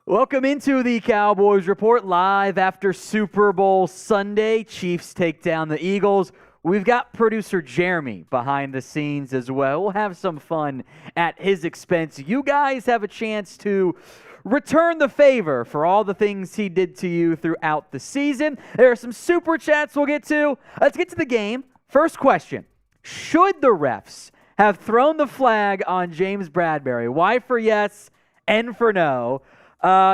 Welcome into the Cowboys Report live after Super Bowl Sunday. Chiefs take down the Eagles. We've got producer Jeremy behind the scenes as well. We'll have some fun at his expense. You guys have a chance to return the favor for all the things he did to you throughout the season. There are some super chats we'll get to. Let's get to the game. First question. Should the refs have thrown the flag on James Bradberry? Y for yes, N for no.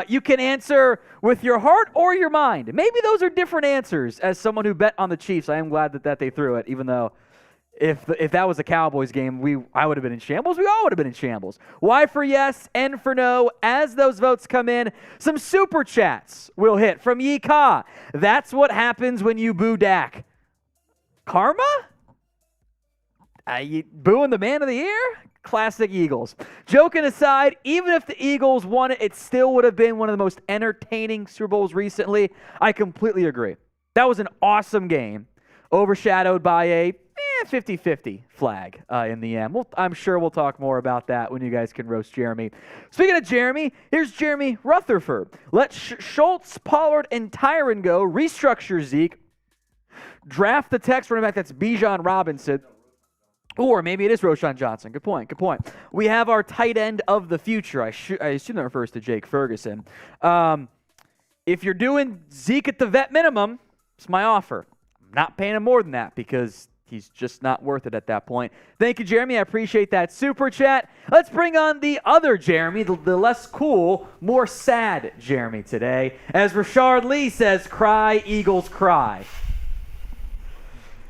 You can answer with your heart or your mind. Maybe those are different answers. As someone who bet on the Chiefs, I am glad that they threw it, even though if that was a Cowboys game, I would have been in shambles. We all would have been in shambles. Y for yes, N for no. As those votes come in, some super chats will hit from Yee-Ka. That's what happens when you boo Dak. Karma? You booing the man of the year? Classic Eagles. Joking aside, even if the Eagles won it, it still would have been one of the most entertaining Super Bowls recently. I completely agree. That was an awesome game, overshadowed by a 50-50 flag in the end. I'm sure we'll talk more about that when you guys can roast Jeremy. Speaking of Jeremy, here's Jeremy Rutherford. Let Schultz, Pollard, and Tyron go. Restructure Zeke. Draft the text running back that's Bijan Robinson. Or maybe it is Roschon Johnson. Good point. We have our tight end of the future. I assume that refers to Jake Ferguson. If you're doing Zeke at the vet minimum, it's my offer. I'm not paying him more than that because he's just not worth it at that point. Thank you, Jeremy. I appreciate that super chat. Let's bring on the other Jeremy, the less cool, more sad Jeremy today. As Rashard Lee says, cry, Eagles, cry.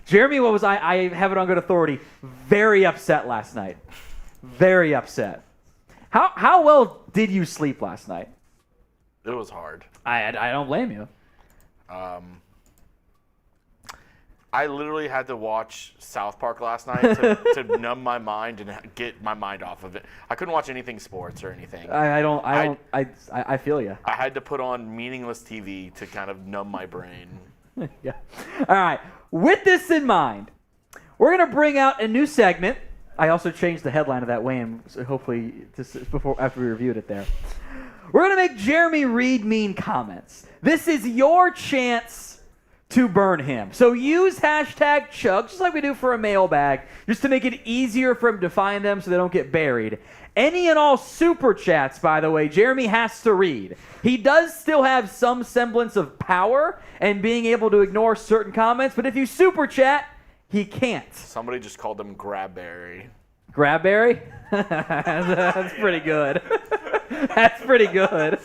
Jeremy, what was I have it on good authority, very upset last night. Very upset. How well did you sleep last night? It was hard. I don't blame you. I literally had to watch South Park last night to numb my mind and get my mind off of it. I couldn't watch anything sports or anything. I feel you. I had to put on meaningless TV to kind of numb my brain. Yeah. All right. With this in mind, we're going to bring out a new segment. I also changed the headline of that Wayne, so hopefully after we reviewed it there. We're going to make Jeremy read mean comments. This is your chance to burn him. So use hashtag Chuggs, just like we do for a mailbag, just to make it easier for him to find them so they don't get buried. Any and all super chats, by the way, Jeremy has to read. He does still have some semblance of power and being able to ignore certain comments, but if you super chat, he can't. Somebody just called him Grabberry. Grabberry? That's pretty good. That's pretty good.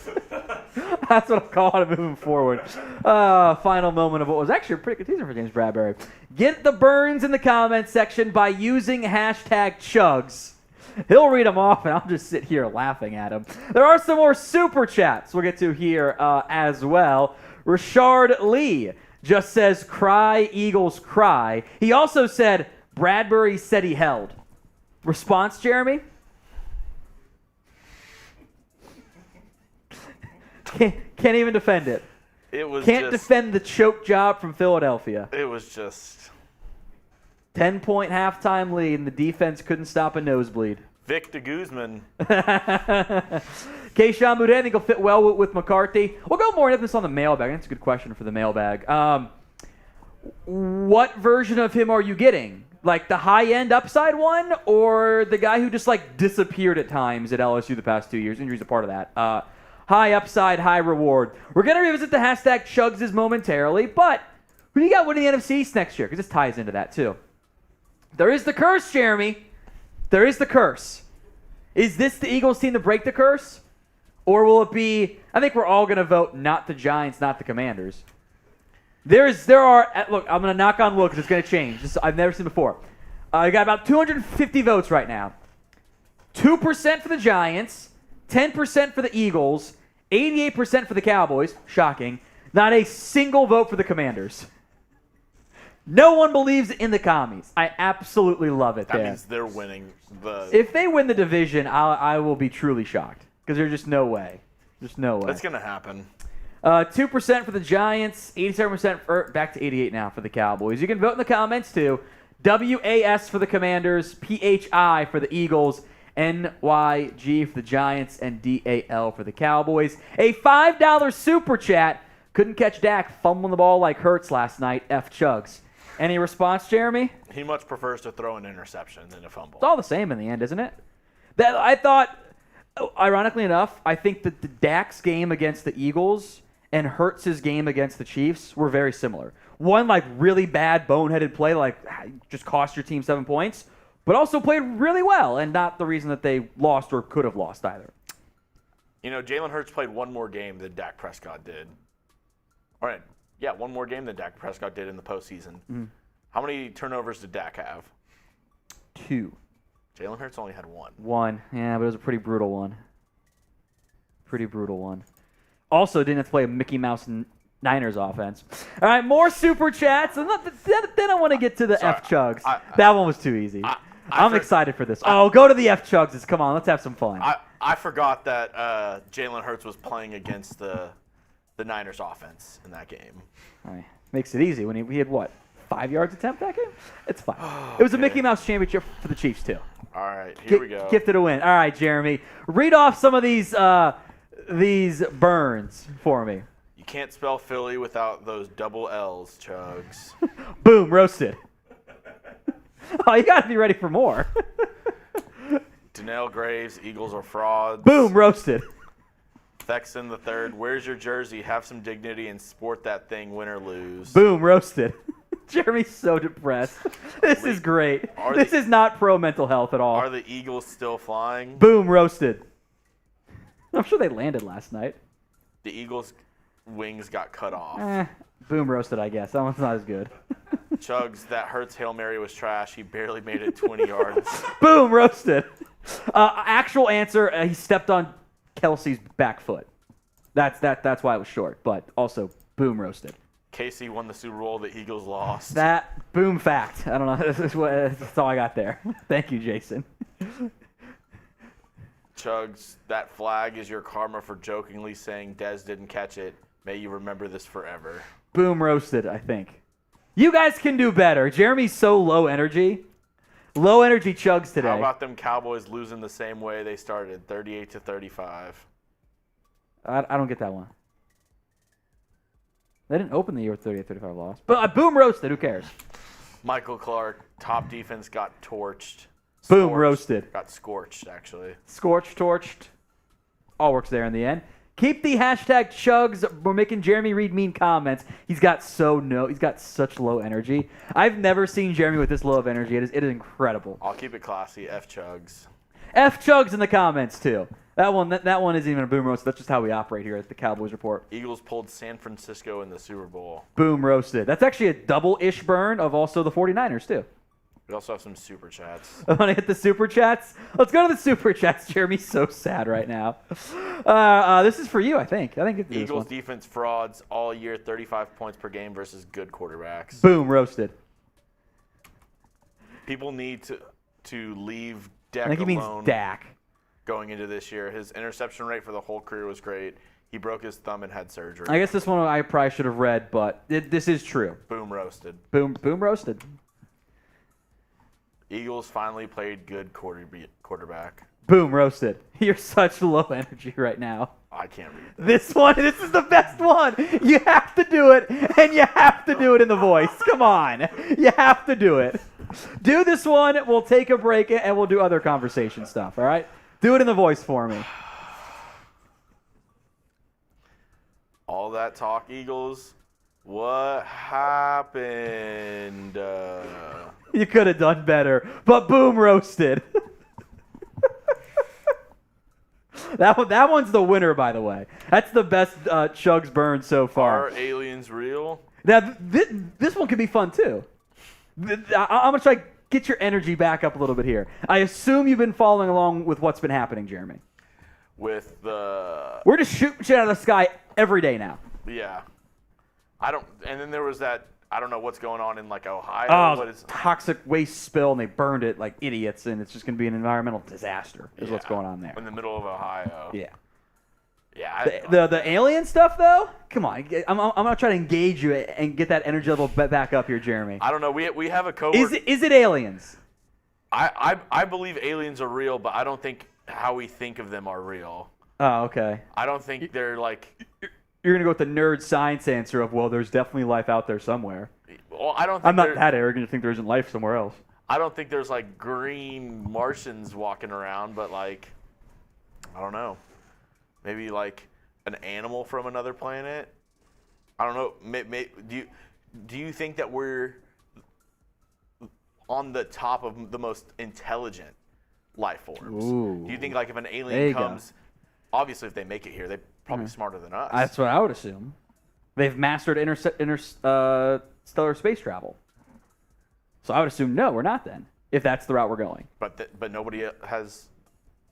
That's what I'm calling it moving forward. Final moment of what was actually a pretty good teaser for James Bradberry. Get the burns in the comments section by using hashtag Chuggs. He'll read them off, and I'll just sit here laughing at him. There are some more super chats we'll get to here as well. Rashard Lee just says, cry, Eagles, cry. He also said, Bradberry said he held. Response, Jeremy? Can't even defend it. Can't defend the choke job from Philadelphia. It was just 10-point halftime lead, and the defense couldn't stop a nosebleed. Victor Guzman. Keyshawn Boudet, I think will fit well with McCarthy. We'll go more into this on the mailbag. That's a good question for the mailbag. What version of him are you getting? Like the high-end upside one, or the guy who just disappeared at times at LSU the past 2 years? Injury's a part of that. High upside, high reward. We're going to revisit the hashtag Chuggs momentarily, but who do you got winning the NFC East next year? Because this ties into that too. There is the curse, Jeremy. There is the curse. Is this the Eagles team to break the curse? Or will it be, I think we're all going to vote not the Giants, not the Commanders. Look, I'm going to knock on wood because it's going to change. I've never seen before. You got about 250 votes right now. 2% for the Giants, 10% for the Eagles, 88% for the Cowboys. Shocking. Not a single vote for the Commanders. No one believes in the commies. I absolutely love it. That means they're winning the... If they win the division, I will be truly shocked. Because there's just no way. There's no way. That's going to happen. 2% for the Giants, 87%, back to 88 now for the Cowboys. You can vote in the comments too. WAS for the Commanders, PHI for the Eagles, NYG for the Giants, and DAL for the Cowboys. A $5 super chat. Couldn't catch Dak fumbling the ball like Hurts last night. F Chuggs. Any response, Jeremy? He much prefers to throw an interception than a fumble. It's all the same in the end, isn't it? That I thought, ironically enough, I think that the Dak's game against the Eagles and Hurts' game against the Chiefs were very similar. One, like, really bad, boneheaded play, like, just cost your team 7 points, but also played really well, and not the reason that they lost or could have lost either. You know, Jalen Hurts played one more game than Dak Prescott did. All right. Yeah, one more game than Dak Prescott did in the postseason. Mm-hmm. How many turnovers did Dak have? 2. Jalen Hurts only had 1. 1. Yeah, but it was a pretty brutal one. Also, didn't have to play a Mickey Mouse Niners offense. All right, more super chats. And then I want to get to the F Chugs. That one was too easy. I'm excited for this. Go to the F Chugs. Come on, let's have some fun. I forgot that Jalen Hurts was playing against the Niners offense in that game. All right. Makes it easy when he had, 5 yards attempt that game? It's fine. It was a Mickey Mouse championship for the Chiefs, too. All right, here we go. Gifted a win. All right, Jeremy. Read off some of these burns for me. You can't spell Philly without those double L's, Chuggs. Boom, roasted. You got to be ready for more. Danelle Graves, Eagles are frauds. Boom, roasted. Thexton the third, where's your jersey? Have some dignity and sport that thing, win or lose. Boom, roasted. Jeremy's so depressed. This is great. This is not pro mental health at all. Are the Eagles still flying? Boom, roasted. I'm sure they landed last night. The Eagles' wings got cut off. Boom, roasted, I guess. That one's not as good. Chuggs, that Hurts Hail Mary was trash. He barely made it 20 yards. Boom, roasted. Actual answer, he stepped on Kelsey's back foot. That's why it was short, but also boom, roasted. KC won the Super Bowl. The Eagles lost. That boom fact. I don't know. That's all I got there. Thank you, Jason. Chuggs, that flag is your karma for jokingly saying Dez didn't catch it. May you remember this forever. Boom, roasted, I think. You guys can do better. Jeremy's so low energy. Low energy Chuggs today. How about them Cowboys losing the same way they started, 38-35? I don't get that one. They didn't open the year with 38-35 loss. But boom, roasted. Who cares? Michael Clark, top defense got torched. Boom, roasted. Got scorched, actually. Scorched, torched. All works there in the end. Keep the hashtag Chuggs. We're making Jeremy read mean comments. He's got such low energy. I've never seen Jeremy with this low of energy. It is incredible. I'll keep it classy. F Chuggs. F Chuggs in the comments too. That one isn't even a boom roast. That's just how we operate here at the Cowboys Report. Eagles pulled San Francisco in the Super Bowl. Boom roasted. That's actually a double-ish burn of also the 49ers too. We also have some super chats. I want to hit the super chats. Let's go to the super chats. Jeremy's so sad right now. This is for you, I think. It's Eagles defense frauds all year, 35 points per game versus good quarterbacks. Boom, roasted. People need to leave Dak I think he means alone Dak. Going into this year. His interception rate for the whole career was great. He broke his thumb and had surgery. I guess this one I probably should have read, but this is true. Boom roasted. Boom roasted. Eagles finally played good quarterback. Boom roasted. You're such low energy right now. I can't read that. This is the best one. You have to do it, and you have to do it in the voice. Come on. You have to do it. Do this one. We'll take a break, and we'll do other conversation stuff, all right? Do it in the voice for me. All that talk, Eagles. What happened? You could have done better, but boom, roasted. That one's the winner, by the way. That's the best Chuggs burn so far. Are aliens real? Now, this one could be fun, too. I'm going to try to get your energy back up a little bit here. I assume you've been following along with what's been happening, Jeremy. We're just shooting shit out of the sky every day now. Yeah. And then there was that, I don't know what's going on in, Ohio. Oh, toxic waste spill, and they burned it like idiots, and it's just going to be an environmental disaster is what's going on there. In the middle of Ohio. Yeah. Yeah. The alien stuff, though? Come on. I'm going to try to engage you and get that energy level back up here, Jeremy. I don't know. We have a coworker. Is it aliens? I believe aliens are real, but I don't think how we think of them are real. Oh, okay. I don't think they're like. You're gonna go with the nerd science answer of, well, there's definitely life out there somewhere. Well, I don't. Think I'm not that arrogant to think there isn't life somewhere else. I don't think there's like green Martians walking around, but like, I don't know. Maybe like an animal from another planet. I don't know. Do you think that we're on the top of the most intelligent life forms? Ooh. Do you think like if an alien comes, obviously if they make it here, they're probably smarter than us. That's what I would assume. They've mastered interstellar space travel. So I would assume no, we're not then, if that's the route we're going. But nobody has,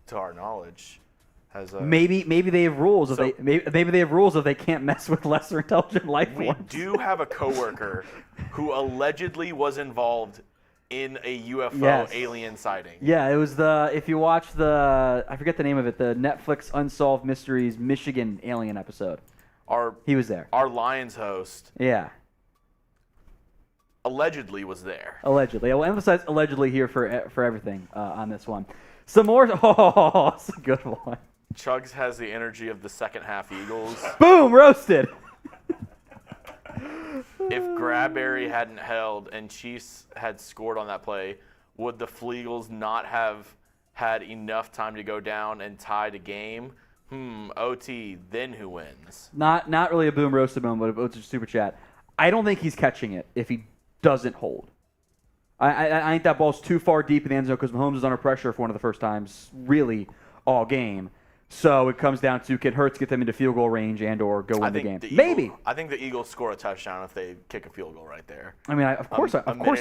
to our knowledge, has. Maybe they have rules. Maybe they have rules if they can't mess with lesser intelligent life forms. We do have a coworker who allegedly was involved in a UFO alien sighting. Yeah, it was if you watch I forget the name of it, the Netflix Unsolved Mysteries Michigan alien episode. He was there. Our Lions host. Yeah. Allegedly was there. Allegedly. I will emphasize allegedly here for everything on this one. Some more. Oh, that's a good one. Chuggs has the energy of the second half Eagles. Boom, roasted. If Bradbury hadn't held and Chiefs had scored on that play, would the Flegels not have had enough time to go down and tie the game? OT, then who wins? Not really a boom roasted moment, but it's a super chat. I don't think he's catching it if he doesn't hold. I think that ball's too far deep in the end zone because Mahomes is under pressure for one of the first times really all game. So it comes down to, can Hurts get them into field goal range and or go win the game? Maybe. I think the Eagles score a touchdown if they kick a field goal right there. I mean, of course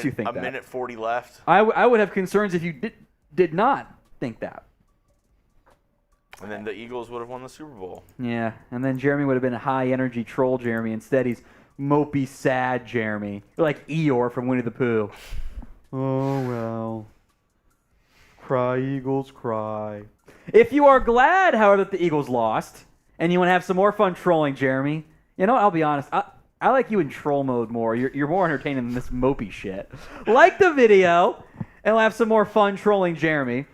you think that. A minute 40 left. I would have concerns if you did not think that. And then the Eagles would have won the Super Bowl. Yeah, and then Jeremy would have been a high-energy troll Jeremy. Instead, he's mopey, sad Jeremy. Like Eeyore from Winnie the Pooh. Oh, well. Cry, Eagles, cry. If you are glad, however, that the Eagles lost, and you want to have some more fun trolling Jeremy, you know what, I'll be honest. I like you in troll mode more. You're more entertaining than this mopey shit. Like the video, and we'll have some more fun trolling Jeremy.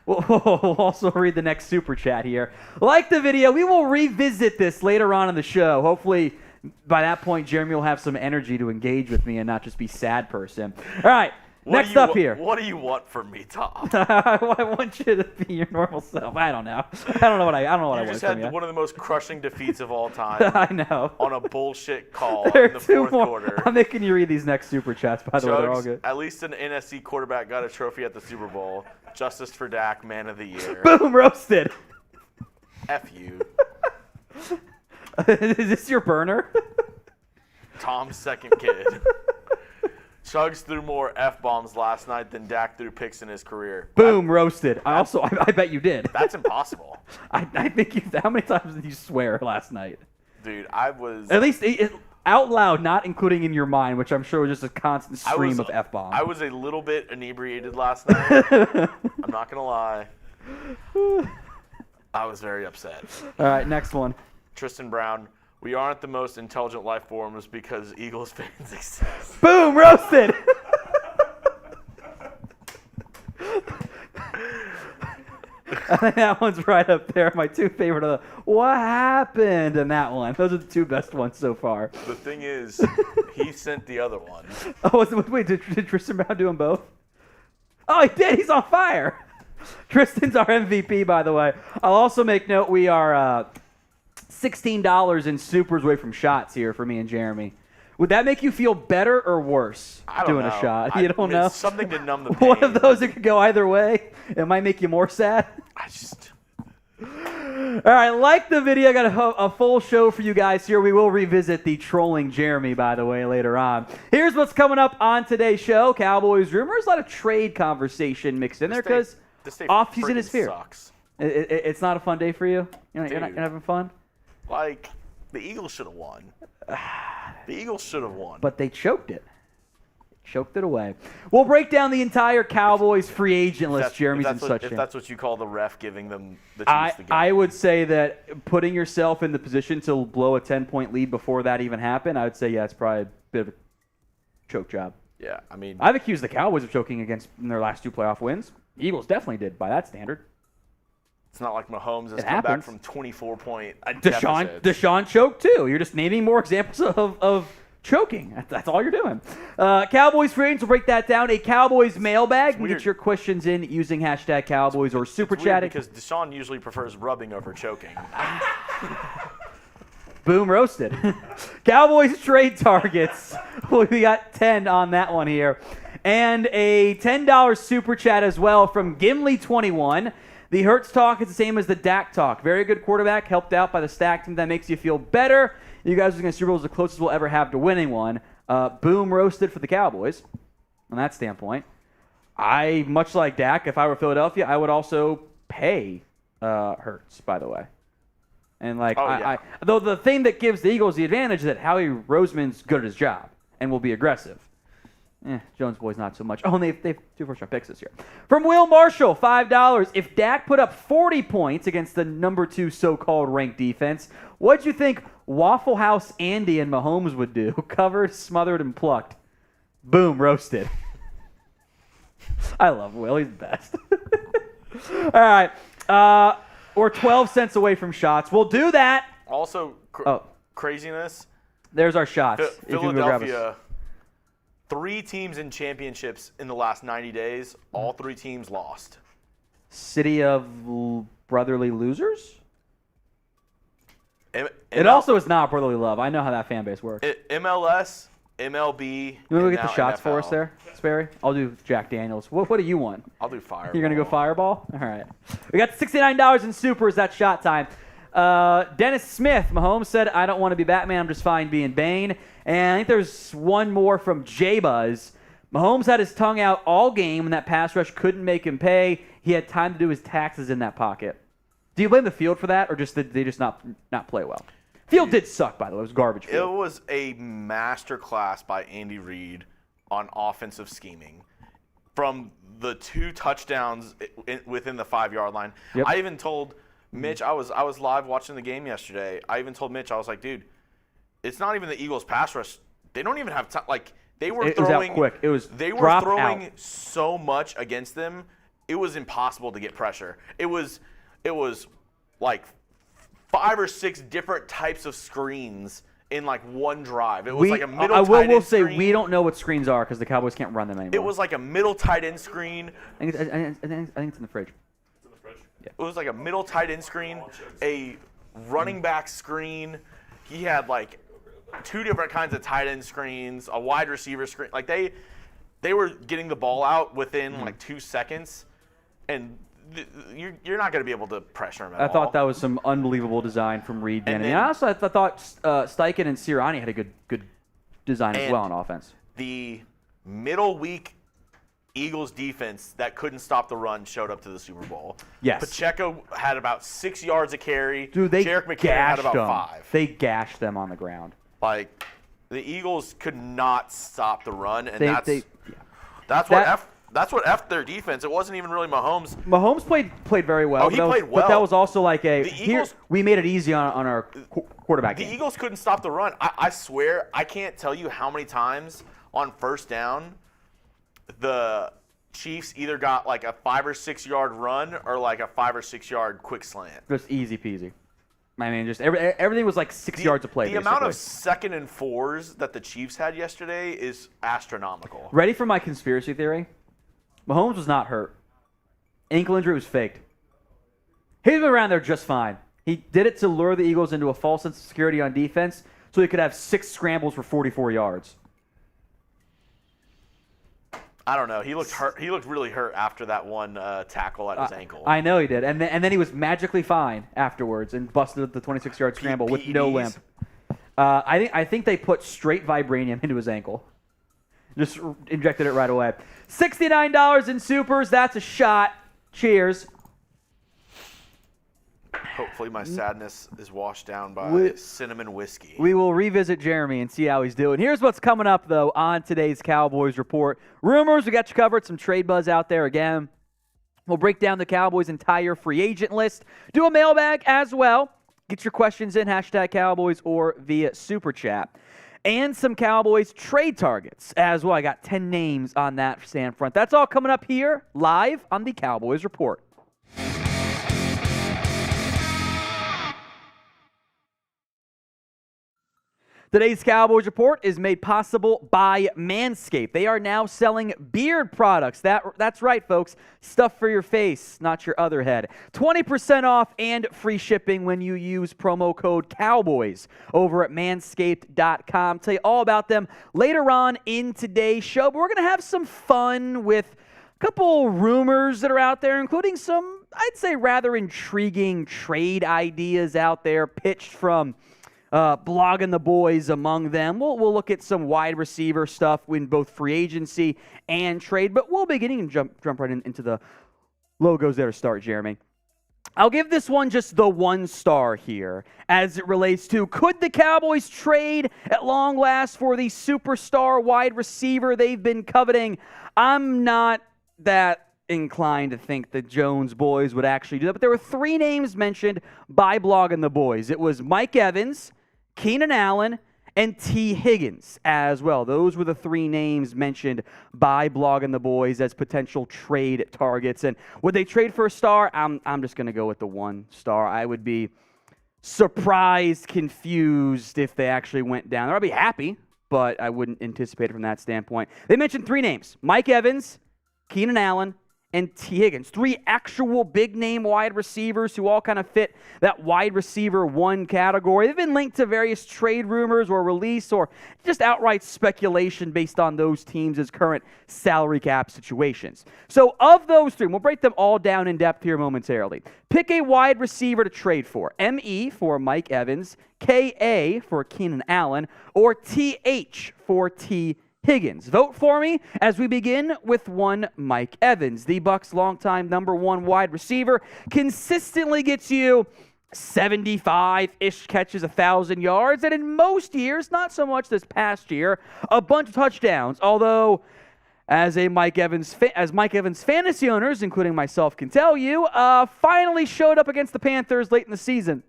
We'll also read the next super chat here. Like the video, we will revisit this later on in the show. Hopefully, by that point, Jeremy will have some energy to engage with me and not just be sad person. All right, next up here. What do you want from me, Tom? I want you to be your normal self. I don't know. I don't know what I want from you. You just had one of the most crushing defeats of all time. I know. On a bullshit call in the fourth quarter. I'm making you read these next super chats, by the way. They're all good. At least an NFC quarterback got a trophy at the Super Bowl. Justice for Dak, Man of the Year. Boom, roasted. F you. Is this your burner? Tom's second kid. Chuggs threw more F-bombs last night than Dak threw picks in his career. Boom, roasted. I bet you did. That's impossible. I think how many times did you swear last night? Dude, I was... At least out loud, not including in your mind, which I'm sure was just a constant stream of F-bombs. I was a little bit inebriated last night. I'm not going to lie. I was very upset. All right, next one. Tristan Brown, we aren't the most intelligent life forms because Eagles fans exist. Boom, roasted. I think that one's right up there. My two favorite of the what happened and that one. Those are the two best ones so far. The thing is, he sent the other one. Oh, wait, did Tristan Brown do them both? Oh, he did. He's on fire. Tristan's our MVP, by the way. I'll also make note we are $16 in supers away from shots here for me and Jeremy. Would that make you feel better or worse doing a shot? You don't know? Something to numb the pain. One of those, it could go either way. It might make you more sad. All right, like the video. I got a full show for you guys here. We will revisit the trolling Jeremy, by the way, later on. Here's what's coming up on today's show. Cowboys rumors, a lot of trade conversation mixed in there because off-season is here. Sucks. It's not a fun day for you? You're not having fun? Like, the Eagles should have won. The Eagles should have won. But they choked it. Choked it away. We'll break down the entire Cowboys free agent list. Jeremy's in such If that's what you call the ref giving them the Chiefs the game. I would say that putting yourself in the position to blow a 10-point lead before that even happened, I would say, yeah, it's probably a bit of a choke job. Yeah, I mean, I've accused the Cowboys of choking against in their last 2 playoff wins. Eagles definitely did by that standard. it's not like Mahomes has It come back happens. from 24-point Deshaun choked too. You're just naming more examples of choking. That's all you're doing. Cowboys free agents will break that down. A Cowboys mailbag. You can get your questions in using hashtag Cowboys or super chatting. Because Deshaun usually prefers rubbing over choking. Boom, roasted. Cowboys trade targets. We got 10 on that one here. And a $10 super chat as well from Gimli21. The Hurts talk is the same as the Dak talk. Very good quarterback, helped out by the stack team. That makes you feel better. You guys are going to Super Bowl is the closest we'll ever have to winning one. Boom, roasted for the Cowboys on that standpoint. Much like Dak, if I were Philadelphia, I would also pay Hurts, by the way. And though the thing that gives the Eagles the advantage is that Howie Roseman's good at his job and will be aggressive. Jones boys not so much. Oh, and they've 2 first-round picks this year. From Will Marshall, $5. If Dak put up 40 points against the number 2 so-called ranked defense, what'd you think Waffle House Andy and Mahomes would do? Covered, smothered, and plucked. Boom, roasted. I love Will. He's the best. All right. We're 12 cents away from shots. We'll do that. Also, craziness. There's our shots. If you can go grab us. Philadelphia, 3 teams in championships in the last 90 days. All 3 teams lost. City of brotherly losers? It also is not brotherly love. I know how that fan base works. MLS, MLB. You want to get the shots for us there, Sperry? I'll do Jack Daniels. What do you want? I'll do Fireball. You're going to go Fireball? All right. We got $69 in supers. That's shot time. Dennis Smith, Mahomes said, I don't want to be Batman. I'm just fine being Bane. And I think there's one more from J-Buzz. Mahomes had his tongue out all game, and that pass rush couldn't make him pay. He had time to do his taxes in that pocket. Do you blame the field for that, or just did they just not play well? Field did suck, by the way. It was garbage field. It was a masterclass by Andy Reid on offensive scheming. From the 2 touchdowns within the 5-yard line. Yep. I even told Mitch, I was live watching the game yesterday. I even told Mitch, I was like, dude, it's not even the Eagles pass rush. They don't even have time. Like, they were throwing. It was out quick. They were throwing so much against them. It was impossible to get pressure. It was like 5 or 6 different types of screens in like one drive. It was like a middle tight end screen. I will say we don't know what screens are because the Cowboys can't run them anymore. It was like a middle tight end screen. I think it's in the fridge. It's in the fridge? Yeah. It was like a middle tight end screen, a running back screen. He had like 2 different kinds of tight end screens, a wide receiver screen. Like they were getting the ball out within like 2 seconds, and you're not going to be able to pressure him at all. I thought that was some unbelievable design from Reid. And I also thought Steichen and Sirianni had a good design as well on offense. The middle week Eagles defense that couldn't stop the run showed up to the Super Bowl. Yes. Pacheco had about 6 yards of carry. Dude, they Jerick McKinnon had about 5. They gashed them on the ground. Like, the Eagles could not stop the run, and that's what effed their defense. It wasn't even really Mahomes. Mahomes played very well. Oh, he played well. But that was also like we made it easy on our quarterback game. The Eagles couldn't stop the run. I swear, I can't tell you how many times on first down the Chiefs either got like a 5 or 6 yard run or like a 5 or 6 yard quick slant. Just easy peasy. I mean, just everything was like 6 yards of play. The amount of 2nd and 4s that the Chiefs had yesterday is astronomical. Ready for my conspiracy theory? Mahomes was not hurt. Ankle injury was faked. He's been around there just fine. He did it to lure the Eagles into a false sense of security on defense so he could have 6 scrambles for 44 yards. I don't know. He looked hurt. He looked really hurt after that one tackle at his ankle. I know he did. And then he was magically fine afterwards and busted the 26-yard scramble with no limp. I think they put straight vibranium into his ankle. Just injected it right away. $69 in supers. That's a shot. Cheers. Hopefully my sadness is washed down by cinnamon whiskey. We will revisit Jeremy and see how he's doing. Here's what's coming up, though, on today's Cowboys Report. Rumors, we got you covered. Some trade buzz out there again. We'll break down the Cowboys' entire free agent list. Do a mailbag as well. Get your questions in, hashtag Cowboys or via Super Chat. and some Cowboys trade targets as well. I got 10 names on that stand front. That's all coming up here live on the Cowboys Report. Today's Cowboys Report is made possible by Manscaped. They are now selling beard products. That's right, folks. Stuff for your face, not your other head. 20% off and free shipping when you use promo code COWBOYS over at manscaped.com. Tell you all about them later on in today's show. But we're going to have some fun with a couple rumors that are out there, including some, I'd say, rather intriguing trade ideas out there pitched from blogging the boys among them. We'll look at some wide receiver stuff in both free agency and trade, but we'll be getting and jump right into the logos there to start, Jeremy. I'll give this one just the 1 star here as it relates to, could the Cowboys trade at long last for the superstar wide receiver they've been coveting? I'm not that inclined to think the Jones boys would actually do that, but there were 3 names mentioned by blogging the boys. It was Mike Evans, Keenan Allen, and T. Higgins as well. Those were the 3 names mentioned by blogging the boys as potential trade targets. And would they trade for a star? I'm just going to go with the 1 star. I would be surprised, confused if they actually went down there. I'd be happy, but I wouldn't anticipate it from that standpoint. They mentioned 3 names: Mike Evans, Keenan Allen, and T. Higgins. 3 actual big-name wide receivers who all kind of fit that wide receiver 1 category. They've been linked to various trade rumors or release or just outright speculation based on those teams' current salary cap situations. So of those 3, we'll break them all down in depth here momentarily. Pick a wide receiver to trade for. M.E. for Mike Evans, K.A. for Keenan Allen, or T.H. for T. Higgins. Vote for me as we begin with 1 Mike Evans. The Bucs' longtime number 1 wide receiver consistently gets you 75-ish catches, 1,000 yards, and in most years, not so much this past year, a bunch of touchdowns. Although, as Mike Evans fantasy owners, including myself, can tell you, finally showed up against the Panthers late in the season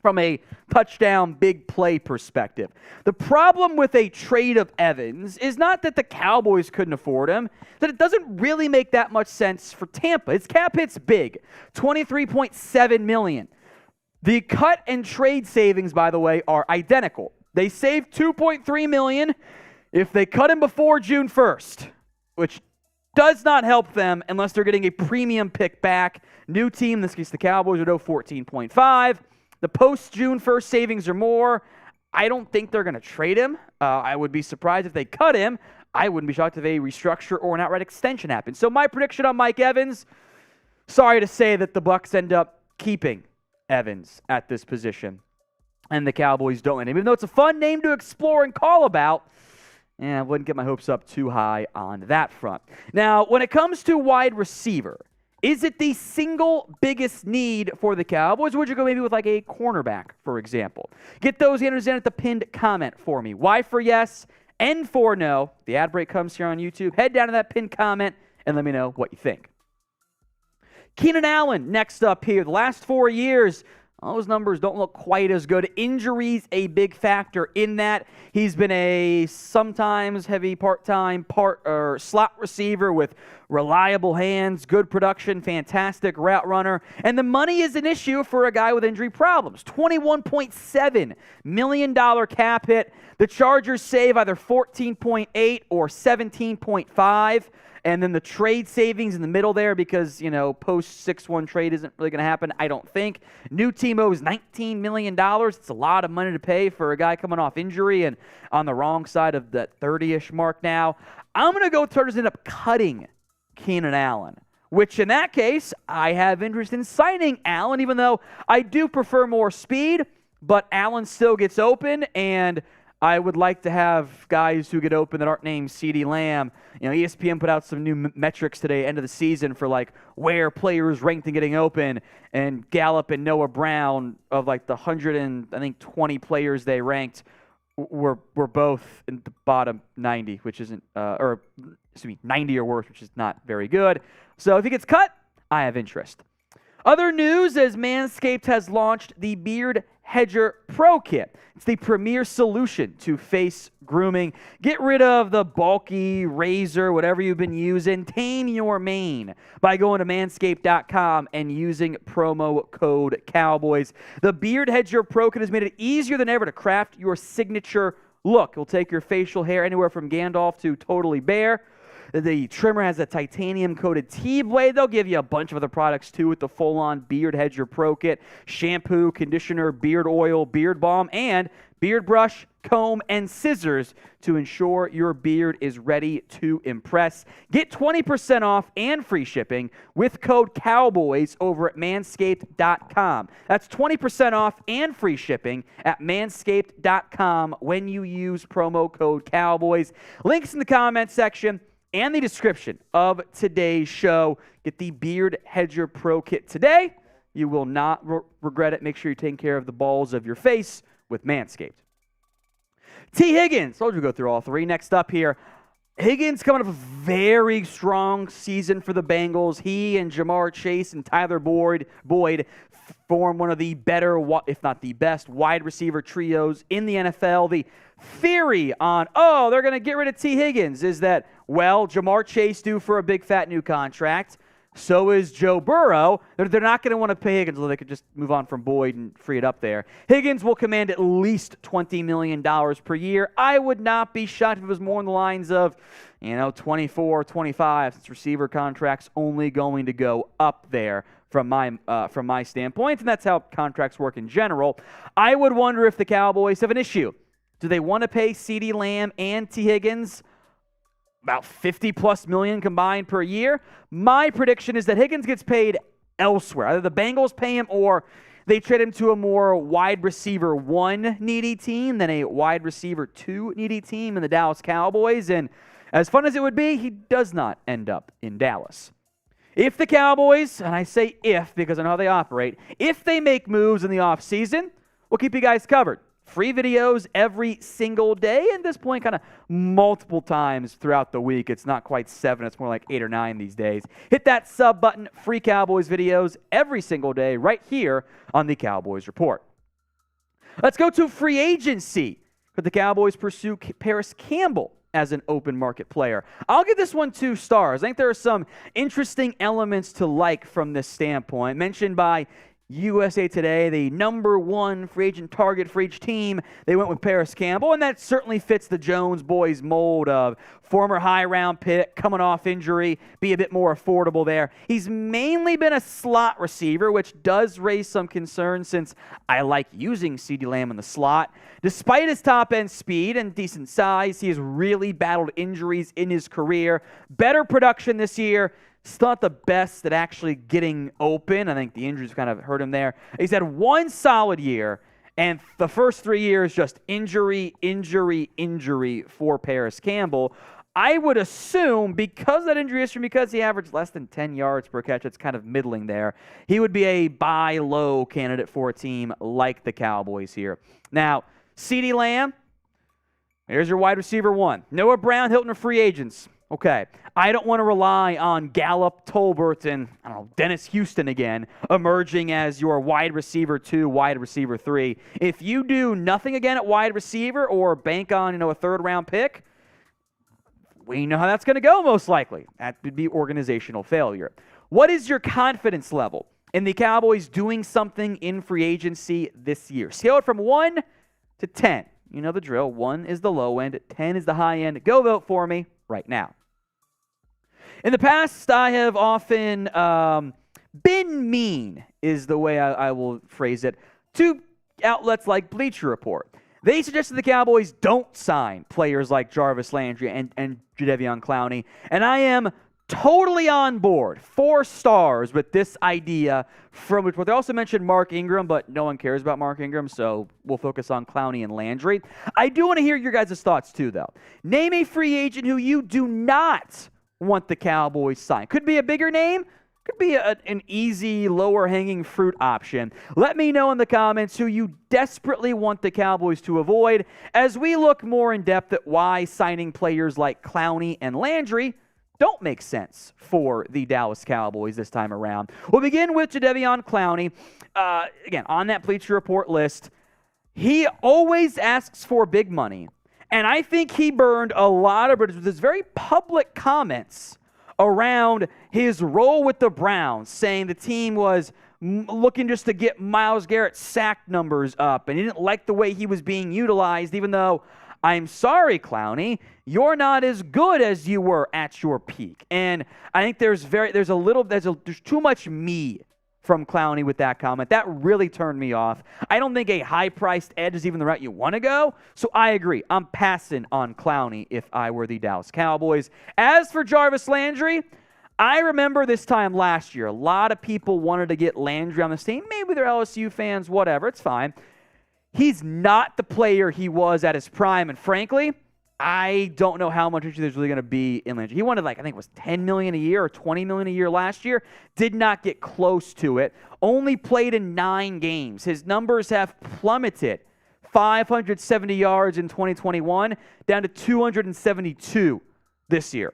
from a touchdown, big play perspective. The problem with a trade of Evans is not that the Cowboys couldn't afford him, that it doesn't really make that much sense for Tampa. Its cap hit's big, $23.7 million. The cut and trade savings, by the way, are identical. They saved $2.3 million if they cut him before June 1st, which does not help them unless they're getting a premium pick back. New team, in this case the Cowboys, would owe $14.5. The post-June 1st savings are more. I don't think they're going to trade him. I would be surprised if they cut him. I wouldn't be shocked if a restructure or an outright extension happened. So my prediction on Mike Evans, sorry to say that the Bucs end up keeping Evans at this position, and the Cowboys don't land him. Even though it's a fun name to explore and call about, I wouldn't get my hopes up too high on that front. Now, when it comes to wide receiver, is it the single biggest need for the Cowboys? Or would you go maybe with like a cornerback, for example? Get those answers in at the pinned comment for me. Y for yes, N for no. The ad break comes here on YouTube. Head down to that pinned comment and let me know what you think. Keenan Allen next up here. The last 4 years, those numbers don't look quite as good. Injuries a big factor in that. He's been a sometimes heavy part-time slot receiver with reliable hands, good production, fantastic route runner. And the money is an issue for a guy with injury problems. $21.7 million cap hit. The Chargers save either 14.8 or 17.5. And then the trade savings in the middle there because, post 6-1 trade isn't really going to happen, I don't think. New team owes $19 million. It's a lot of money to pay for a guy coming off injury and on the wrong side of that 30-ish mark now. I'm going to go Chargers end up cutting Keenan Allen, which in that case, I have interest in signing Allen, even though I do prefer more speed, but Allen still gets open, and I would like to have guys who get open that aren't named CeeDee Lamb. ESPN put out some new metrics today, end of the season, for like where players ranked in getting open. And Gallup and Noah Brown, of like the 120 players they ranked, were both in the bottom 90, which isn't, 90 or worse, which is not very good. So if he gets cut, I have interest. Other news as Manscaped has launched the Beard Hedger Pro Kit. It's the premier solution to face grooming. Get rid of the bulky razor, whatever you've been using. Tame your mane by going to manscaped.com and using promo code Cowboys. The Beard Hedger Pro Kit has made it easier than ever to craft your signature look. It'll take your facial hair anywhere from Gandalf to totally bare. The trimmer has a titanium-coated T-blade. They'll give you a bunch of other products, too, with the full-on Beard Hedger Pro Kit. Shampoo, conditioner, beard oil, beard balm, and beard brush, comb, and scissors to ensure your beard is ready to impress. Get 20% off and free shipping with code COWBOYS over at manscaped.com. That's 20% off and free shipping at manscaped.com when you use promo code COWBOYS. Links in the comment section and the description of today's show. Get the Beard Hedger Pro Kit today. You will not regret it. Make sure you're taking care of the balls of your face with Manscaped. T. Higgins. Told you to go through all three. Next up here, Higgins coming off a very strong season for the Bengals. He and Jamar Chase and Tyler Boyd form one of the better, if not the best, wide receiver trios in the NFL. The theory on, they're going to get rid of T. Higgins is that, well, Jamar Chase due for a big fat new contract. So is Joe Burrow. They're not going to want to pay Higgins, although they could just move on from Boyd and free it up there. Higgins will command at least $20 million per year. I would not be shocked if it was more in the lines of, 24, 25, since receiver contracts only going to go up there from my standpoint, and that's how contracts work in general. I would wonder if the Cowboys have an issue. Do they want to pay CeeDee Lamb and T. Higgins about $50+ million combined per year? My prediction is that Higgins gets paid elsewhere. Either the Bengals pay him or they trade him to a more wide receiver 1 needy team than a wide receiver 2 needy team in the Dallas Cowboys. And as fun as it would be, he does not end up in Dallas. If the Cowboys, and I say if because I know how they operate, if they make moves in the offseason, we'll keep you guys covered. Free videos every single day, and at this point, kind of multiple times throughout the week. It's not quite 7, it's more like 8 or 9 these days. Hit that sub button, free Cowboys videos every single day right here on the Cowboys Report. Let's go to free agency. Could the Cowboys pursue Parris Campbell as an open market player? I'll give this one 2 stars. I think there are some interesting elements to like from this standpoint. Mentioned by USA Today, the number 1 free agent target for each team. They went with Parris Campbell, and that certainly fits the Jones boys mold of former high-round pick, coming off injury, be a bit more affordable there. He's mainly been a slot receiver, which does raise some concern since I like using CeeDee Lamb in the slot. Despite his top-end speed and decent size, he has really battled injuries in his career. Better production this year. Still not the best at actually getting open. I think the injuries kind of hurt him there. He's had 1 solid year, and the first 3 years just injury for Parris Campbell. I would assume because of that injury history, because he averaged less than 10 yards per catch, it's kind of middling there, he would be a buy low candidate for a team like the Cowboys here. Now, CeeDee Lamb, here's your wide receiver 1. Noah Brown, Hilton are free agents. Okay, I don't want to rely on Gallup, Tolbert, and Dennis Houston again, emerging as your wide receiver 2, wide receiver 3. If you do nothing again at wide receiver or bank on a 3rd-round pick, we know how that's going to go most likely. That would be organizational failure. What is your confidence level in the Cowboys doing something in free agency this year? Scale it from 1 to 10. You know the drill. 1 is the low end, 10 is the high end. Go vote for me right now. In the past, I have often been mean, is the way I will phrase it, to outlets like Bleacher Report. They suggested the Cowboys don't sign players like Jarvis, Landry, and Jadeveon Clowney, and I am totally on board. 4 stars with this idea from which they also mentioned Mark Ingram, but no one cares about Mark Ingram, so we'll focus on Clowney and Landry. I do want to hear your guys' thoughts too, though. Name a free agent who you do not want the Cowboys sign. Could be a bigger name, could be an easy, lower-hanging fruit option. Let me know in the comments who you desperately want the Cowboys to avoid as we look more in depth at why signing players like Clowney and Landry don't make sense for the Dallas Cowboys this time around. We'll begin with Jadeveon Clowney. Again, on that Bleacher Report list, he always asks for big money. And I think he burned a lot of bridges with his very public comments around his role with the Browns, saying the team was looking just to get Myles Garrett's sack numbers up, and he didn't like the way he was being utilized, even though, I'm sorry, Clowney, you're not as good as you were at your peak. And I think there's too much me from Clowney with that comment. That really turned me off. I don't think a high-priced edge is even the route you want to go, so I agree. I'm passing on Clowney if I were the Dallas Cowboys. As for Jarvis Landry, I remember this time last year, a lot of people wanted to get Landry on the team. Maybe they're LSU fans, whatever, it's fine. He's not the player he was at his prime, and frankly, I don't know how much interest there's really going to be in Landry. He wanted, I think it was $10 million a year or $20 million a year last year. Did not get close to it. Only played in 9 games. His numbers have plummeted. 570 yards in 2021, down to 272 this year.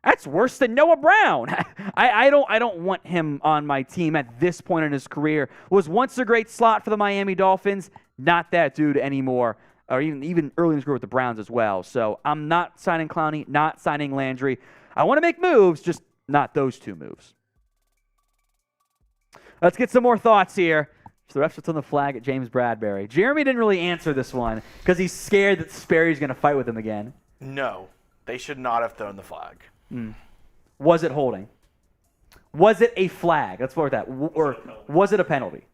That's worse than Noah Brown. I don't want him on my team at this point in his career. Was once a great slot for the Miami Dolphins. Not that dude anymore. Or even early in his career with the Browns as well. So I'm not signing Clowney, not signing Landry. I want to make moves, just not those 2 moves. Let's get some more thoughts here. So the refs puts on the flag at James Bradbury. Jeremy didn't really answer this one because he's scared that Sperry's going to fight with him again. No, they should not have thrown the flag. Was it holding? Was it a flag? Let's start with that. Or was it a penalty?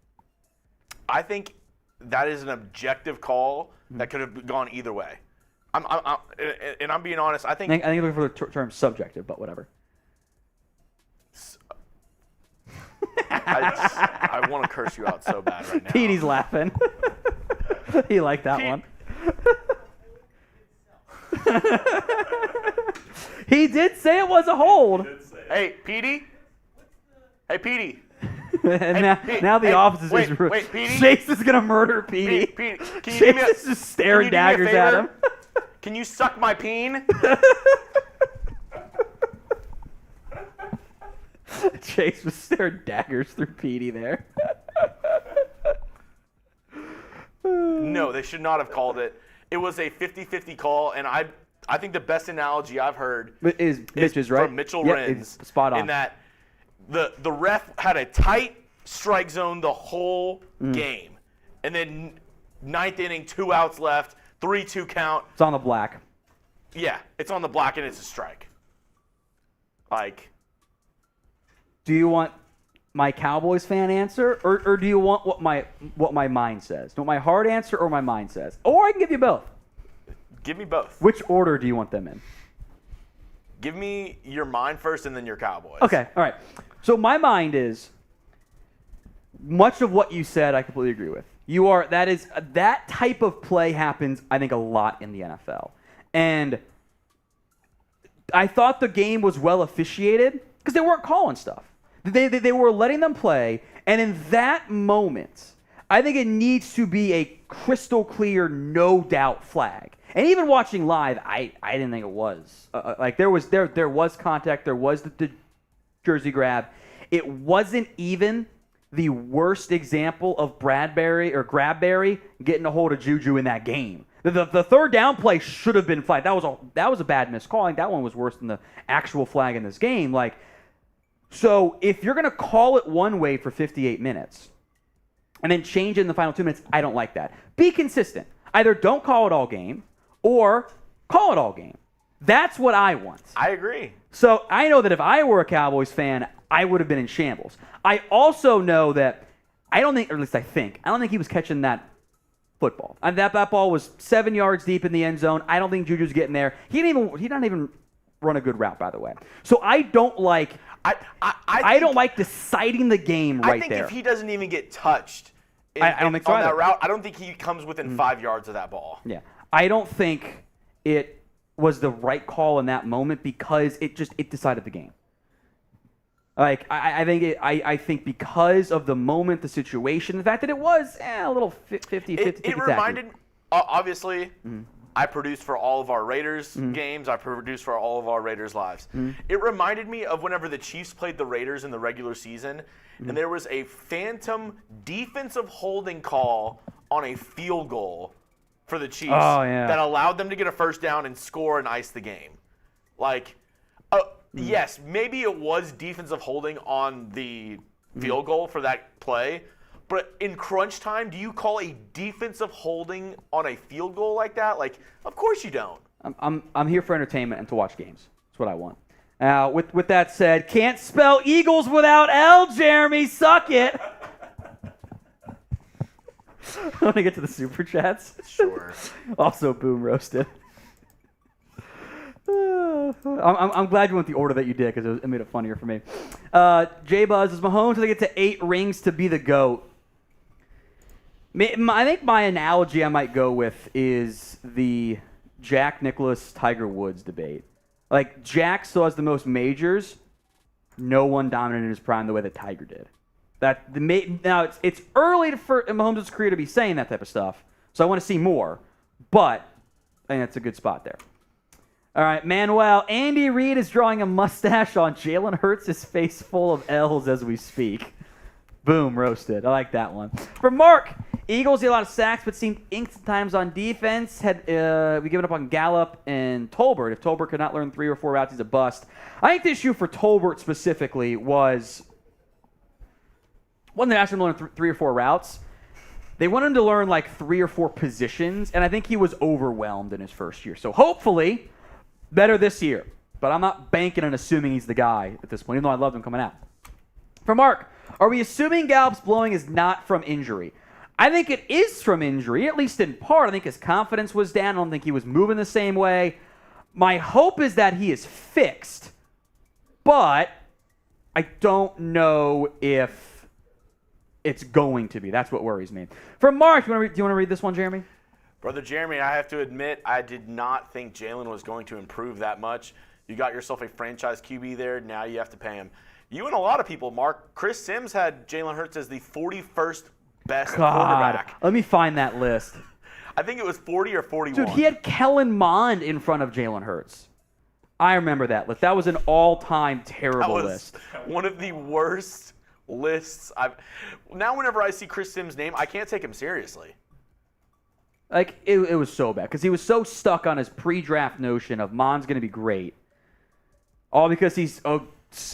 I think that is an objective call that could have gone either way. I'm being honest. I think you're looking for the term subjective, but whatever. I want to curse you out so bad right now. Petey's laughing. He liked that one. He did say it was a hold. Hey, Petey. Hey, Petey. Now the office is wait, Petey? Chase is gonna murder Petey. Petey, can you Chase is just staring daggers at him. Can you suck my peen? Chase was staring daggers through Petey there. No, they should not have called it. It was a 50-50 call, and I think the best analogy I've heard is Mitch's, right? From Mitchell Renz. Spot on. In that the ref had a tight strike zone the whole game. And then 9th inning, 2 outs left, 3-2 count. It's on the black. Yeah, it's on the black and it's a strike. Do you want my Cowboys fan answer, or do you want what my mind says? Do you want my heart answer or my mind says? Or I can give you both. Give me both. Which order do you want them in? Give me your mind first and then your Cowboys. Okay, all right. So my mind is much of what you said I completely agree with. That type of play happens, I think, a lot in the NFL. And I thought the game was well officiated because they weren't calling stuff. They were letting them play, and in that moment, I think it needs to be a crystal clear, no doubt flag. And even watching live, I didn't think it was. There was contact, there was the jersey grab. It wasn't even the worst example of Grabberry getting a hold of Juju in that game. The third down play should have been flagged. That was a bad missed call. I think that one was worse than the actual flag in this game. So if you're going to call it one way for 58 minutes and then change it in the final 2 minutes, I don't like that. Be consistent. Either don't call it all game or call it all game. That's what I want. I agree. So I know that if I were a Cowboys fan, I would have been in shambles. I also know that I don't think he was catching that football. And that ball was 7 yards deep in the end zone. I don't think Juju's getting there. He didn't even run a good route, by the way. So I don't like I don't like deciding the game right there. I think if he doesn't even get touched I don't think so on either. that route, I don't think he comes within 5 yards of that ball. Yeah. I don't think it was the right call in that moment because it decided the game. I think because of the moment, the situation, the fact that it was a little 50-50. It reminded, obviously, I produced for all of our Raiders games. I produced for all of our Raiders lives. It reminded me of whenever the Chiefs played the Raiders in the regular season, and there was a phantom defensive holding call on a field goal for the Chiefs that allowed them to get a first down and score and ice the game. Like, yes, maybe it was defensive holding on the field goal for that play, but in crunch time, do you call a defensive holding on a field goal like that? Like, of course you don't. I'm here for entertainment and to watch games. That's what I want. With that said, can't spell Eagles without L, Jeremy. Suck it. I want to get to the super chats. Sure. Also, boom roasted. I'm glad you went the order that you did because it made it funnier for me. J Buzz is Mahomes to get to 8 rings to be the GOAT. I think my analogy I might go with is the Jack Nicklaus Tiger Woods debate. Like, Jack still has the most majors. No one dominated in his prime the way that Tiger did. Now it's early for Mahomes' career to be saying that type of stuff, so I want to see more. But I think that's a good spot there. All right, Manuel. Andy Reid is drawing a mustache on Jalen Hurts' face full of L's as we speak. Boom, roasted. I like that one. For Mark, Eagles get a lot of sacks, but seemed inked sometimes on defense. We given up on Gallup and Tolbert. If Tolbert could not learn 3 or 4 routes, he's a bust. I think the issue for Tolbert specifically was when they asked him to learn 3 or 4 routes, they wanted him to learn like 3 or 4 positions, and I think he was overwhelmed in his first year. So hopefully, better this year. But I'm not banking and assuming he's the guy at this point, even though I loved him coming out. For Mark, are we assuming Gallup's blowing is not from injury? I think it is from injury, at least in part. I think his confidence was down. I don't think he was moving the same way. My hope is that he is fixed, but I don't know if it's going to be. That's what worries me. For Mark, do you want to read this one, Jeremy? Brother Jeremy, I have to admit, I did not think Jalen was going to improve that much. You got yourself a franchise QB there. Now you have to pay him. You and a lot of people, Mark. Chris Sims had Jalen Hurts as the 41st best quarterback. Let me find that list. I think it was 40 or 41. Dude, he had Kellen Mond in front of Jalen Hurts. I remember that list. That was an all-time terrible list. One of the worst lists Now whenever I see Chris Sims' name, I can't take him seriously. Like, it was so bad because he was so stuck on his pre-draft notion of Mond's going to be great. All because he's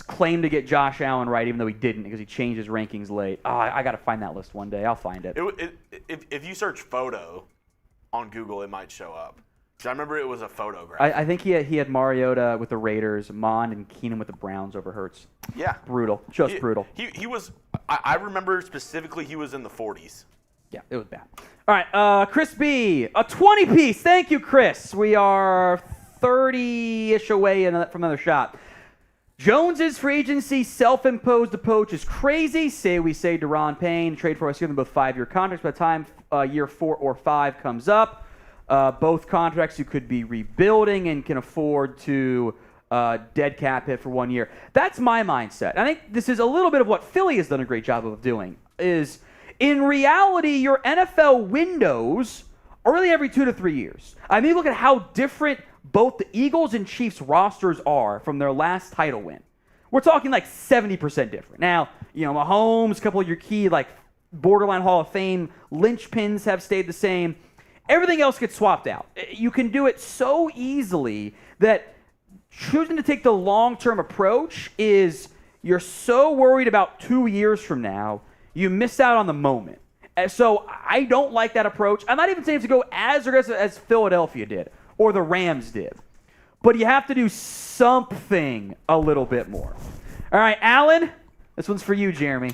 claimed to get Josh Allen right, even though he didn't because he changed his rankings late. I got to find that list one day. I'll find it. If you search photo on Google, it might show up. I remember it was a photograph. I think he had Mariota with the Raiders, Mond and Keenan with the Browns over Hurts. Yeah. Brutal. Just brutal. He was – I remember specifically he was in the 40s. Yeah, it was bad. All right, Chris B, a 20-piece. Thank you, Chris. We are 30-ish away from another shot. Jones's free agency self-imposed approach is crazy. We say Deron Payne, trade for us, give them both 5-year contracts by the time year 4 or 5 comes up. Both contracts you could be rebuilding and can afford to dead cap hit for 1 year. That's my mindset. I think this is a little bit of what Philly has done a great job of doing. Is in reality, your NFL windows are really every 2 to 3 years. I mean, look at how different both the Eagles and Chiefs rosters are from their last title win. We're talking like 70% different. Now, Mahomes, a couple of your key like borderline Hall of Fame linchpins have stayed the same. Everything else gets swapped out. You can do it so easily that choosing to take the long-term approach is you're so worried about 2 years from now, you miss out on the moment. So I don't like that approach. I'm not even saying to go as aggressive as Philadelphia did or the Rams did. But you have to do something a little bit more. All right, Alan, this one's for you, Jeremy.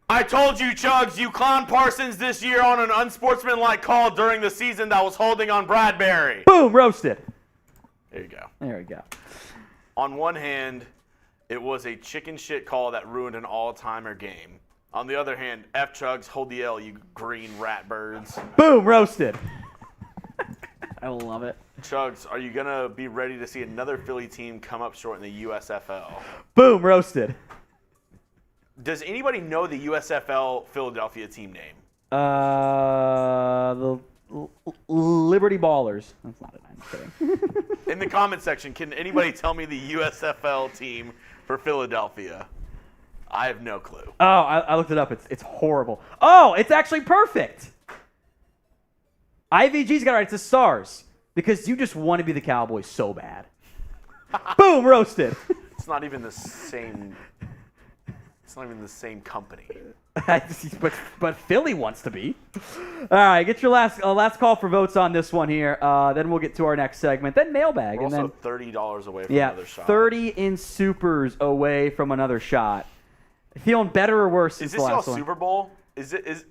I told you, Chuggs, you clowned Parsons this year on an unsportsmanlike call during the season that was holding on Bradbury. Boom, roasted. There you go. There we go. On one hand, it was a chicken shit call that ruined an all-timer game. On the other hand, F Chuggs, hold the L, you green rat birds. Boom, roasted. I love it. Chuggs, are you going to be ready to see another Philly team come up short in the USFL? Boom, roasted. Does anybody know the USFL Philadelphia team name? The Liberty Ballers. That's not it. I'm kidding. In the comment section, can anybody tell me the USFL team for Philadelphia? I have no clue. Oh, I looked it up. It's horrible. Oh, it's actually perfect. IVG's got it right. It's the Stars. Because you just want to be the Cowboys so bad. Boom, roasted. It's not even the same. It's not even the same company. but Philly wants to be. All right, get your last call for votes on this one here. Then we'll get to our next segment. Then mailbag. We're and also then $30 away from another shot. 30 in supers away from another shot. Feeling better or worse since Is this the y'all last one? Super Bowl? Is this?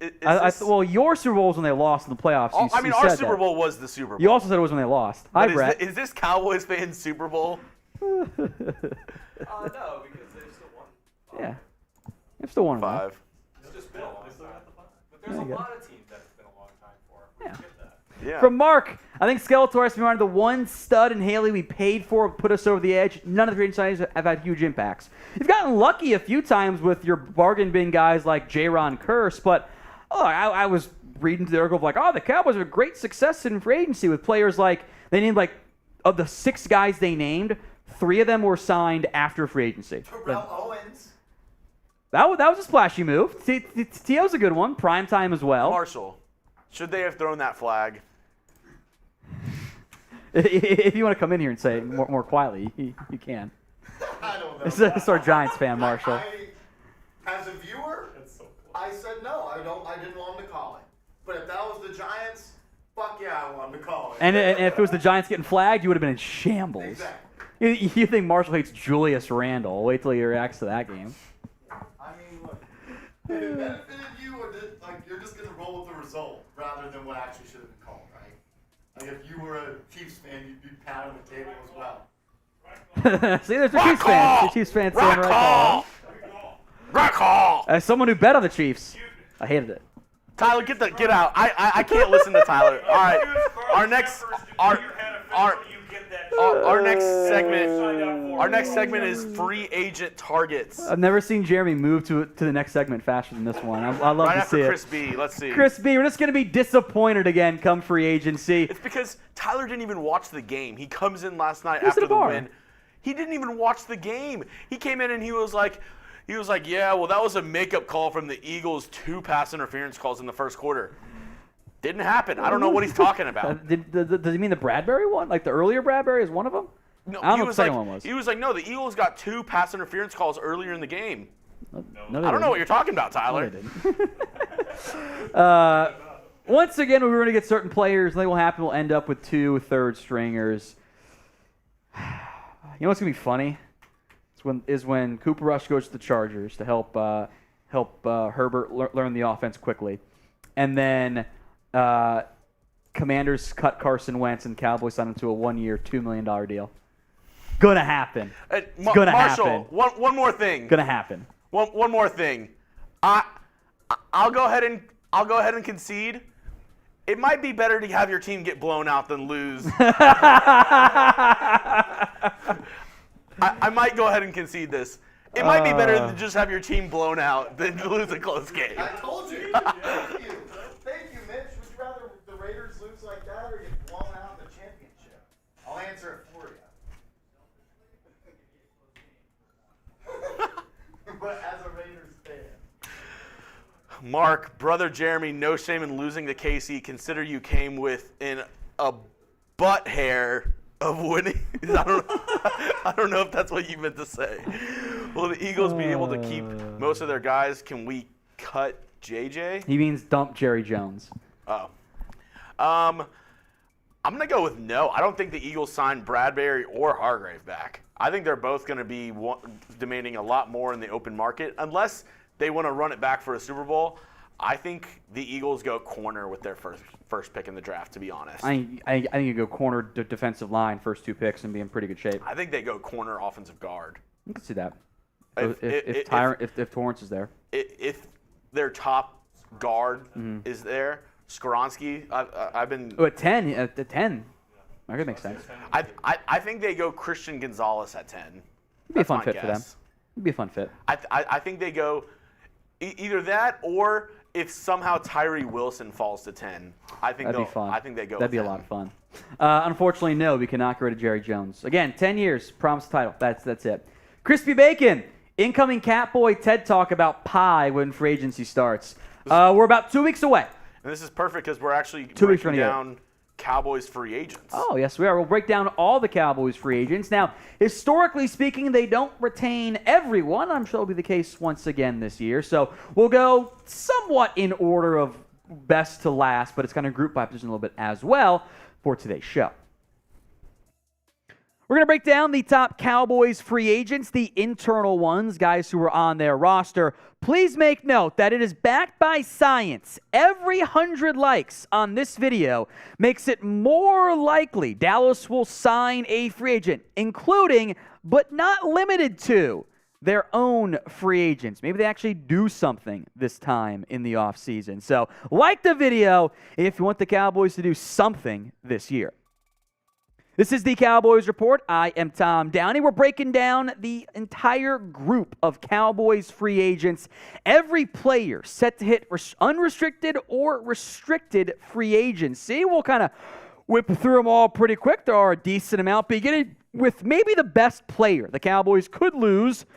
Well, your Super Bowl was when they lost in the playoffs. I mean, you our said Super that. Bowl was the Super Bowl. You also said it was when they lost. Hi, Brett. Is this Cowboys fans' Super Bowl? No, because they've still won. Yeah. They've still won 5. It's just been a long time. But there's a lot of teams that it's been a long time for. We Yeah. get that. Yeah. From Mark, I think Skeletor has to be one of the one stud in Haley we paid for, put us over the edge. None of the free agent signings have had huge impacts. You've gotten lucky a few times with your bargain bin guys like J-Ron Curse, but I was reading the article of like, the Cowboys have great success in free agency with players like, they named like, of the 6 guys they named, 3 of them were signed after free agency. Terrell Owens. That was a splashy move. T.O.'s a good one. Prime time as well. Marshall, should they have thrown that flag? If you want to come in here and say it more quietly, you can. I don't know. It's our Giants fan, Marshall. As a viewer, I said no. I didn't want him to call it. But if that was the Giants, fuck yeah, I want him to call it. And if it was the Giants getting flagged, you would have been in shambles. Exactly. You think Marshall hates Julius Randle. Wait till he reacts to that game. I mean, look, if it benefited you, or you're just gonna roll with the result rather than what actually should have been called, right? Like if you were a Chiefs fan, you'd be pounding the table as well. See, there's the Chiefs fans. The Chiefs fans saying right call. Right call. As someone who bet on the Chiefs, I hated it. Tyler, get out. I can't listen to Tyler. All right. Our next segment is free agent targets. I've never seen Jeremy move to the next segment faster than this one. I love Right to after see Chris it. B. Let's see. Chris B, we're just going to be disappointed again come free agency. It's because Tyler didn't even watch the game. He comes in last night He was after at a the bar. win. He didn't even watch the game. He came in and he was like, yeah, well, that was a makeup call from the Eagles' 2 pass interference calls in the first quarter. Didn't happen. I don't know what he's talking about. Does he mean the Bradbury one? Like the earlier Bradbury is one of them? No, I don't know he what the was second like, one was. He was like, no, the Eagles got 2 pass interference calls earlier in the game. No, they I don't know what didn't. you're talking about, No, Tyler. they didn't. Once again, we were going to get certain players. Nothing will happen. We'll end up with 2 third stringers. You know what's going to be funny? Is when Cooper Rush goes to the Chargers to help Herbert learn the offense quickly, and then Commanders cut Carson Wentz and Cowboys signed him to a 1-year, $2 million deal. Gonna happen. It's gonna Marshall, happen. one more thing. Gonna happen. One more thing. I'll go ahead and concede. It might be better to have your team get blown out than lose. I might go ahead and concede this. It might be better to just have your team blown out than to lose a close game. I told you. Thank you. Thank you, Mitch. Would you rather the Raiders lose like that or get blown out in the championship? I'll answer it for you. But as a Raiders fan. Mark, brother Jeremy, no shame in losing to KC. Consider you came within a butt hair of winning. I don't know if that's what you meant to say. Will the Eagles be able to keep most of their guys? Can we cut JJ? He means dump Jerry Jones. Oh. I'm going to go with no. I don't think the Eagles signed Bradbury or Hargrave back. I think they're both going to be demanding a lot more in the open market. Unless they want to run it back for a Super Bowl, I think the Eagles go corner with their first pick in the draft, to be honest. I think you go corner defensive line, first 2 picks, and be in pretty good shape. I think they go corner offensive guard. You can see that. If Torrance is there. If their top guard is there, Skoronski, I've been. Oh, at 10. At 10. That could make sense. I think they go Christian Gonzalez at 10. It'd be a fun fit for them. guess. It'd be a fun fit. I think they go either that or if somehow Tyree Wilson falls to 10. That'd be fun. I think they go. That'd be with a him. lot of fun. Unfortunately, no. We cannot get rid of Jerry Jones. Again, 10 years, promised title. That's it. Crispy Bacon. Incoming Catboy TED Talk about pie when free agency starts. We're about 2 weeks away. And this is perfect because we're actually 2 weeks breaking down Cowboys free agents. Oh, yes, we are. We'll break down all the Cowboys free agents. Now, historically speaking, they don't retain everyone. I'm sure it'll be the case once again this year. So we'll go somewhat in order of best to last, but it's kind of grouped by position a little bit as well for today's show. We're going to break down the top Cowboys free agents, the internal ones, guys who are on their roster. Please make note that it is backed by science. Every 100 likes on this video makes it more likely Dallas will sign a free agent, including, but not limited to, their own free agents. Maybe they actually do something this time in the offseason. So like the video if you want the Cowboys to do something this year. This is the Cowboys Report. I am Tom Downey. We're breaking down the entire group of Cowboys free agents. Every player set to hit unrestricted or restricted free agency. We'll kind of whip through them all pretty quick. There are a decent amount, beginning with maybe the best player the Cowboys could lose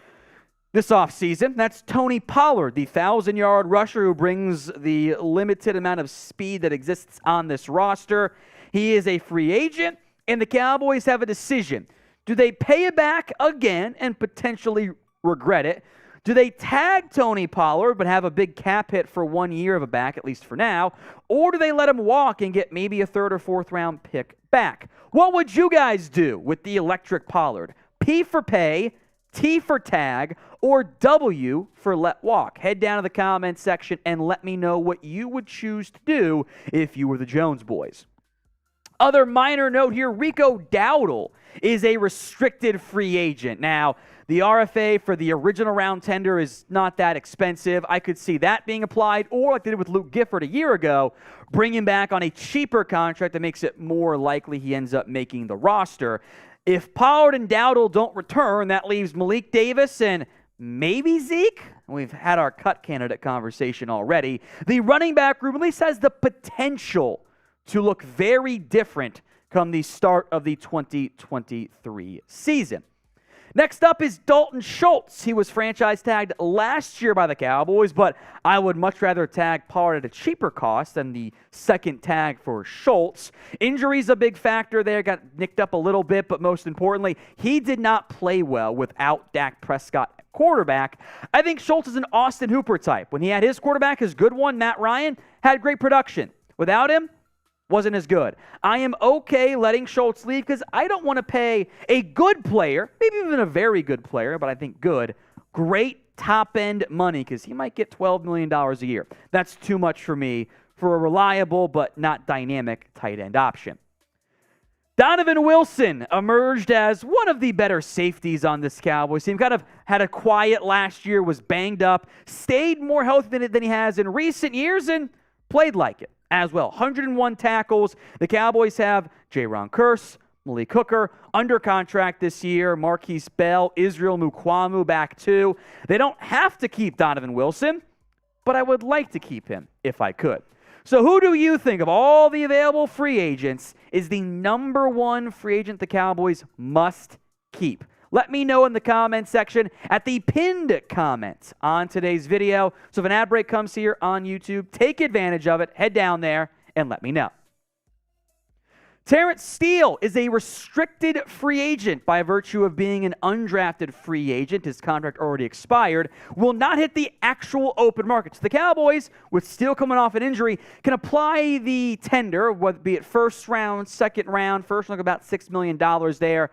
this offseason. That's Tony Pollard, the 1,000-yard rusher who brings the limited amount of speed that exists on this roster. He is a free agent. And the Cowboys have a decision. Do they pay it back again and potentially regret it? Do they tag Tony Pollard but have a big cap hit for 1 year of a back, at least for now? Or do they let him walk and get maybe a third or fourth round pick back? What would you guys do with the electric Pollard? P for pay, T for tag, or W for let walk? Head down to the comments section and let me know what you would choose to do if you were the Jones boys. Other minor note here, Rico Dowdle is a restricted free agent. Now, the RFA for the original round tender is not that expensive. I could see that being applied, or like they did with Luke Gifford a year ago, bring him back on a cheaper contract that makes it more likely he ends up making the roster. If Pollard and Dowdle don't return, that leaves Malik Davis and maybe Zeke. We've had our cut candidate conversation already. The running back room at least has the potential to look very different come the start of the 2023 season. Next up is Dalton Schultz. He was franchise tagged last year by the Cowboys, but I would much rather tag Pollard at a cheaper cost than the second tag for Schultz. Injury's a big factor there, got nicked up a little bit, but most importantly, he did not play well without Dak Prescott at quarterback. I think Schultz is an Austin Hooper type. When he had his quarterback, his good one, Matt Ryan, had great production. Without him, wasn't as good. I am okay letting Schultz leave because I don't want to pay a good player, maybe even a very good player, but I think good, great top-end money because he might get $12 million a year. That's too much for me for a reliable but not dynamic tight end option. Donovan Wilson emerged as one of the better safeties on this Cowboys team. Kind of had a quiet last year, was banged up, stayed more healthy than he has in recent years, and played like it as well. 101 tackles. The Cowboys have Jaron Kearse, Malik Hooker under contract this year, Marquise Bell, Israel Mukuamu back too. They don't have to keep Donovan Wilson, but I would like to keep him if I could. So who do you think of all the available free agents is the number one free agent the Cowboys must keep? Let me know in the comments section at the pinned comments on today's video. So if an ad break comes here on YouTube, take advantage of it. Head down there and let me know. Terence Steele is a restricted free agent by virtue of being an undrafted free agent. His contract already expired. Will not hit the actual open market. So the Cowboys, with Steele coming off an injury, can apply the tender, whether it be it first round, second round, first look about $6 million there.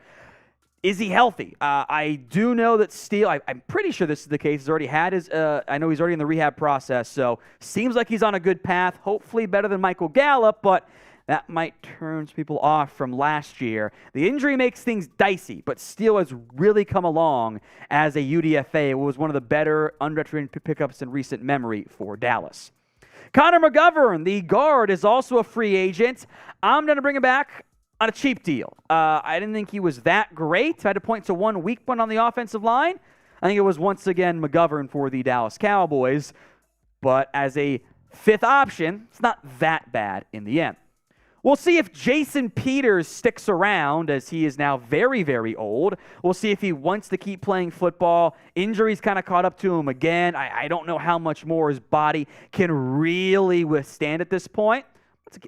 Is he healthy? I do know that Steele, I'm pretty sure this is the case. He's already had his, I know he's already in the rehab process, so seems like he's on a good path. Hopefully better than Michael Gallup, but that might turn people off from last year. The injury makes things dicey, but Steele has really come along as a UDFA. It was one of the better undrafted pickups in recent memory for Dallas. Connor McGovern, the guard, is also a free agent. I'm going to bring him back on a cheap deal. I didn't think he was that great. I had to point to one weak point on the offensive line. I think it was once again McGovern for the Dallas Cowboys. But as a fifth option, it's not that bad in the end. We'll see if Jason Peters sticks around, as he is now very, very old. We'll see if he wants to keep playing football. Injuries kind of caught up to him again. I don't know how much more his body can really withstand at this point.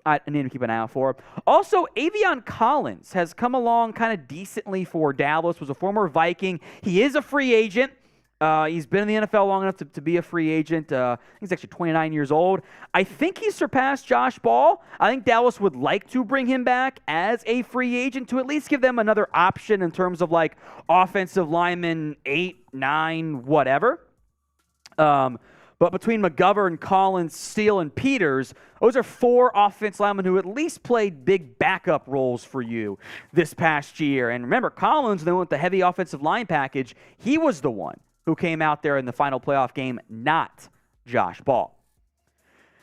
I need to keep an eye out for. Also, Avion Collins has come along kind of decently for Dallas, was a former Viking. He is a free agent. He's been in the NFL long enough to be a free agent. I think he's actually 29 years old. I think he surpassed Josh Ball. I think Dallas would like to bring him back as a free agent to at least give them another option in terms of like offensive lineman 8, 9, whatever. But between McGovern, Collins, Steele, and Peters, those are 4 offensive linemen who at least played big backup roles for you this past year. And remember, Collins, when they went with the heavy offensive line package, he was the one who came out there in the final playoff game, not Josh Ball.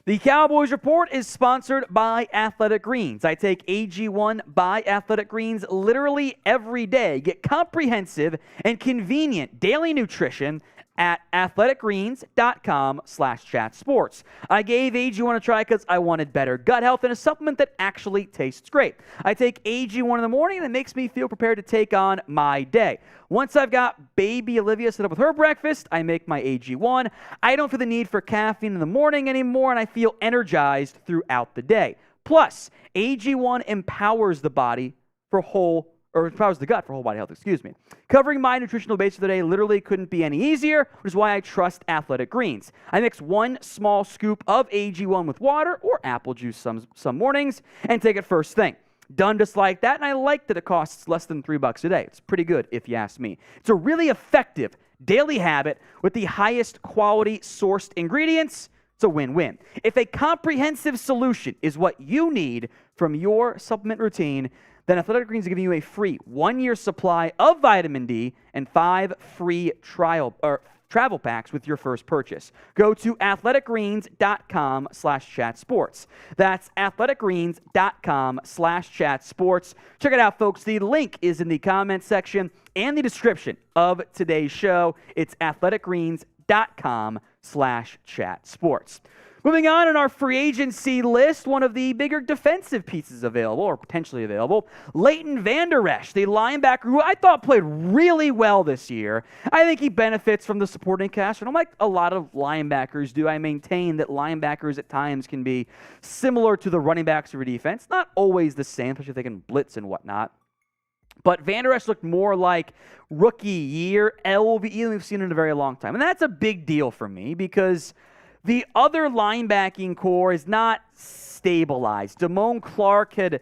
The Cowboys Report is sponsored by Athletic Greens. I take AG1 by Athletic Greens literally every day. Get comprehensive and convenient daily nutrition at athleticgreens.com/chatsports. I gave AG1 a try because I wanted better gut health and a supplement that actually tastes great. I take AG1 in the morning and it makes me feel prepared to take on my day. Once I've got baby Olivia set up with her breakfast, I make my AG1. I don't feel the need for caffeine in the morning anymore, and I feel energized throughout the day. Plus, AG1 empowers the body for empowers the gut for whole body health, Covering my nutritional base for the day literally couldn't be any easier, which is why I trust Athletic Greens. I mix 1 small scoop of AG1 with water or apple juice some mornings and take it first thing. Done just like that, and I like that it costs less than $3 a day. It's pretty good, if you ask me. It's a really effective daily habit with the highest quality sourced ingredients. It's a win-win. If a comprehensive solution is what you need from your supplement routine, then Athletic Greens is giving you a free 1-year supply of vitamin D and 5 free travel packs with your first purchase. Go to athleticgreens.com/chatsports. That's athleticgreens.com/chatsports. Check it out, folks. The link is in the comments section and the description of today's show. It's athleticgreens.com/chatsports. Moving on in our free agency list, one of the bigger defensive pieces available, or potentially available, Leighton Vander Esch, the linebacker who I thought played really well this year. I think he benefits from the supporting cast, and unlike a lot of linebackers do, I maintain that linebackers at times can be similar to the running backs of your defense. Not always the same, especially if they can blitz and whatnot. But Vander Esch looked more like rookie year LVE than we've seen in a very long time. And that's a big deal for me because the other linebacking core is not stabilized. Damone Clark had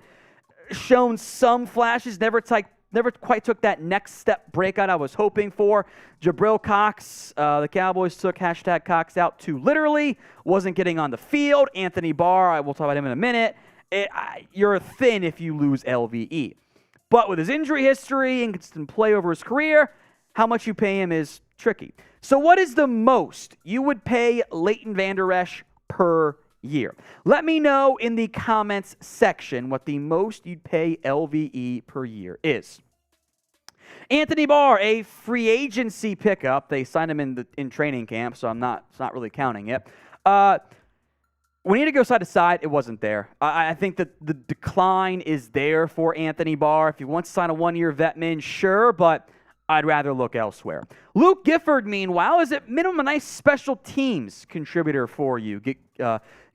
shown some flashes, never quite took that next step breakout I was hoping for. Jabril Cox, the Cowboys took #Cox out too literally, wasn't getting on the field. Anthony Barr, I will talk about him in a minute. You're thin if you lose LVE. But with his injury history and consistent play over his career, how much you pay him is tricky. So what is the most you would pay Leighton Vander Esch per year? Let me know in the comments section what the most you'd pay LVE per year is. Anthony Barr, a free agency pickup. They signed him in training camp, so it's not really counting it. We need to go side to side. It wasn't there. I think that the decline is there for Anthony Barr. If he wants to sign a 1-year vet min, sure, but I'd rather look elsewhere. Luke Gifford, meanwhile, is at minimum a nice special teams contributor for you.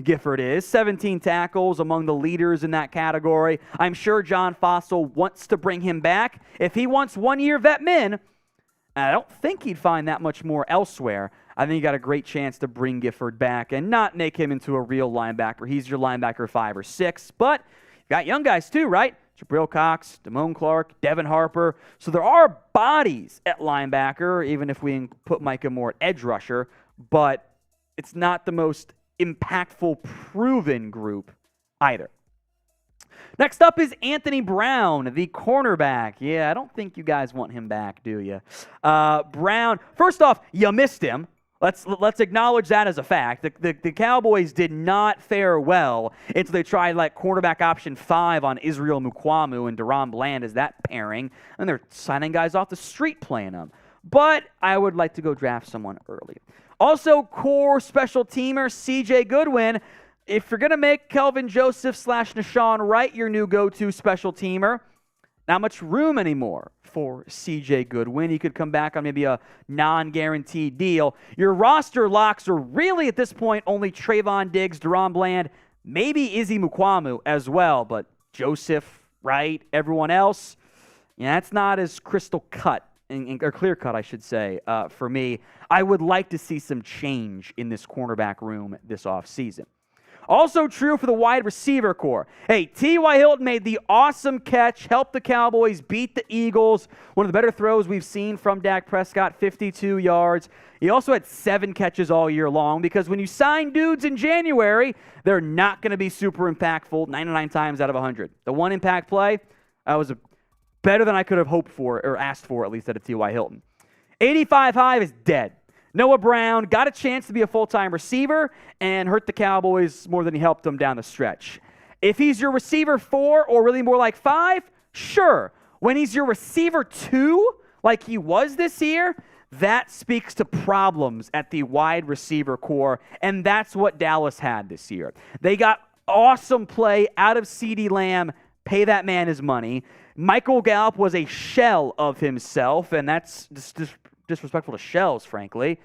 Gifford is 17 tackles, among the leaders in that category. I'm sure John Fossil wants to bring him back. If he wants 1-year vet min, I don't think he'd find that much more elsewhere. I think you got a great chance to bring Gifford back and not make him into a real linebacker. He's your linebacker 5 or 6, but you got young guys too, right? Jabril Cox, Damone Clark, Devin Harper. So there are bodies at linebacker, even if we put Micah Moore at edge rusher, but it's not the most impactful, proven group either. Next up is Anthony Brown, the cornerback. Yeah, I don't think you guys want him back, do you? Brown, first off, you missed him. Let's acknowledge that as a fact. The Cowboys did not fare well until they tried like cornerback option 5 on Israel Mukwamu and Deron Bland as that pairing, and they're signing guys off the street playing them. But I would like to go draft someone early. Also, core special teamer CJ Goodwin. if you're going to make Kelvin Joseph / Nashawn Wright your new go-to special teamer, not much room anymore for CJ Goodwin. He could come back on maybe a non-guaranteed deal. Your roster locks are really at this point only Trayvon Diggs, Deron Bland, maybe Izzy Mukwamu as well, but Joseph, Wright, everyone else, that's not as crystal cut, or clear cut, I should say, for me. I would like to see some change in this cornerback room this offseason. Also true for the wide receiver core. Hey, T.Y. Hilton made the awesome catch, helped the Cowboys beat the Eagles. One of the better throws we've seen from Dak Prescott, 52 yards. He also had 7 catches all year long because when you sign dudes in January, they're not going to be super impactful 99 times out of 100. The one impact play, was better than I could have hoped for or asked for, at least out of T.Y. Hilton. 85 high is dead. Noah Brown got a chance to be a full-time receiver and hurt the Cowboys more than he helped them down the stretch. If he's your receiver 4 or really more like 5, sure. When he's your receiver 2, like he was this year, that speaks to problems at the wide receiver core, and that's what Dallas had this year. They got awesome play out of CeeDee Lamb, pay that man his money. Michael Gallup was a shell of himself, and that's just disrespectful to shells, frankly.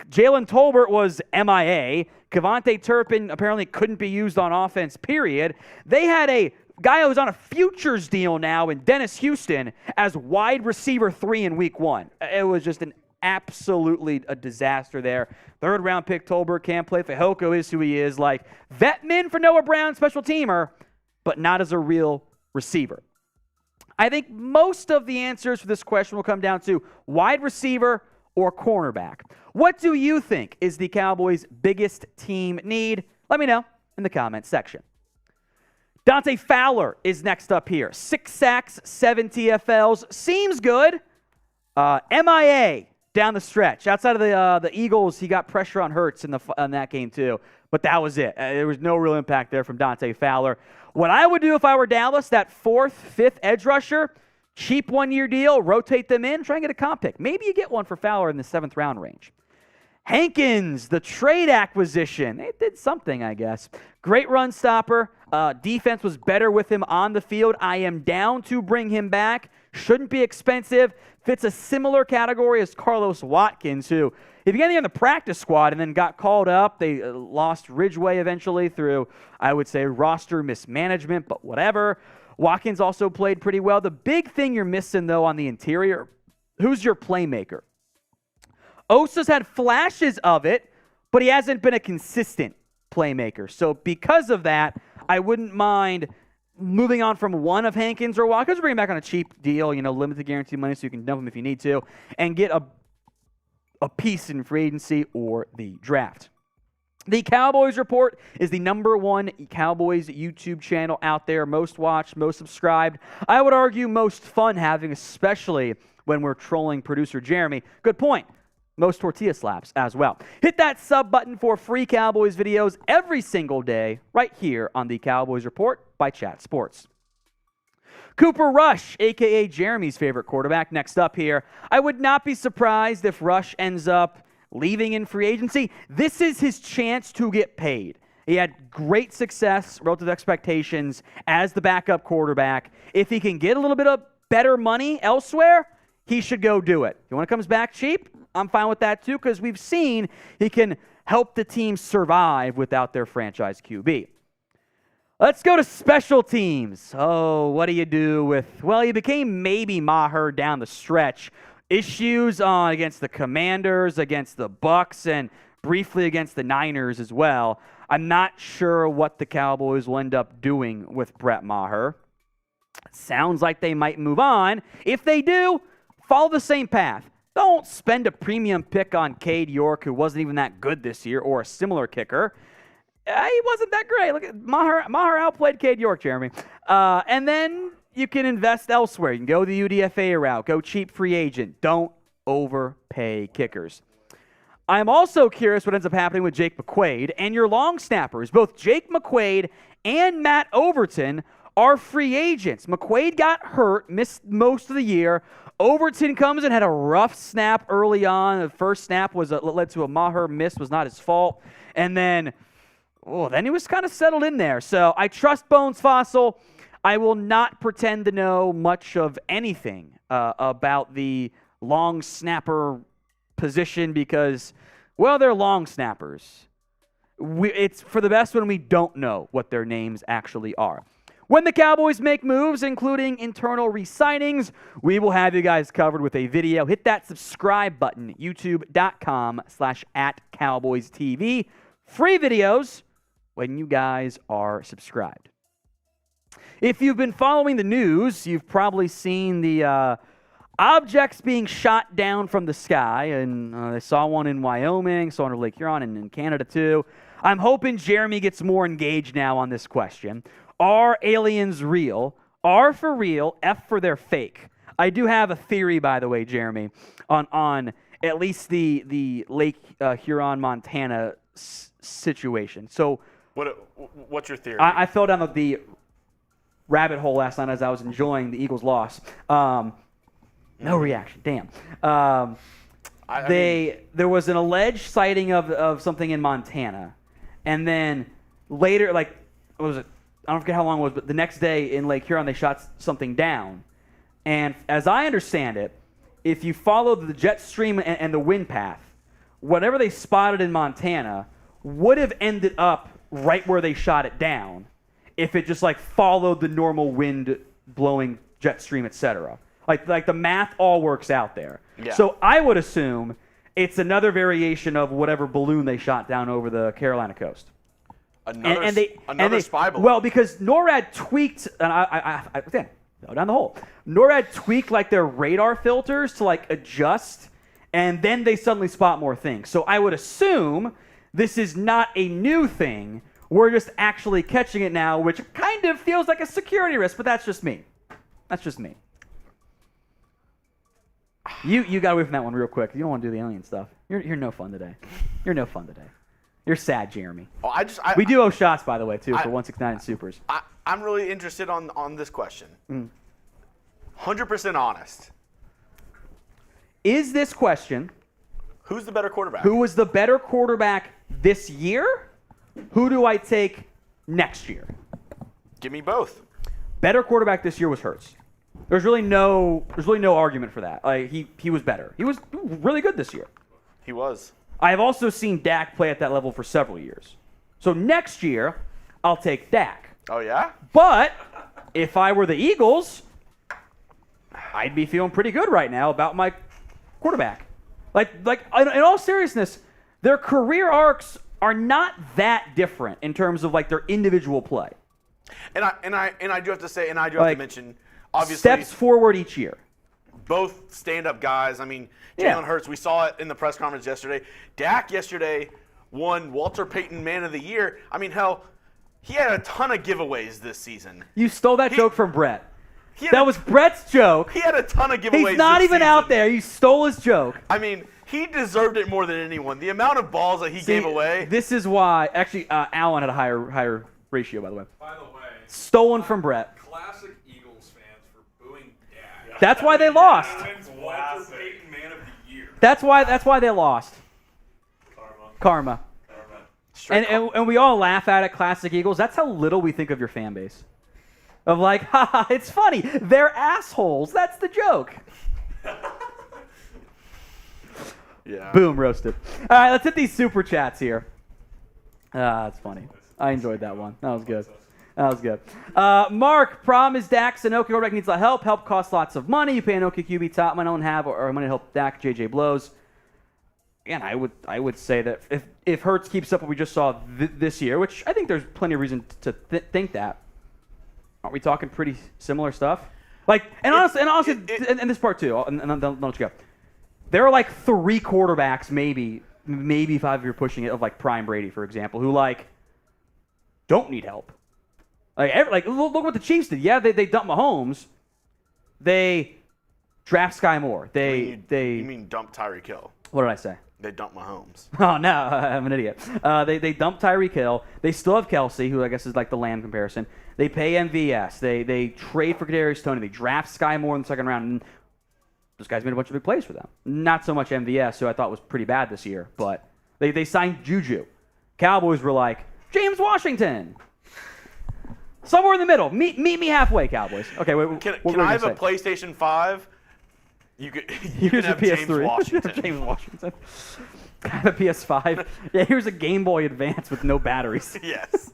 Jalen Tolbert was MIA. Kevontae Turpin apparently couldn't be used on offense, period. They had a guy who was on a futures deal now in Dennis Houston as wide receiver 3 in week 1. It was just absolutely a disaster there. 3rd round pick Tolbert can't play. Fehoko is who he is. Like, vet min for Noah Brown, special teamer, but not as a real receiver. I think most of the answers for this question will come down to wide receiver or cornerback. What do you think is the Cowboys' biggest team need? Let me know in the comments section. Dante Fowler is next up here. 6 sacks, 7 TFLs. Seems good. MIA down the stretch. Outside of the Eagles, he got pressure on Hurts in that game too. But that was it. There was no real impact there from Dante Fowler. What I would do if I were Dallas, that 4th, 5th edge rusher, cheap 1-year deal, rotate them in, try and get a comp pick. Maybe you get one for Fowler in the 7th round range. Hankins, the trade acquisition. They did something, I guess. Great run stopper. Defense was better with him on the field. I am down to bring him back. Shouldn't be expensive. Fits a similar category as Carlos Watkins, who he began in the practice squad and then got called up. They lost Ridgeway eventually through, I would say, roster mismanagement, but whatever. Watkins also played pretty well. The big thing you're missing, though, on the interior, who's your playmaker? Osa's had flashes of it, but he hasn't been a consistent playmaker. So because of that, I wouldn't mind moving on from one of Hankins or Watkins, bring him back on a cheap deal, limited guarantee money so you can dump him if you need to, and get a piece in free agency or the draft. The Cowboys Report is the #1 Cowboys YouTube channel out there, most watched, most subscribed. I would argue most fun having, especially when we're trolling producer Jeremy. Good point. Most tortilla slaps as well. Hit that sub button for free Cowboys videos every single day right here on the Cowboys Report by Chat Sports. Cooper Rush, a.k.a. Jeremy's favorite quarterback, next up here. I would not be surprised if Rush ends up leaving in free agency. This is his chance to get paid. He had great success relative to expectations as the backup quarterback. If he can get a little bit of better money elsewhere, he should go do it. When it comes back cheap, I'm fine with that too, because we've seen he can help the team survive without their franchise QB. Let's go to special teams. Oh, what do you do with, well, he became maybe Maher down the stretch. Issues against the Commanders, against the Bucks, and briefly against the Niners as well. I'm not sure what the Cowboys will end up doing with Brett Maher. Sounds like they might move on. If they do, follow the same path. Don't spend a premium pick on Cade York, who wasn't even that good this year, or a similar kicker. He wasn't that great. Look at Maher outplayed Cade York, Jeremy. And then you can invest elsewhere. You can go the UDFA route. Go cheap free agent. Don't overpay kickers. I'm also curious what ends up happening with Jake McQuaid and your long snappers. Both Jake McQuaid and Matt Overton are free agents. McQuaid got hurt, missed most of the year. Overton comes and had a rough snap early on. The first snap led to a Maher miss, was not his fault. And then oh, then he was kind of settled in there. So I trust Bones Fossil. I will not pretend to know much of anything about the long snapper position because, well, they're long snappers. It's for the best when we don't know what their names actually are. When the Cowboys make moves, including internal re-signings, we will have you guys covered with a video. Hit that subscribe button, youtube.com/@CowboysTV. Free videos when you guys are subscribed. If you've been following the news, you've probably seen the objects being shot down from the sky, and I saw one in Wyoming, saw one in Lake Huron, and in Canada too. I'm hoping Jeremy gets more engaged now on this question. Are aliens real? R for real, F for they're fake. I do have a theory, by the way, Jeremy, on at least the Lake Huron, Montana situation. So, what's your theory? I fell down the rabbit hole last night as I was enjoying the Eagles' loss. No reaction. Damn. There was an alleged sighting of something in Montana, and then later, like, what was it? I don't forget how long it was, but the next day in Lake Huron, they shot something down. And as I understand it, if you follow the jet stream and the wind path, whatever they spotted in Montana would have ended up right where they shot it down if it just like followed the normal wind blowing jet stream, etc. Like the math all works out there. Yeah. So I would assume it's another variation of whatever balloon they shot down over the Carolina coast. Another spy balloon. Well, because NORAD tweaked, and I go down the hole. NORAD tweaked like their radar filters to like adjust, and then they suddenly spot more things. So I would assume this is not a new thing. We're just actually catching it now, which kind of feels like a security risk, but that's just me. That's just me. You got away from that one real quick. You don't want to do the alien stuff. You're no fun today. You're no fun today. You're sad, Jeremy. Oh, we do owe shots, by the way, too, for 169 Supers. I'm really interested on this question. 100% honest. Is this question... Who's the better quarterback? Who was the better quarterback this year? Who do I take next year? Give me both. Better quarterback this year was Hurts. There's really no argument for that. He was better. He was really good this year. He was. I have also seen Dak play at that level for several years. So next year, I'll take Dak. Oh, yeah? But if I were the Eagles, I'd be feeling pretty good right now about my quarterback. Like in all seriousness, their career arcs are not that different in terms of like their individual play. And I do have to say, and I do have to mention, obviously, steps forward each year. Both stand-up guys. I mean, Yeah. Jalen Hurts, we saw it in the press conference yesterday. Dak yesterday won Walter Payton Man of the Year. I mean, hell, he had a ton of giveaways this season. You stole that joke from Brett. That was Brett's joke. He had a ton of giveaways. He's not this even season. out there. You stole his joke. I mean, he deserved it more than anyone. The amount of balls that he gave away. This is why. Actually, Allen had a higher ratio, by the way. By the way, Stolen from Brett. classic Eagles fans for booing Dak. That's why they lost. Wins Walter Payton Man of the Year. That's why they lost. Karma. And we all laugh at it, classic Eagles. That's how little we think of your fan base. Of like, haha, it's funny. They're assholes. That's the joke. Yeah. Boom, roasted. All right, let's hit these super chats here. That's funny. I enjoyed that one. That was good. That was good. Mark, problem is Dak Sanoki quarterback needs a lot of help. Help costs lots of money. You pay an OK QB top money I don't have, or money to help Dak. JJ blows. Again, I would say that if Hurts keeps up what we just saw this year, which I think there's plenty of reason to think that, aren't we talking pretty similar stuff? Like, and honestly, and this part too, and then I'll let you go. There are like 3 quarterbacks, maybe 5 if you're pushing it, of like prime Brady, for example, who like don't need help. Like look what the Chiefs did. Yeah, they dumped Mahomes. They draft Sky Moore. You mean dump Tyreek Hill? What did I say? They dumped Mahomes. Oh, no, I'm an idiot. They dumped Tyreek Hill. They still have Kelsey, who I guess is like the Lamb comparison. They pay MVS. They trade for Kadarius Toney. They draft Sky Moore in the second round. And those guys made a bunch of big plays for them. Not so much MVS, who I thought was pretty bad this year, but they signed Juju. Cowboys were like, James Washington. Somewhere in the middle. Meet me halfway, Cowboys. Okay, wait. Can I have a PlayStation 5? You can Here's have a PS3. James Washington. James Washington. I have a PS5. Yeah, here's a Game Boy Advance with no batteries. Yes.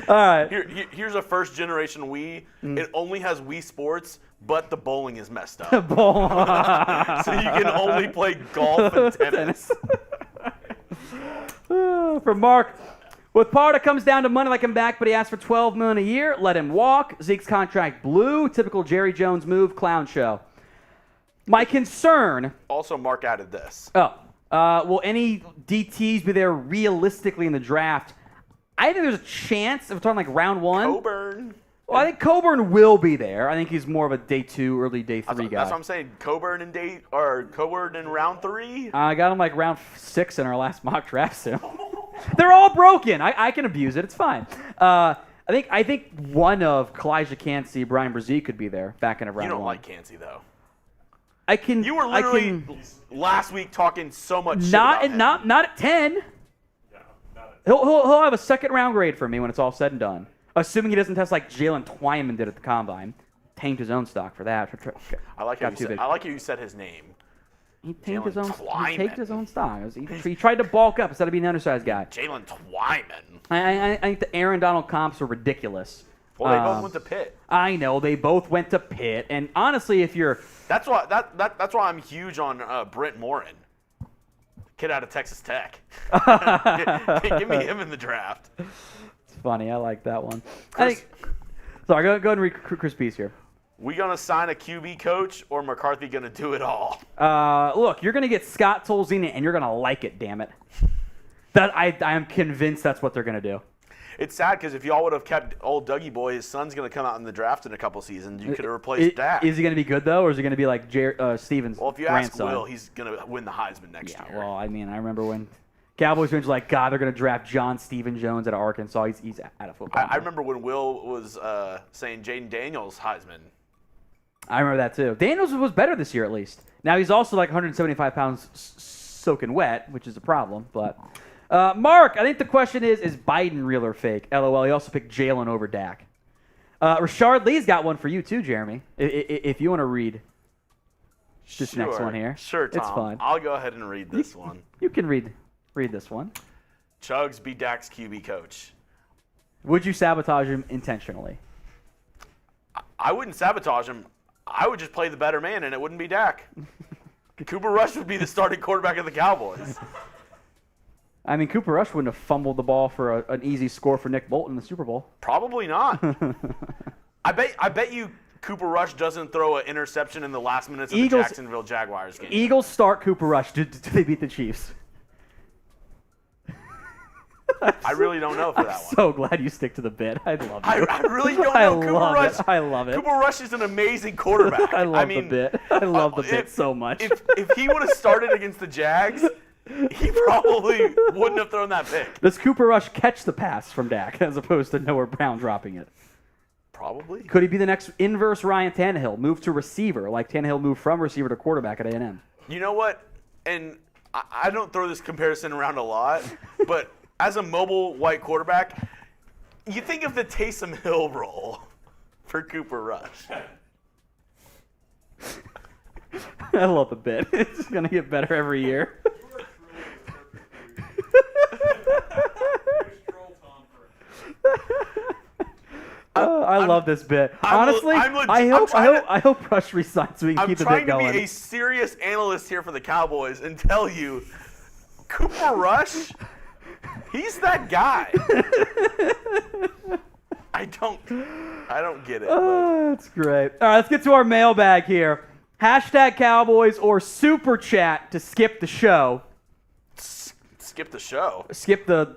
All right. Here's a first generation Wii. It only has Wii Sports, but the bowling is messed up. So you can only play golf and tennis. From Mark. With Pollard, it comes down to money like him back, but he asked for $12 million a year. Let him walk. Zeke's contract blue. Typical Jerry Jones move. Clown show. My concern. Also, Mark added this. Will any DTs be there realistically in the draft? I think there's a chance if we're talking like round 1. Coburn. Well, I think Coburn will be there. I think he's more of a day 2, early day 3 guy. That's what I'm saying. Coburn in round 3. I got him like round 6 in our last mock draft. So they're all broken. I can abuse it. It's fine. I think one of Kalijah Cansey, Brian Brzee could be there back in a round 1. You don't like Cansey though. You were literally last week talking so much shit about him. Not at 10. He'll have a second round grade for me when it's all said and done. Assuming he doesn't test like Jalen Twyman did at the combine. Tanked his own stock for that. I like how you said his name. He tanked his own. Twyman. He tanked his own stock. He tried to bulk up instead of being an undersized guy. Jalen Twyman. I think the Aaron Donald comps are ridiculous. Well, they both went to Pitt. I know they both went to Pitt, and honestly, if you're that's why I'm huge on Brent Morin, kid out of Texas Tech. Give me him in the draft. It's funny. I like that one. Sorry, go ahead and read Chris Peace here. We gonna sign a QB coach or McCarthy gonna do it all? Look, you're gonna get Scott Tolzien, and you're gonna like it. Damn it. That I am convinced that's what they're gonna do. It's sad because if y'all would have kept old Dougie Boy, his son's going to come out in the draft in a couple seasons. You could have replaced Dak. Is he going to be good, though, or is he going to be like Stevens' Well, if you ask Will, he's going to win the Heisman next year. Yeah, well, I mean, I remember when Cowboys fans were like, God, they're going to draft John Stephen Jones out of Arkansas. He's out of football. I remember when Will was saying Jaden Daniels Heisman. I remember that, too. Daniels was better this year, at least. Now, he's also like 175 pounds soaking wet, which is a problem, but... Mark, I think the question is Biden real or fake? LOL. He also picked Jalen over Dak. Rashard Lee's got one for you too, Jeremy. If you want to read this next one here. Sure, Tom. It's fine. I'll go ahead and read this one. You can read this one. Chuggs be Dak's QB coach. Would you sabotage him intentionally? I wouldn't sabotage him. I would just play the better man, and it wouldn't be Dak. Cooper Rush would be the starting quarterback of the Cowboys. I mean, Cooper Rush wouldn't have fumbled the ball for an easy score for Nick Bolton in the Super Bowl. Probably not. I bet you Cooper Rush doesn't throw an interception in the last minutes of the Jacksonville Jaguars game. Eagles start Cooper Rush. Do they beat the Chiefs? I really don't know for that one. I'm so glad you stick to the bit. I love it. I really don't know. Cooper Rush. I love it. Cooper Rush is an amazing quarterback. I love the bit. I love the bit so much. If he would have started against the Jags, he probably wouldn't have thrown that pick. Does Cooper Rush catch the pass from Dak as opposed to Noah Brown dropping it? Probably. Could he be the next inverse Ryan Tannehill, move to receiver, like Tannehill moved from receiver to quarterback at A&M? You know what? And I don't throw this comparison around a lot, but as a mobile white quarterback, you think of the Taysom Hill role for Cooper Rush. I love the bit. It's going to get better every year. I love this bit. Honestly, I hope Rush resigns so we can keep the bit going. I'm trying to be a serious analyst here for the Cowboys and tell you, Cooper Rush, he's that guy. I don't get it. Oh, that's great. All right, let's get to our mailbag here. Hashtag Cowboys or Super Chat to skip the show. Skip the show? Skip the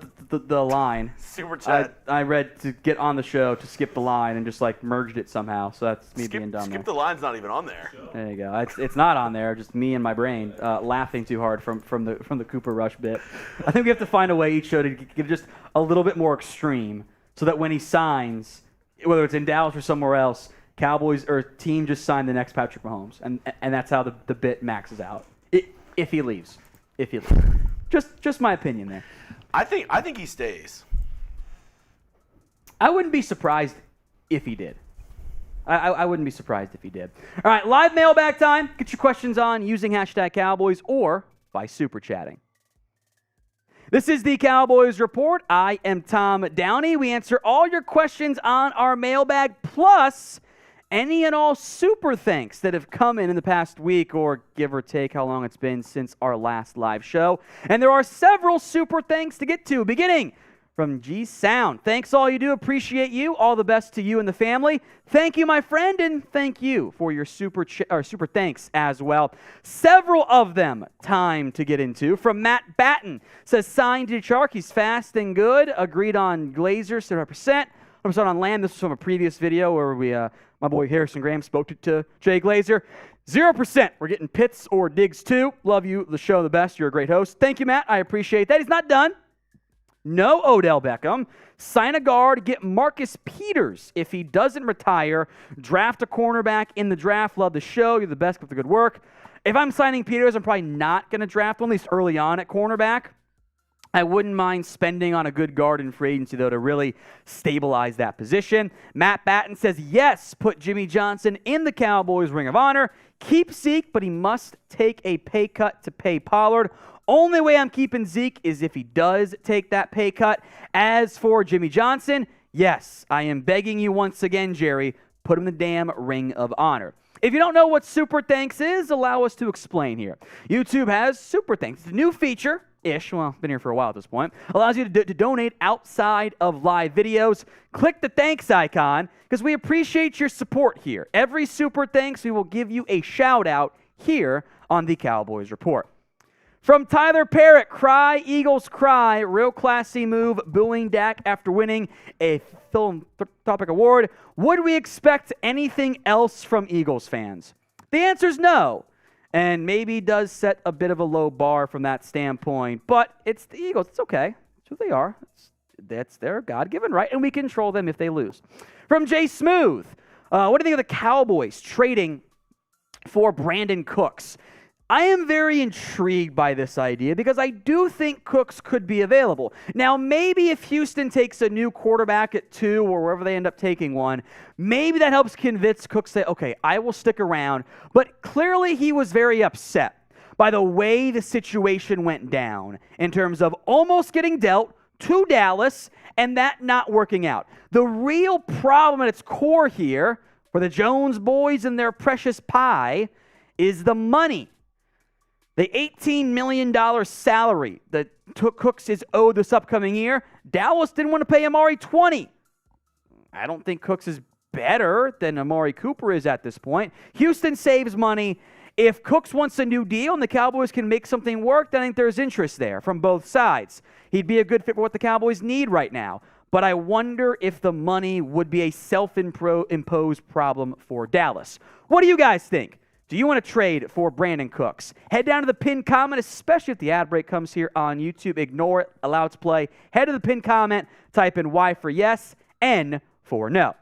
line. Super Chat. I read to get on the show to skip the line and just like merged it somehow. So that's me being dumb. Skip the line's not even on there. There you go. It's not on there. Just me and my brain laughing too hard from the Cooper Rush bit. I think we have to find a way each show to get just a little bit more extreme so that when he signs, whether it's in Dallas or somewhere else, Cowboys or team just sign the next Patrick Mahomes, and that's how the bit maxes out. If he leaves. Just my opinion there. I think he stays. I wouldn't be surprised if he did. I wouldn't be surprised if he did. All right, live mailbag time. Get your questions on using hashtag Cowboys or by super chatting. This is the Cowboys Report. I am Tom Downey. We answer all your questions on our mailbag, plus any and all super thanks that have come in the past week, or give or take how long it's been since our last live show. And there are several super thanks to get to, beginning from G Sound. Thanks all you do. Appreciate you. All the best to you and the family. Thank you, my friend, and thank you for your super thanks as well. Several of them time to get into. From Matt Batten, says signed to Shark. He's fast and good. Agreed on Glazer, 7%. I'm starting on Lamb. This was from a previous video where we, my boy Harrison Graham spoke to Jay Glazer. 0%. We're getting Pitts or Diggs too. Love you. The show the best. You're a great host. Thank you, Matt. I appreciate that. He's not done. No Odell Beckham. Sign a guard. Get Marcus Peters. If he doesn't retire, draft a cornerback in the draft. Love the show. You're the best with the good work. If I'm signing Peters, I'm probably not going to draft one, at least early on at cornerback. I wouldn't mind spending on a good guard in free agency, though, to really stabilize that position. Matt Batten says, yes, put Jimmy Johnson in the Cowboys' Ring of Honor. Keep Zeke, but he must take a pay cut to pay Pollard. Only way I'm keeping Zeke is if he does take that pay cut. As for Jimmy Johnson, yes, I am begging you once again, Jerry, put him in the damn Ring of Honor. If you don't know what Super Thanks is, allow us to explain here. YouTube has Super Thanks. It's a new feature-ish, well, been here for a while at this point, allows you to donate outside of live videos. Click the thanks icon, because we appreciate your support here. Every Super Thanks, we will give you a shout-out here on the Cowboys Report. From Tyler Parrott, cry, Eagles cry, real classy move, booing Dak after winning a philanthropic award. Would we expect anything else from Eagles fans? The answer is no, and maybe does set a bit of a low bar from that standpoint, but it's the Eagles. It's okay. It's who they are. That's their God-given right, and we control them if they lose. From Jay Smooth, what do you think of the Cowboys trading for Brandon Cooks? I am very intrigued by this idea because I do think Cooks could be available. Now, maybe if Houston takes a new quarterback at 2 or wherever they end up taking one, maybe that helps convince Cooks to say, okay, I will stick around. But clearly he was very upset by the way the situation went down in terms of almost getting dealt to Dallas and that not working out. The real problem at its core here for the Jones boys and their precious pie is the money. The $18 million salary that Cooks is owed this upcoming year, Dallas didn't want to pay Amari $20. I don't think Cooks is better than Amari Cooper is at this point. Houston saves money. If Cooks wants a new deal and the Cowboys can make something work, then I think there's interest there from both sides. He'd be a good fit for what the Cowboys need right now. But I wonder if the money would be a self-imposed problem for Dallas. What do you guys think? Do you want to trade for Brandon Cooks? Head down to the pinned comment, especially if the ad break comes here on YouTube. Ignore it. Allow it to play. Head to the pinned comment. Type in Y for yes, N for no.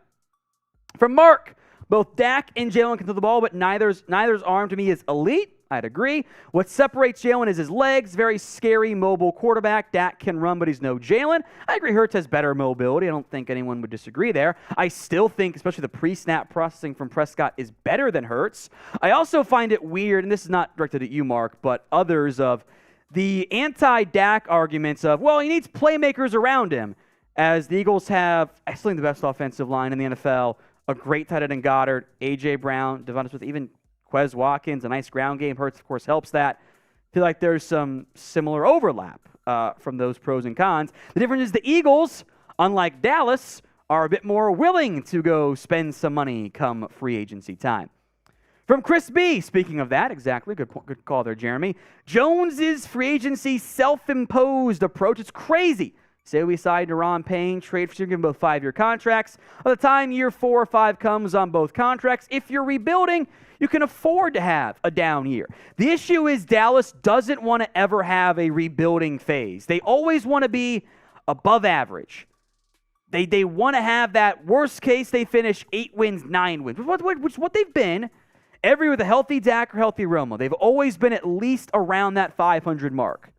From Mark, both Dak and Jalen can throw the ball, but neither's arm to me is elite. I'd agree. What separates Jalen is his legs. Very scary, mobile quarterback. Dak can run, but he's no Jalen. I agree Hurts has better mobility. I don't think anyone would disagree there. I still think, especially the pre-snap processing from Prescott is better than Hurts. I also find it weird, and this is not directed at you, Mark, but others, of the anti-Dak arguments of, well, he needs playmakers around him, as the Eagles have, I still think, the best offensive line in the NFL, a great tight end in Goddard, A.J. Brown, Devonta Smith, even Quez Watkins, a nice ground game. Hurts, of course, helps that. I feel like there's some similar overlap from those pros and cons. The difference is the Eagles, unlike Dallas, are a bit more willing to go spend some money come free agency time. From Chris B, speaking of that, exactly, good call there, Jeremy. Jones's free agency self-imposed approach, it's crazy. Say we sign Deron Payne, trade for give them both 5-year contracts. By the time year 4 or 5 comes on both contracts, if you're rebuilding, you can afford to have a down year. The issue is Dallas doesn't want to ever have a rebuilding phase. They always want to be above average. They want to have that worst case, they finish 8 wins, 9 wins, which is what they've been every with a healthy Dak or healthy Romo. They've always been at least around that 500 mark.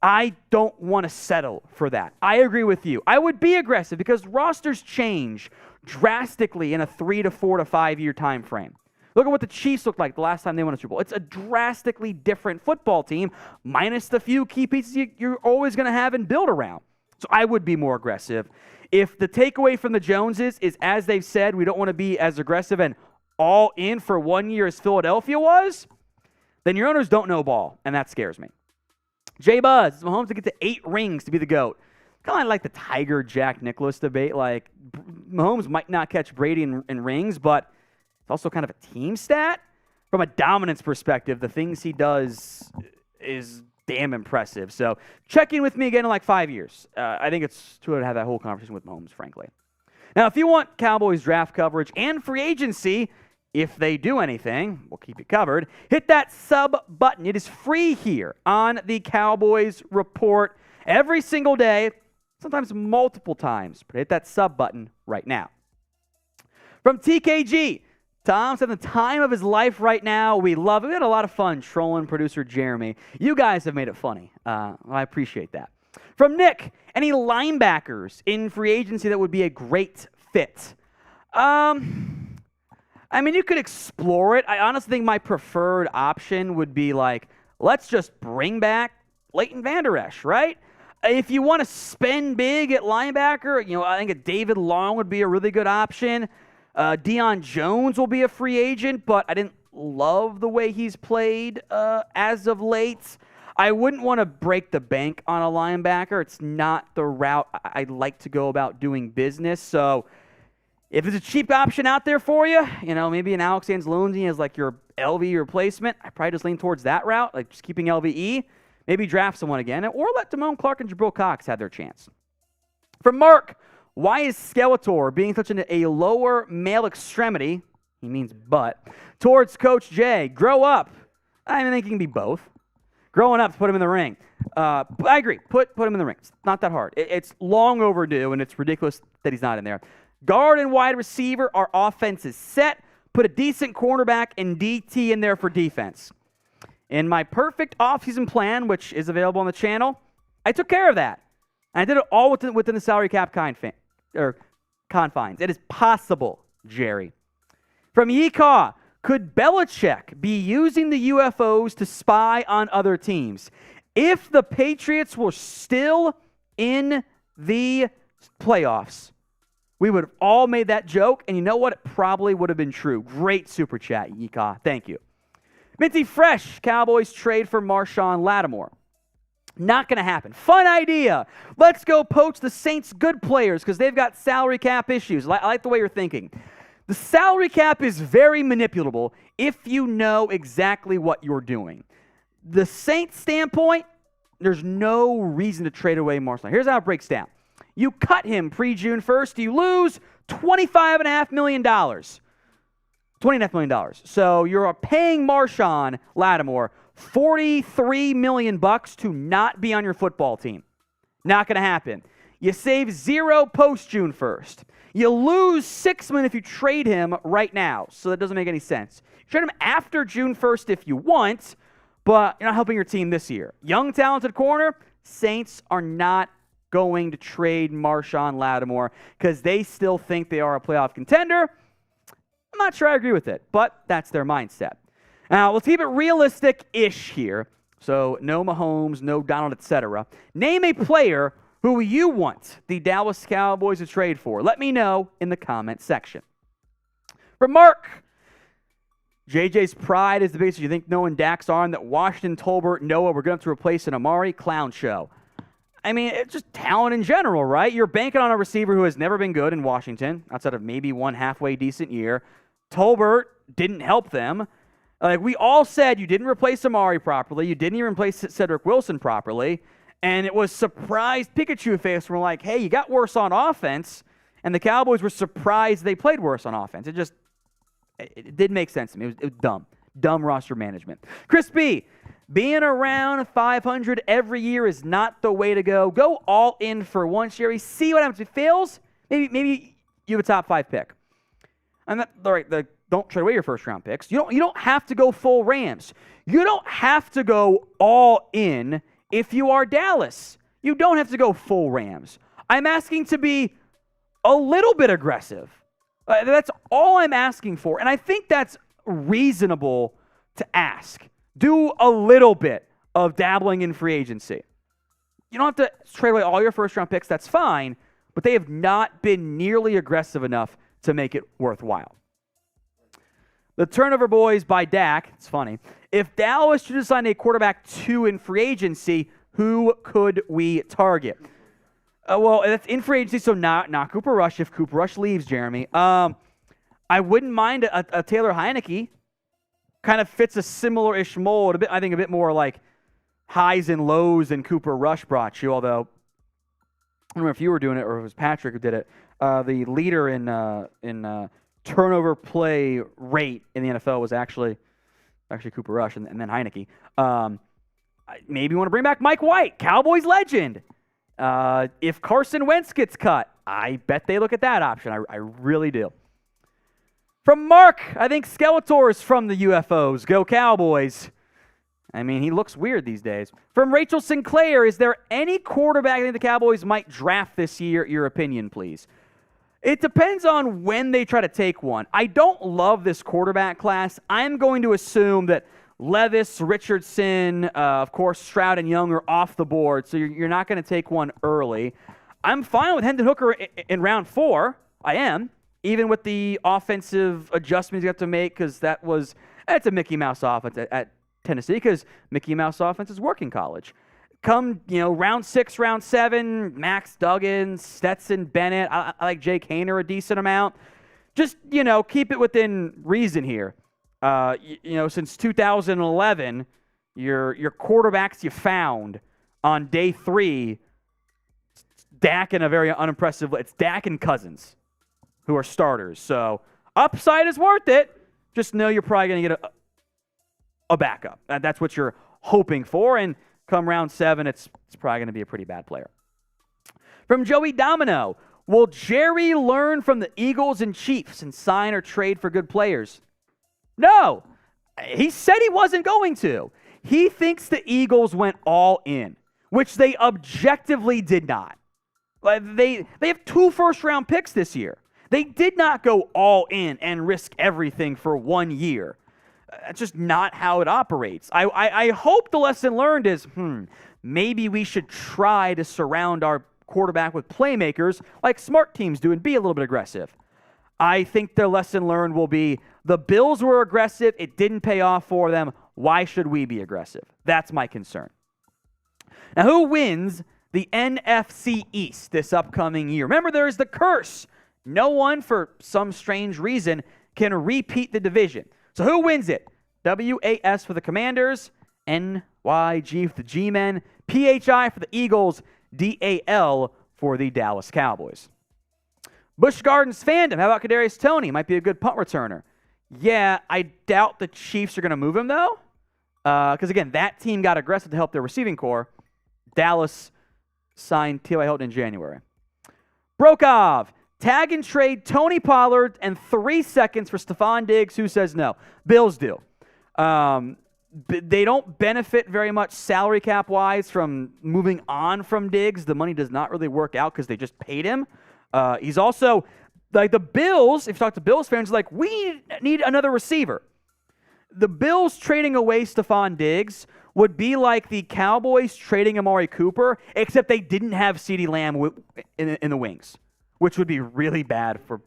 I don't want to settle for that. I agree with you. I would be aggressive because rosters change drastically in a 3 to 4 to 5 year time frame. Look at what the Chiefs looked like the last time they won a Super Bowl. It's a drastically different football team, minus the few key pieces you're always going to have and build around. So I would be more aggressive. If the takeaway from the Joneses is, as they've said, we don't want to be as aggressive and all in for 1 year as Philadelphia was, then your owners don't know ball, and that scares me. J Buzz, it's Mahomes to get to 8 rings to be the GOAT. Kind of like the Tiger Jack Nicklaus debate. Like, Mahomes might not catch Brady in rings, but it's also kind of a team stat. From a dominance perspective, the things he does is damn impressive. So check in with me again in like 5 years. I think it's too early to have that whole conversation with Mahomes, frankly. Now, if you want Cowboys draft coverage and free agency, if they do anything, we'll keep you covered. Hit that sub button. It is free here on the Cowboys Report every single day, sometimes multiple times. But hit that sub button right now. From TKG, Tom's having the time of his life right now. We love it. We had a lot of fun trolling producer Jeremy. You guys have made it funny. I appreciate that. From Nick, any linebackers in free agency that would be a great fit? I mean, you could explore it. I honestly think my preferred option would be like, let's just bring back Leighton Vander Esch, right? If you want to spend big at linebacker, I think a David Long would be a really good option. Deion Jones will be a free agent, but I didn't love the way he's played as of late. I wouldn't want to break the bank on a linebacker. It's not the route I'd like to go about doing business. So if there's a cheap option out there for you, maybe an Alex Anzalone as like your LVE replacement, I probably just lean towards that route, like just keeping LVE. Maybe draft someone again, or let Damone Clark and Jabril Cox have their chance. From Mark, why is Skeletor being such a lower male extremity, he means butt, towards Coach J? Grow up. I think he can be both. Growing up to put him in the ring. I agree. Put him in the ring. It's not that hard. It's long overdue, and it's ridiculous that he's not in there. Guard and wide receiver, our offense is set. Put a decent cornerback and DT in there for defense. In my perfect offseason plan, which is available on the channel, I took care of that. And I did it all within the salary cap confines. It is possible, Jerry. From Yeecaw, could Belichick be using the UFOs to spy on other teams? If the Patriots were still in the playoffs, we would have all made that joke, and you know what? It probably would have been true. Great super chat, Yeecaw. Thank you. Minty Fresh, Cowboys trade for Marshawn Lattimore. Not going to happen. Fun idea. Let's go poach the Saints' good players because they've got salary cap issues. I like the way you're thinking. The salary cap is very manipulable if you know exactly what you're doing. The Saints' standpoint, there's no reason to trade away Marshawn. Here's how it breaks down. You cut him pre-June 1st, you lose $25.5 million. $20.5 million. So you're paying Marshawn Lattimore $43 million to not be on your football team. Not going to happen. You save $0 post-June 1st. You lose $6 million if you trade him right now. So that doesn't make any sense. You trade him after June 1st if you want, but you're not helping your team this year. Young, talented corner, Saints are not going to trade Marshawn Lattimore because they still think they are a playoff contender. I'm not sure I agree with it, but that's their mindset. Now, let's keep it realistic-ish here. So, no Mahomes, no Donald, etc. Name a player who you want the Dallas Cowboys to trade for. Let me know in the comment section. From Mark, JJ's pride is the biggest. You think knowing Dak's arm that Washington, Tolbert, Noah, we're going to have to replace an Amari? Clown show. I mean, it's just talent in general, right? You're banking on a receiver who has never been good in Washington, outside of maybe one halfway decent year. Tolbert didn't help them. Like we all said, you didn't replace Amari properly. You didn't even replace Cedric Wilson properly. And it was surprised Pikachu face. We're like, hey, you got worse on offense. And the Cowboys were surprised they played worse on offense. It didn't make sense to me. It was dumb. Dumb roster management. Chris B., being around 500 every year is not the way to go. Go all in for once, Jerry. See what happens. If it fails, maybe you have a top 5 pick. And don't trade away your first-round picks. You don't have to go full Rams. You don't have to go all in If you are Dallas, you don't have to go full Rams. I'm asking to be a little bit aggressive. That's all I'm asking for. And I think that's reasonable to ask. Do a little bit of dabbling in free agency. You don't have to trade away all your first-round picks. That's fine. But they have not been nearly aggressive enough to make it worthwhile. The turnover boys by Dak. It's funny. If Dallas should assign a quarterback 2 in free agency, who could we target? Well, that's in free agency, so not Cooper Rush. If Cooper Rush leaves, Jeremy, I wouldn't mind a Taylor Heineke. Kind of fits a similar-ish mold. I think a bit more like highs and lows than Cooper Rush brought you. Although I don't know if you were doing it or if it was Patrick who did it. The leader in turnover play rate in the NFL was actually Cooper Rush and then Heineke. Maybe you want to bring back Mike White, Cowboys legend. If Carson Wentz gets cut, I bet they look at that option. I really do. From Mark, I think Skeletor's from the UFOs. Go Cowboys. I mean, he looks weird these days. From Rachel Sinclair, is there any quarterback I think the Cowboys might draft this year? Your opinion, please. It depends on when they try to take one. I don't love this quarterback class. I'm going to assume that Levis, Richardson, of course, Stroud and Young are off the board, so you're not going to take one early. I'm fine with Hendon Hooker in round 4. I am, even with the offensive adjustments you have to make, because that's a Mickey Mouse offense at Tennessee, because Mickey Mouse offense is working college. Come, round 6, round 7, Max Duggan, Stetson Bennett. I like Jake Haener a decent amount. Just, keep it within reason here. Since 2011, your quarterbacks you found on day 3, Dak and a very unimpressive. It's Dak and Cousins who are starters. So upside is worth it. Just know you're probably going to get a backup. That's what you're hoping for. And come round 7, it's probably going to be a pretty bad player. From Joey Domino, will Jerry learn from the Eagles and Chiefs and sign or trade for good players? No. He said he wasn't going to. He thinks the Eagles went all in, which they objectively did not. They have 2 first-round picks this year. They did not go all in and risk everything for 1 year. That's just not how it operates. I hope the lesson learned is, maybe we should try to surround our quarterback with playmakers like smart teams do and be a little bit aggressive. I think their lesson learned will be the Bills were aggressive. It didn't pay off for them. Why should we be aggressive? That's my concern. Now, who wins the NFC East this upcoming year? Remember, there is the curse. No one, for some strange reason, can repeat the division. So who wins it? WAS for the Commanders, NYG for the G-Men, PHI for the Eagles, DAL for the Dallas Cowboys. Busch Gardens fandom. How about Kadarius Toney? Might be a good punt returner. Yeah, I doubt the Chiefs are going to move him, though. Because, again, that team got aggressive to help their receiving core. Dallas signed T.Y. Hilton in January. Brokov. Tag and trade Tony Pollard and 3 seconds for Stephon Diggs. Who says no? Bills do. They don't benefit very much salary cap-wise from moving on from Diggs. The money does not really work out because they just paid him. He's also, like the Bills, if you talk to Bills fans, like, we need another receiver. The Bills trading away Stephon Diggs would be like the Cowboys trading Amari Cooper, except they didn't have CeeDee Lamb in the wings, which would be really bad for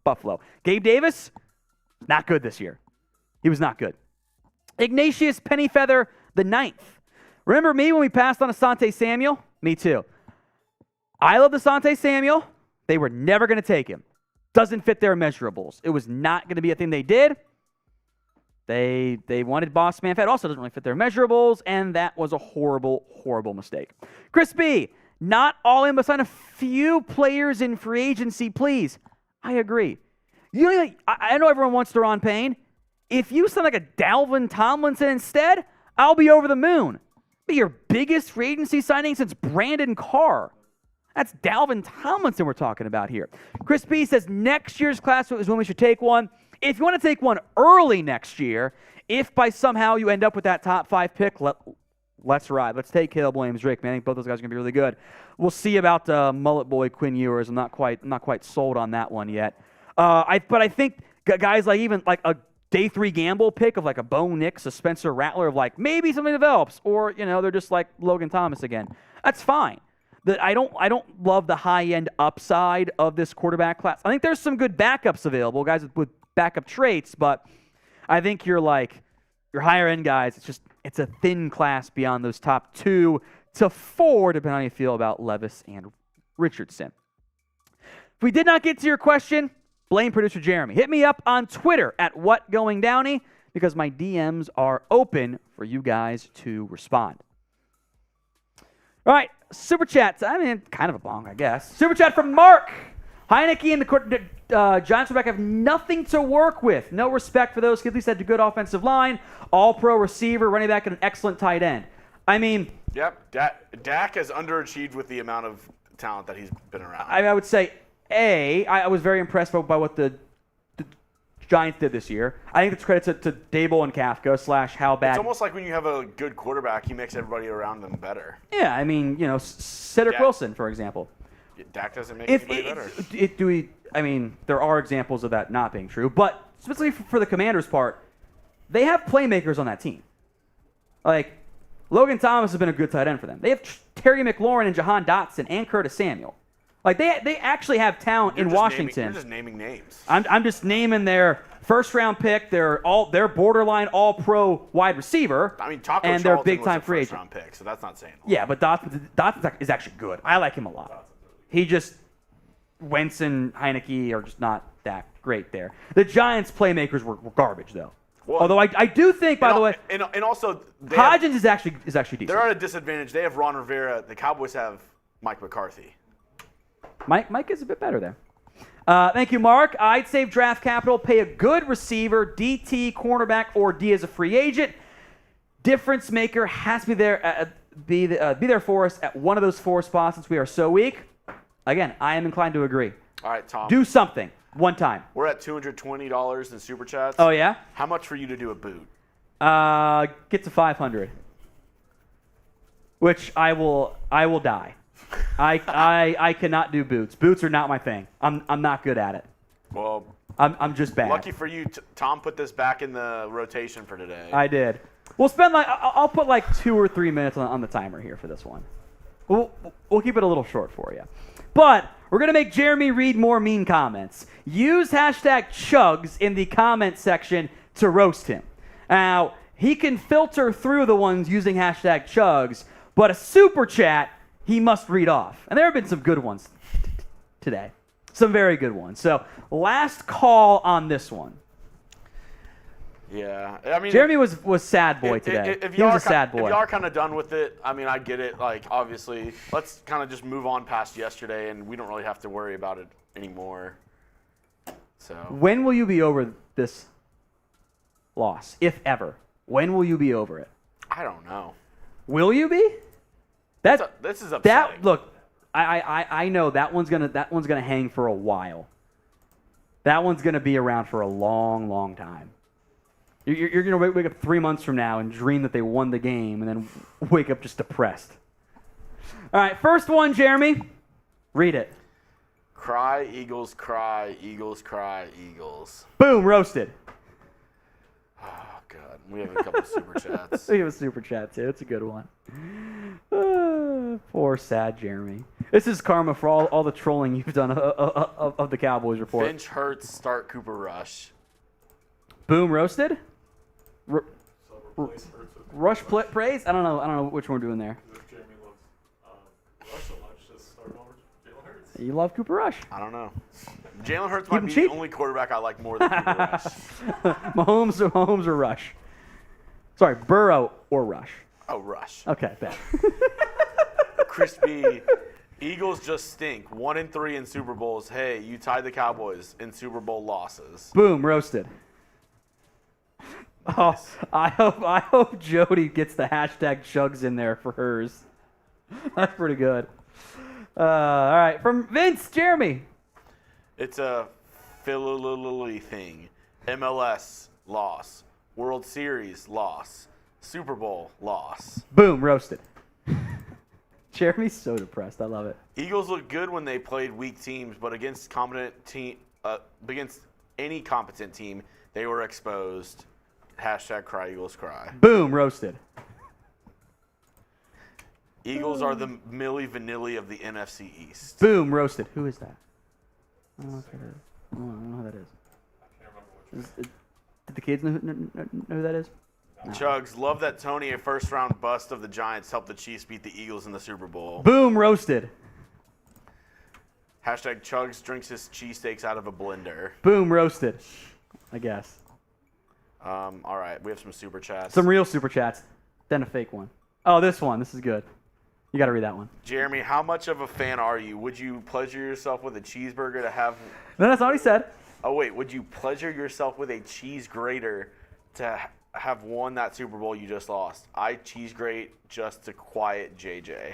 Buffalo. Gabe Davis, not good this year. He was not good. Ignatius Pennyfeather the 9th. Remember me when we passed on Asante Samuel? Me too. I love Asante Samuel. They were never going to take him. Doesn't fit their measurables. It was not going to be a thing they did. They wanted Boss Man Fat. Also doesn't really fit their measurables, and that was a horrible, horrible mistake. Chris B., not all in, but sign a few players in free agency, please. I agree. I know everyone wants Deron Payne. If you sign like a Dalvin Tomlinson instead, I'll be over the moon. Be your biggest free agency signing since Brandon Carr. That's Dalvin Tomlinson we're talking about here. Chris B. says next year's class is when we should take one. If you want to take one early next year, if by somehow you end up with that top 5 pick, Let's ride. Let's take Caleb Williams-Drake, man. I think both those guys are going to be really good. We'll see about Mullet Boy Quinn Ewers. I'm not quite sold on that one yet. But I think guys like even like a day 3 gamble pick of like a Bo Nix, a Spencer Rattler of like maybe something develops, or they're just like Logan Thomas again. That's fine. I don't love the high-end upside of this quarterback class. I think there's some good backups available, guys with backup traits, but I think your higher-end guys, it's a thin class beyond those top 2 to 4, depending on how you feel about Levis and Richardson. If we did not get to your question, blame producer Jeremy. Hit me up on Twitter at WhatGoingDowney because my DMs are open for you guys to respond. All right, Super Chats. I mean, kind of a bong, I guess. Super Chat from Mark. Heineke and the Giants quarterback have nothing to work with. No respect for those. He at least had a good offensive line, all-pro receiver, running back, and an excellent tight end. I mean... Yep, Dak has underachieved with the amount of talent that he's been around. I would say, I was very impressed by what the Giants did this year. I think it's credit to Dable and Kafka / how bad. It's almost like when you have a good quarterback, he makes everybody around them better. Yeah, I mean, Cedric Wilson, for example. Dak doesn't make anybody better. There are examples of that not being true, but specifically for the Commanders' part, they have playmakers on that team. Like, Logan Thomas has been a good tight end for them. They have Terry McLaurin and Jahan Dotson and Curtis Samuel. Like, they actually have talent in Washington. You're just naming names. I'm just naming their first-round pick, their borderline all-pro wide receiver, Taco and their Charlton big-time was a free agent. first-round pick, so that's not saying a lot. Yeah, but Dotson is actually good. I like him a lot. Wentz and Heineke are just not that great there. The Giants' playmakers were garbage, though. Well, although I do think, by the way, and also Hodgins is actually decent. They're at a disadvantage. They have Ron Rivera. The Cowboys have Mike McCarthy. Mike is a bit better there. Thank you, Mark. I'd save draft capital, pay a good receiver, DT, cornerback, or D as a free agent. Difference maker has to be there. Be there for us at one of those 4 spots since we are so weak. Again, I am inclined to agree. All right, Tom. Do something one time. We're at $220 in Super Chats. Oh, yeah? How much for you to do a boot? Get to 500, which I will die. I cannot do boots. Boots are not my thing. I'm not good at it. Well, I'm just bad. Lucky for you, Tom put this back in the rotation for today. I did. We'll spend I'll put 2 or 3 minutes on the timer here for this one. We'll keep it a little short for you. But we're going to make Jeremy read more mean comments. Use hashtag Chuggs in the comment section to roast him. Now, he can filter through the ones using hashtag Chuggs, but a super chat he must read off. And there have been some good ones today. Some very good ones. So, last call on this one. Yeah. Jeremy was sad boy today. He was a sad boy. If y'all are kind of done with it, I get it. Obviously, let's kind of just move on past yesterday, and we don't really have to worry about it anymore. So. When will you be over this loss, if ever? When will you be over it? I don't know. Will you be? This is upsetting. Look, I know that one's gonna hang for a while. That one's gonna be around for a long, long time. You're going to wake up 3 months from now and dream that they won the game and then wake up just depressed. All right, first one, Jeremy. Read it. Cry, Eagles, cry, Eagles, cry, Eagles. Boom, roasted. Oh, God. We have a couple super chats. We have a super chat, too. It's a good one. Poor sad Jeremy. This is karma for all the trolling you've done of the Cowboys Report. Finch, Hurts, start Cooper Rush. Boom, roasted. Rush praise? I don't know which one we're doing there. Jeremy loves Rush so much, just start over Jalen Hurts. You love Cooper Rush. I don't know. Jalen Hurts might be the only quarterback I like more than Cooper Rush. Mahomes or Rush? Sorry, Burrow or Rush? Oh, Rush. Okay, bet. Crispy. Eagles just stink. 1-3 in Super Bowls. Hey, you tied the Cowboys in Super Bowl losses. Boom, roasted. Oh, I hope Jody gets the hashtag Chuggs in there for hers. That's pretty good. All right, from Vince, Jeremy. It's a Philly thing. MLS loss. World Series loss. Super Bowl loss. Boom, roasted. Jeremy's so depressed. I love it. Eagles look good when they played weak teams, but against against any competent team, they were exposed. Hashtag cry Eagles cry. Boom, roasted. Eagles are the Milli Vanilli of the NFC East. Boom, roasted. Who is that? I don't know what that is. I don't know who that is. I can't remember which. Did the kids know who that is? No. Chuggs, love that Tony, a first-round bust of the Giants, helped the Chiefs beat the Eagles in the Super Bowl. Boom, roasted. Hashtag Chuggs drinks his cheesesteaks out of a blender. Boom, roasted. I guess. All right, we have some super chats. Some real super chats, then a fake one. Oh, this one. This is good. You got to read that one. Jeremy, how much of a fan are you? Would you pleasure yourself with a cheeseburger to have... No, that's not what he said. Oh, wait. Would you pleasure yourself with a cheese grater to have won that Super Bowl you just lost? I cheese grate just to quiet JJ.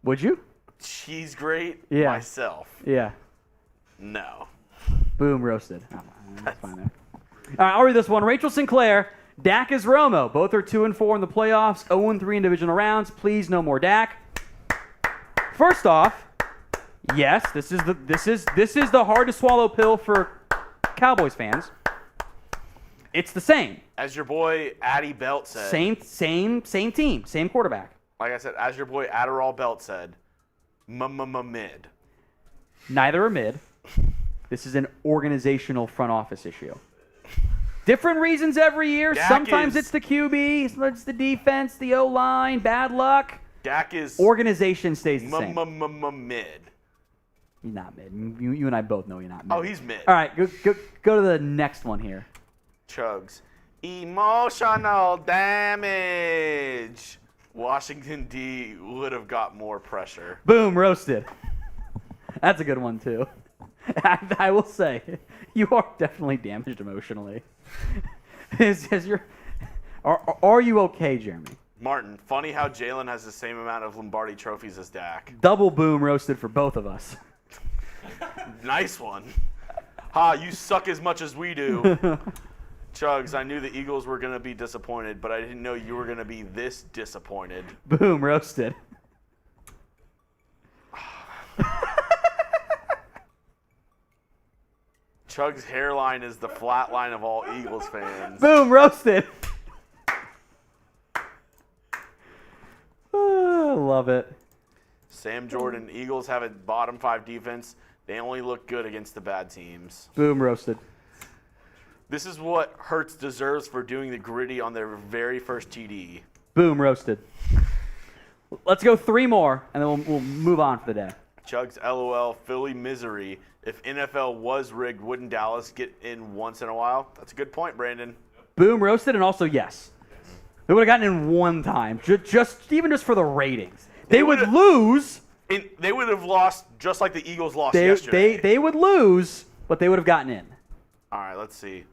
Would you? Cheese grate Yeah. myself. Yeah. No. Boom, roasted. Oh, that's fine there. All right, I'll read this one. Rachel Sinclair, Dak is Romo. Both are 2-4 in the playoffs, 0-3 in divisional rounds. Please, no more Dak. First off, yes, this is the hard to swallow pill for Cowboys fans. It's the same. As your boy Addy Belt said. Same team, same quarterback. Like I said, as your boy Adderall Belt said, mid. Neither are mid. This is an organizational front office issue. Different reasons every year. Dak Sometimes is- it's the QB, sometimes it's the defense, the O-line, bad luck. Dak is Organization stays the same. mid. He's not mid. You and I both know you're not mid. Oh, he's mid. All right, go to the next one here. Chuggs. Emotional damage. Washington D would have got more pressure. Boom, roasted. That's a good one, too. I will say, you are definitely damaged emotionally. Are you okay, Jeremy? Martin, funny how Jalen has the same amount of Lombardi trophies as Dak. Double boom roasted for both of us. Nice one. Ha, you suck as much as we do. Chuggs, I knew the Eagles were going to be disappointed, but I didn't know you were going to be this disappointed. Boom, roasted. Chuggs' hairline is the flat line of all Eagles fans. Boom, roasted. Love it. Sam Jordan, Eagles have a bottom 5 defense. They only look good against the bad teams. Boom, roasted. This is what Hurts deserves for doing the gritty on their very first TD. Boom, roasted. Let's go 3 more, and then we'll move on for the day. Chuggs, LOL, Philly misery. If NFL was rigged, wouldn't Dallas get in once in a while? That's a good point, Brandon. Boom, roasted, and also yes. They would have gotten in one time, just for the ratings. They would would've- lose. They would have lost just like the Eagles lost yesterday. They would lose, but they would have gotten in. All right, let's see.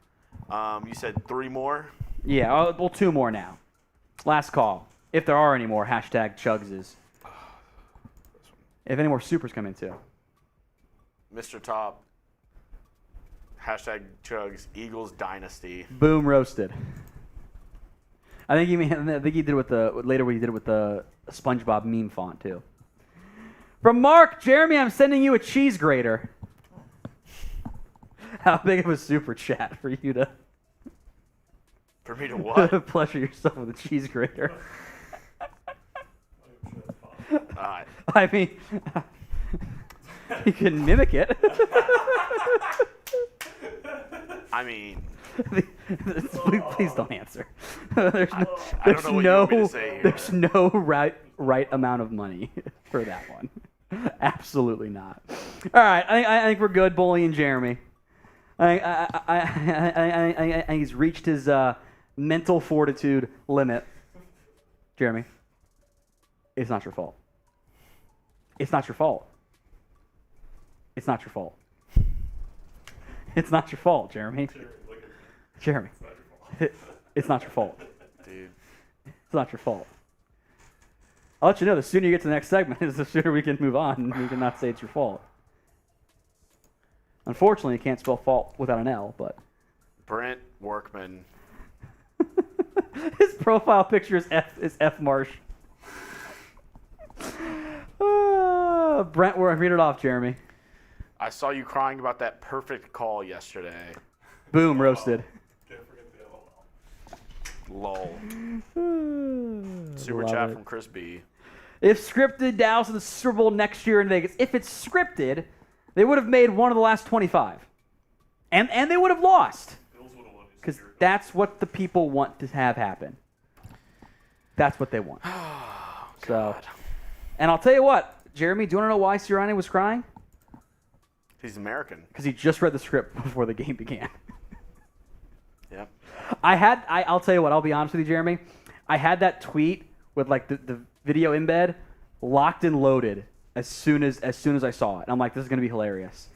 You said 3 more? Yeah, well, 2 more now. Last call. If there are any more, hashtag Chuggses. If any more supers come in too. Mr. Top. Hashtag Chuggs, Eagles Dynasty. Boom, roasted. I think he did it with the SpongeBob meme font too. From Mark, Jeremy, I'm sending you a cheese grater. How big of a super chat for you to For me to what? pleasure yourself with a cheese grater? Alright. I mean, you can mimic it. I mean, Please don't answer. There's I don't know what you want me to say here. There's no right amount of money for that one. Absolutely not. All right, I think we're good bullying Jeremy. I think he's reached his mental fortitude limit. Jeremy, it's not your fault. It's not your fault. It's not your fault. It's not your fault, Jeremy. Jeremy, it's not your fault. dude. It's not your fault. I'll let you know the sooner you get to the next segment is the sooner we can move on and we can not say it's your fault. Unfortunately, you can't spell fault without an L, but... Brent Workman. His profile picture is F Marsh. Brent, read it off, Jeremy. I saw you crying about that perfect call yesterday. Boom, roasted. Can't forget the LOL. Lol. Super Love chat it. from Chris B. If scripted, Dallas in the Super Bowl next year in Vegas. If it's scripted, they would have made one of the last 25. And they would have lost. Bills would have won this Because year. that's what the people want to have happen. That's what they want. So, and I'll tell you what, Jeremy, do you want to know why Sirianni was crying? He's American. Because he just read the script before the game began. Yep. I'll tell you what, I'll be honest with you, Jeremy. I had that tweet with like the video embed locked and loaded as soon as I saw it. I'm like, this is going to be hilarious.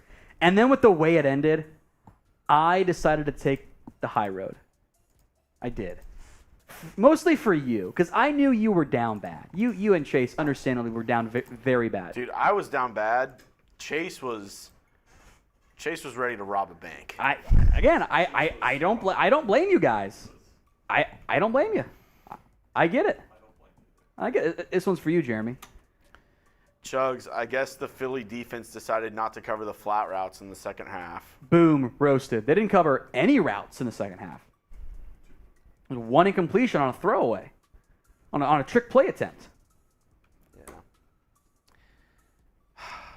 And then with the way it ended, I decided to take the high road. I did. Mostly for you, because I knew you were down bad. You and Chase, understandably, were down very bad. Dude, I was down bad. Chase was ready to rob a bank. I don't blame you guys. I don't blame you. I get it. I get it. This one's for you, Jeremy. Chuggs, I guess the Philly defense decided not to cover the flat routes in the second half. Boom, roasted. They didn't cover any routes in the second half. There was one incompletion on a throwaway, on a trick play attempt. Yeah.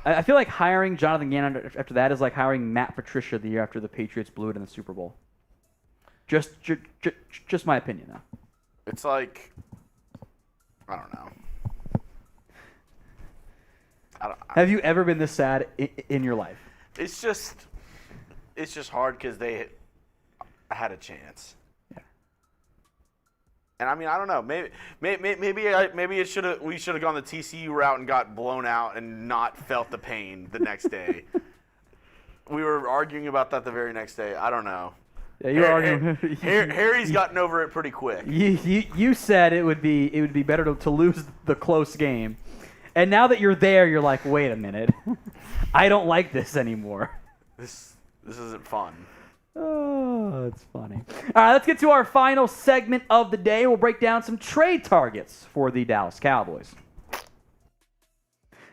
I feel like hiring Jonathan Gannon after that is like hiring Matt Patricia the year after the Patriots blew it in the Super Bowl. Just my opinion, though. It's like, I don't know. Have you ever been this sad in your life? It's just hard because they had a chance. Yeah. And I mean, I don't know. Maybe we should have gone the TCU route and got blown out and not felt the pain the next day. We were arguing about that the very next day. I don't know. Yeah, you were arguing. Harry's gotten over it pretty quick. You said it would be better to lose the close game. And now that you're there, you're like, wait a minute. I don't like this anymore. This isn't fun. Oh, it's funny. All right, let's get to our final segment of the day. We'll break down some trade targets for the Dallas Cowboys.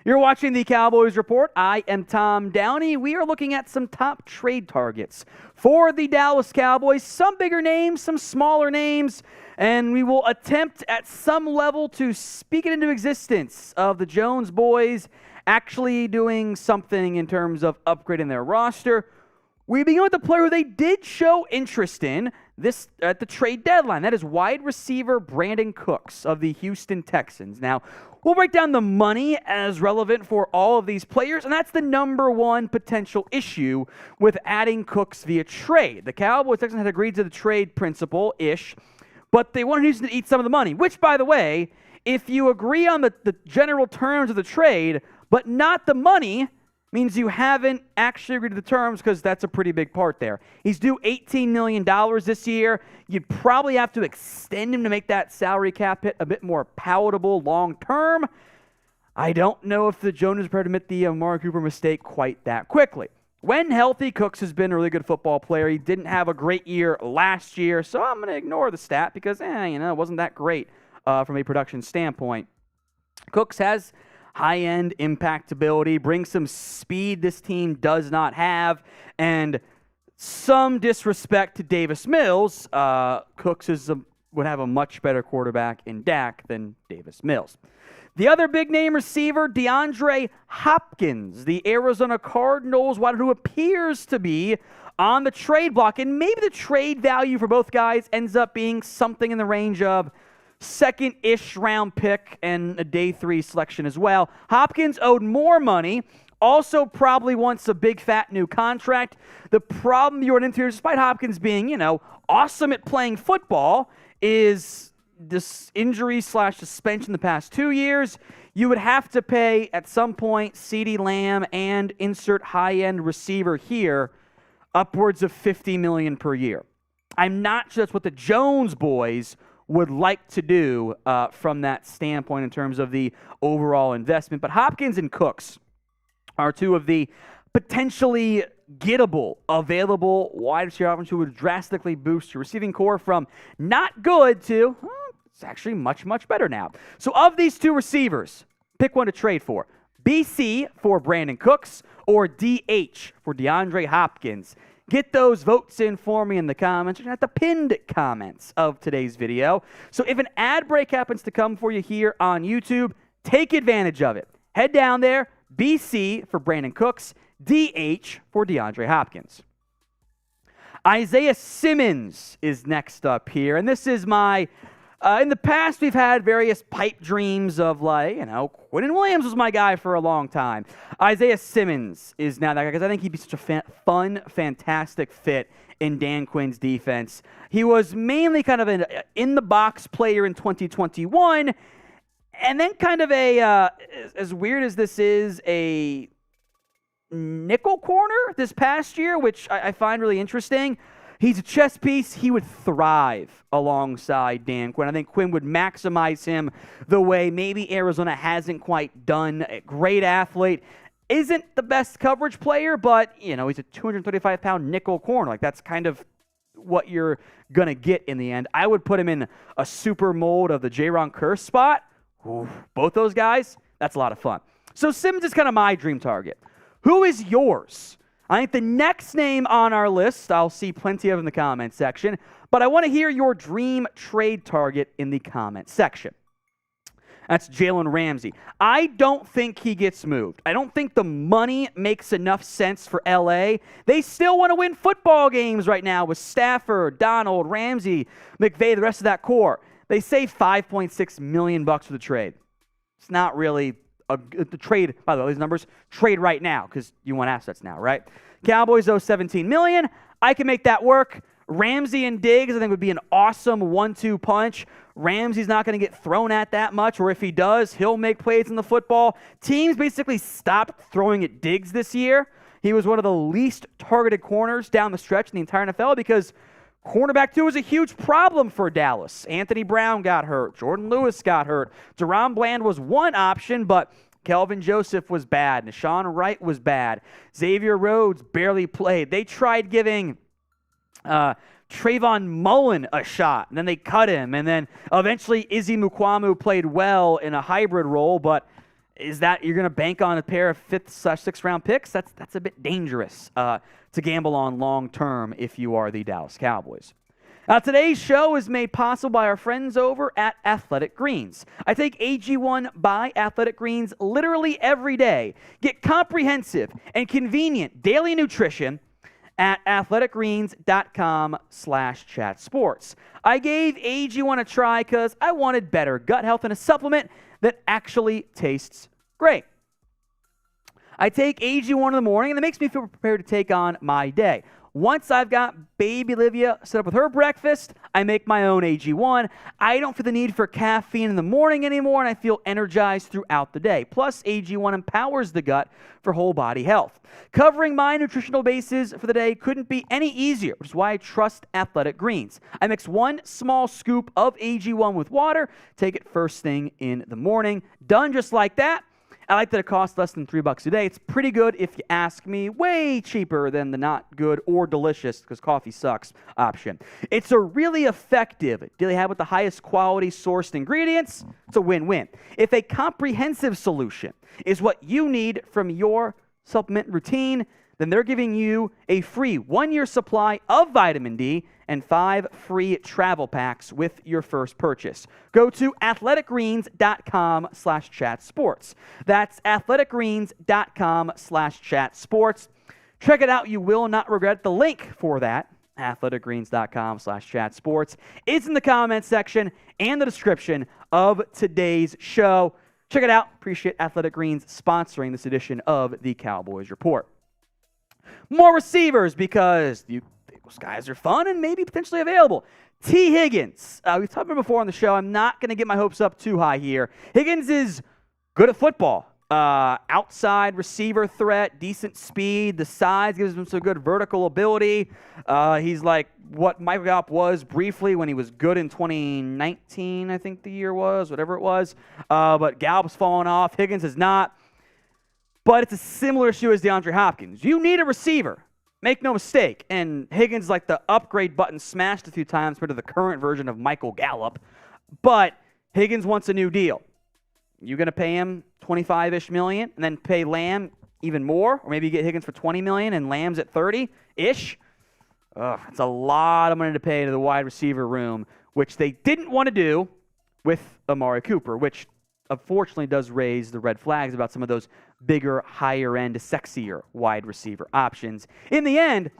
You're watching the Cowboys Report. I am Tom Downey. We are looking at some top trade targets for the Dallas Cowboys. Some bigger names, some smaller names, and we will attempt at some level to speak it into existence of the Jones boys actually doing something in terms of upgrading their roster. We begin with the player who they did show interest in this at the trade deadline. That is wide receiver Brandon Cooks of the Houston Texans. Now, we'll break down the money as relevant for all of these players, and that's the number one potential issue with adding Cooks via trade. The Cowboys Texans had agreed to the trade principle-ish, but they wanted Houston to eat some of the money, which, by the way, if you agree on the general terms of the trade, but not the money, means you haven't actually agreed to the terms because that's a pretty big part there. He's due $18 million this year. You'd probably have to extend him to make that salary cap hit a bit more palatable long term. I don't know if the Jones is prepared to admit the Amari Cooper mistake quite that quickly. When healthy, Cooks has been a really good football player. He didn't have a great year last year, so I'm going to ignore the stat because, it wasn't that great from a production standpoint. Cooks has high-end impactability, brings some speed this team does not have, and some disrespect to Davis Mills. Cooks would have a much better quarterback in Dak than Davis Mills. The other big-name receiver, DeAndre Hopkins, the Arizona Cardinals, who appears to be on the trade block, and maybe the trade value for both guys ends up being something in the range of second-ish round pick and a day 3 selection as well. Hopkins owed more money, also probably wants a big fat new contract. The problem you run into here, despite Hopkins being, awesome at playing football, is this injury/suspension the past 2 years. You would have to pay at some point CeeDee Lamb and insert high-end receiver here upwards of $50 million per year. I'm not sure that's what the Jones boys would like to do from that standpoint in terms of the overall investment. But Hopkins and Cooks are two of the potentially gettable, available wide receiver options who would drastically boost your receiving core from not good to, it's actually much, much better now. So of these two receivers, pick one to trade for. BC for Brandon Cooks or DH for DeAndre Hopkins. Get those votes in for me in the comments, at the pinned comments of today's video. So if an ad break happens to come for you here on YouTube, take advantage of it. Head down there, BC for Brandon Cooks, DH for DeAndre Hopkins. Isaiah Simmons is next up here, and this is my... in the past, we've had various pipe dreams of, Quinnen Williams was my guy for a long time. Isaiah Simmons is now that guy because I think he'd be such a fun, fantastic fit in Dan Quinn's defense. He was mainly kind of an in-the-box player in 2021, and then kind of as weird as this is, a nickel corner this past year, which I find really interesting. He's a chess piece. He would thrive alongside Dan Quinn. I think Quinn would maximize him the way maybe Arizona hasn't quite done. A great athlete. Isn't the best coverage player, but, he's a 235-pound nickel corner. That's kind of what you're going to get in the end. I would put him in a super mold of the Jaron Kearse spot. Ooh, both those guys, that's a lot of fun. So Simmons is kind of my dream target. Who is yours? I think the next name on our list, I'll see plenty of in the comment section, but I want to hear your dream trade target in the comment section. That's Jalen Ramsey. I don't think he gets moved. I don't think the money makes enough sense for LA. They still want to win football games right now with Stafford, Donald, Ramsey, McVay, the rest of that core. They save $5.6 million for the trade. It's not really the trade, by the way, these numbers, trade right now because you want assets now, right? Cowboys owe $17 million. I can make that work. Ramsey and Diggs, I think, would be an awesome 1-2 punch. Ramsey's not going to get thrown at that much, or if he does, he'll make plays in the football. Teams basically stopped throwing at Diggs this year. He was one of the least targeted corners down the stretch in the entire NFL because cornerback 2 was a huge problem for Dallas. Anthony Brown got hurt. Jordan Lewis got hurt. Deron Bland was one option, but Kelvin Joseph was bad. Nashawn Wright was bad. Xavier Rhodes barely played. They tried giving Trayvon Mullen a shot, and then they cut him. And then eventually Izzy Mukuamu played well in a hybrid role, but is that you're going to bank on a pair of 5th/6th round picks? That's a bit dangerous to gamble on long term if you are the Dallas Cowboys. Now, today's show is made possible by our friends over at Athletic Greens. I take AG1 by Athletic Greens literally every day. Get comprehensive and convenient daily nutrition at athleticgreens.com/chatsports. I gave AG1 a try because I wanted better gut health and a supplement that actually tastes great. I take AG1 in the morning, and it makes me feel prepared to take on my day. Once I've got baby Olivia set up with her breakfast, I make my own AG1. I don't feel the need for caffeine in the morning anymore, and I feel energized throughout the day. Plus, AG1 empowers the gut for whole body health. Covering my nutritional bases for the day couldn't be any easier, which is why I trust Athletic Greens. I mix 1 small scoop of AG1 with water, take it first thing in the morning. Done just like that. I like that it costs less than $3 a day. It's pretty good if you ask me. Way cheaper than the not good or delicious, because coffee sucks, option. It's a really effective daily habit with the highest quality sourced ingredients. It's a win-win. If a comprehensive solution is what you need from your supplement routine, then they're giving you a free 1-year supply of vitamin D and 5 free travel packs with your first purchase. Go to athleticgreens.com/chatsports. That's athleticgreens.com/chatsports. Check it out. You will not regret the link for that. athleticgreens.com/chatsports. It's in the comments section and the description of today's show. Check it out. Appreciate Athletic Greens sponsoring this edition of the Cowboys Report. More receivers because those guys are fun and maybe potentially available. T. Higgins. We've talked about it before on the show. I'm not going to get my hopes up too high here. Higgins is good at football. Outside receiver threat, decent speed. The size gives him some good vertical ability. He's like what Michael Gallup was briefly when he was good in 2019, I think the year was, whatever it was. But Gallup's fallen off. Higgins has not. But it's a similar issue as DeAndre Hopkins. You need a receiver. make no mistake, and Higgins like the upgrade button smashed a few times compared to the current version of Michael Gallup, but Higgins wants a new deal. You going to pay him $25-ish million and then pay Lamb even more? Or maybe you get Higgins for $20 million and Lamb's at $30-ish? It's a lot of money to pay to the wide receiver room, which they didn't want to do with Amari Cooper, which unfortunately does raise the red flags about some of those bigger, higher-end, sexier wide receiver options. In the end,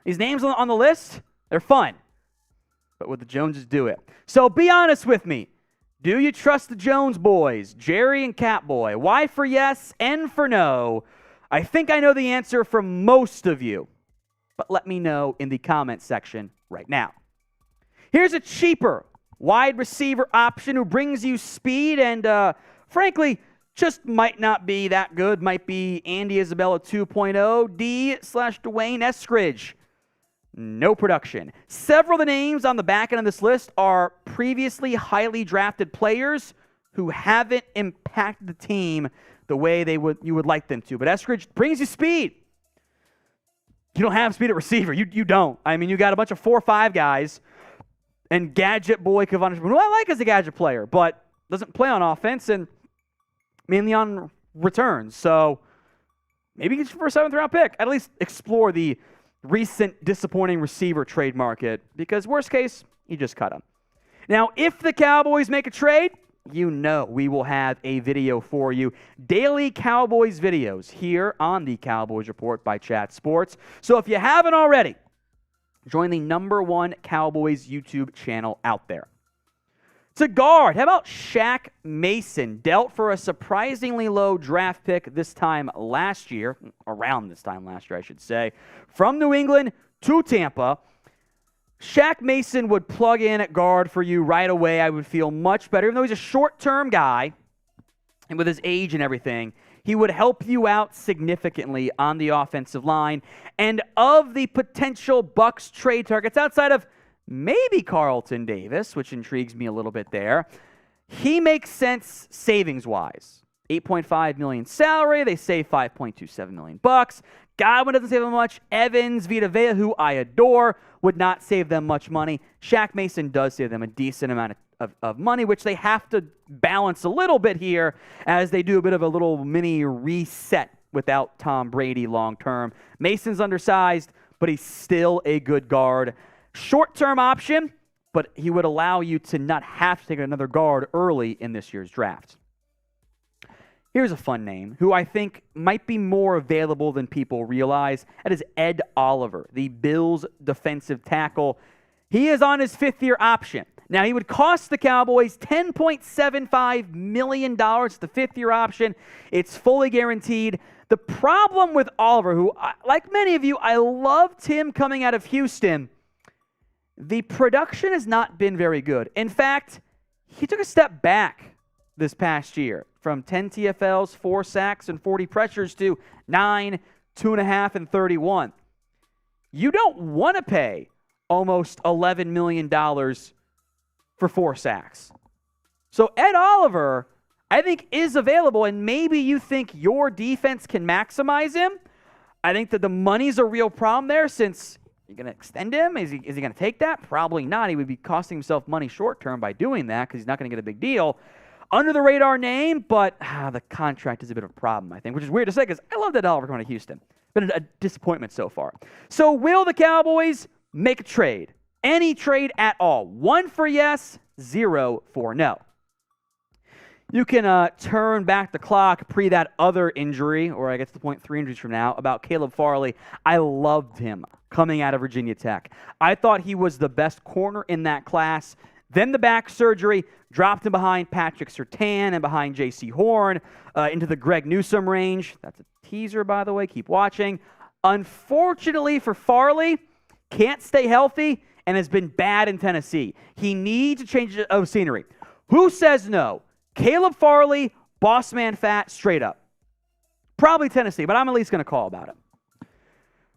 these names on the list, they're fun. But would the Joneses do it? So be honest with me. Do you trust the Jones boys, Jerry and Catboy? Y for yes, N for no. I think I know the answer from most of you. But let me know in the comment section right now. Here's a cheaper wide receiver option who brings you speed and, frankly, just might not be that good. Might be Andy Isabella 2.0, D/Dwayne Eskridge. No production. Several of the names on the back end of this list are previously highly drafted players who haven't impacted the team the way you would like them to. But Eskridge brings you speed. You don't have speed at receiver. You don't. I mean, you got a bunch of 4-5 guys and gadget boy Kevon, who I like as a gadget player, but doesn't play on offense and mainly on returns. So maybe get you for a 7th round pick. At least explore the recent disappointing receiver trade market because worst case, you just cut him. Now, if the Cowboys make a trade, you know we will have a video for you. Daily Cowboys videos here on the Cowboys Report by Chat Sports. So if you haven't already, join the #1 Cowboys YouTube channel out there. To guard, how about Shaq Mason, dealt for a surprisingly low draft pick around this time last year, I should say, from New England to Tampa. Shaq Mason would plug in at guard for you right away. I would feel much better. Even though he's a short-term guy, and with his age and everything, he would help you out significantly on the offensive line. And of the potential Bucs trade targets, outside of maybe Carlton Davis, which intrigues me a little bit there, he makes sense savings-wise. $8.5 million salary. They save $5.27 million. Godwin doesn't save them much. Evans, Vita Vea, who I adore, would not save them much money. Shaq Mason does save them a decent amount of money, which they have to balance a little bit here as they do a bit of a little mini reset without Tom Brady long term. Mason's undersized, but he's still a good guard. Short-term option, but he would allow you to not have to take another guard early in this year's draft. Here's a fun name, who I think might be more available than people realize. That is Ed Oliver, the Bills defensive tackle. He is on his 5th-year option. Now, he would cost the Cowboys $10.75 million, the 5th-year option. It's fully guaranteed. The problem with Oliver, who, like many of you, I loved him coming out of Houston. The production has not been very good. In fact, he took a step back this past year from 10 TFLs, 4 sacks, and 40 pressures to 9, 2.5, and 31. You don't want to pay almost $11 million for 4 sacks. So Ed Oliver, I think, is available, and maybe you think your defense can maximize him. I think that the money's a real problem there since you're going to extend him. Is he going to take that? Probably not. He would be costing himself money short-term by doing that because he's not going to get a big deal. Under-the-radar name, but the contract is a bit of a problem, I think, which is weird to say because I love that Oliver coming to Houston. Been a disappointment so far. So will the Cowboys make a trade? Any trade at all? 1 for yes, 0 for no. You can turn back the clock pre that other injury, or I guess the point 3 injuries from now, about Caleb Farley. I loved him coming out of Virginia Tech. I thought he was the best corner in that class. Then the back surgery dropped him behind Patrick Surtain and behind J.C. Horn into the Greg Newsome range. That's a teaser, by the way. Keep watching. Unfortunately for Farley, can't stay healthy and has been bad in Tennessee. He needs a change of scenery. Who says no? Caleb Farley, boss man fat, straight up. Probably Tennessee, but I'm at least going to call about it.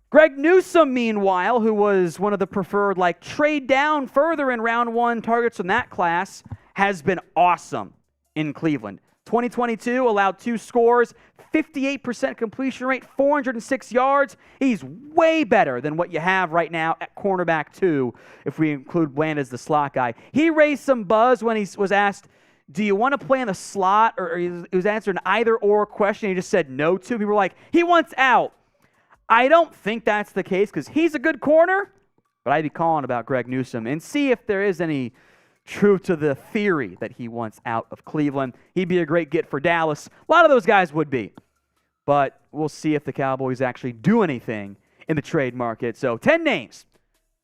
Greg Newsome, meanwhile, who was one of the preferred, trade down further in round 1 targets from that class, has been awesome in Cleveland. 2022 allowed 2 scores, 58% completion rate, 406 yards. He's way better than what you have right now at cornerback 2, if we include Bland as the slot guy. He raised some buzz when he was asked, do you want to play in the slot? Or he was answering an either-or question. He just said no to. People were like, he wants out. I don't think that's the case because he's a good corner, but I'd be calling about Greg Newsome and see if there is any truth to the theory that he wants out of Cleveland. He'd be a great get for Dallas. A lot of those guys would be. But we'll see if the Cowboys actually do anything in the trade market. So 10 names.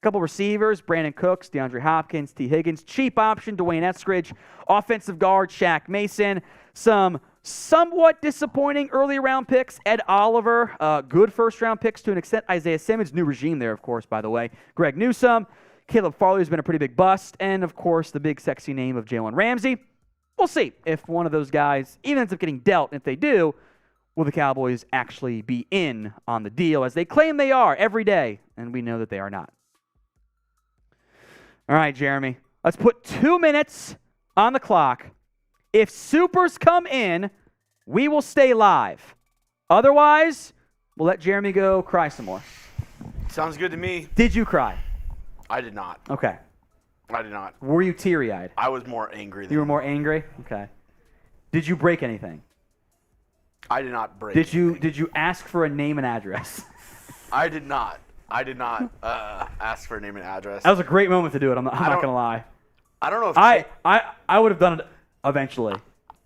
A couple receivers, Brandon Cooks, DeAndre Hopkins, T. Higgins, cheap option, Dwayne Eskridge, offensive guard, Shaq Mason, some somewhat disappointing early round picks, Ed Oliver, good first round picks to an extent, Isaiah Simmons, new regime there, of course, by the way, Greg Newsome, Caleb Farley's been a pretty big bust, and of course the big sexy name of Jalen Ramsey. We'll see if one of those guys even ends up getting dealt. If they do, will the Cowboys actually be in on the deal as they claim they are every day, and we know that they are not. All right, Jeremy, let's put 2 minutes on the clock. If supers come in, we will stay live. Otherwise, we'll let Jeremy go cry some more. Sounds good to me. Did you cry? I did not. Okay. I did not. Were you teary-eyed? I was more angry than You were more angry? Okay. Did you break anything? I did not break. Did you ask for a name and address? I did not. I did not ask for a name and address. That was a great moment to do it. I'm not going to lie. I don't know if I would have done it eventually.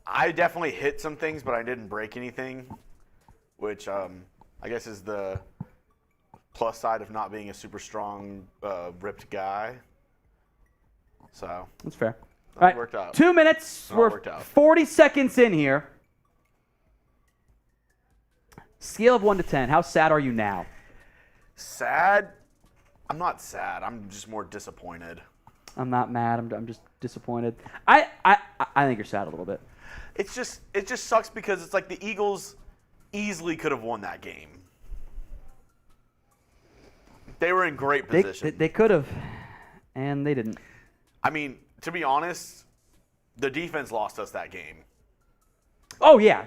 I definitely hit some things, but I didn't break anything, which I guess is the plus side of not being a super strong, ripped guy. So that's fair. All right, worked out. 2 minutes. We're 40 seconds in here. Scale of 1 to 10. How sad are you now? Sad? I'm not sad. I'm just more disappointed. I'm not mad. I'm just disappointed. I think you're sad a little bit. It just sucks because it's like the Eagles easily could have won that game. They were in great position. They could have, and they didn't. I mean, to be honest, the defense lost us that game. Oh, yeah.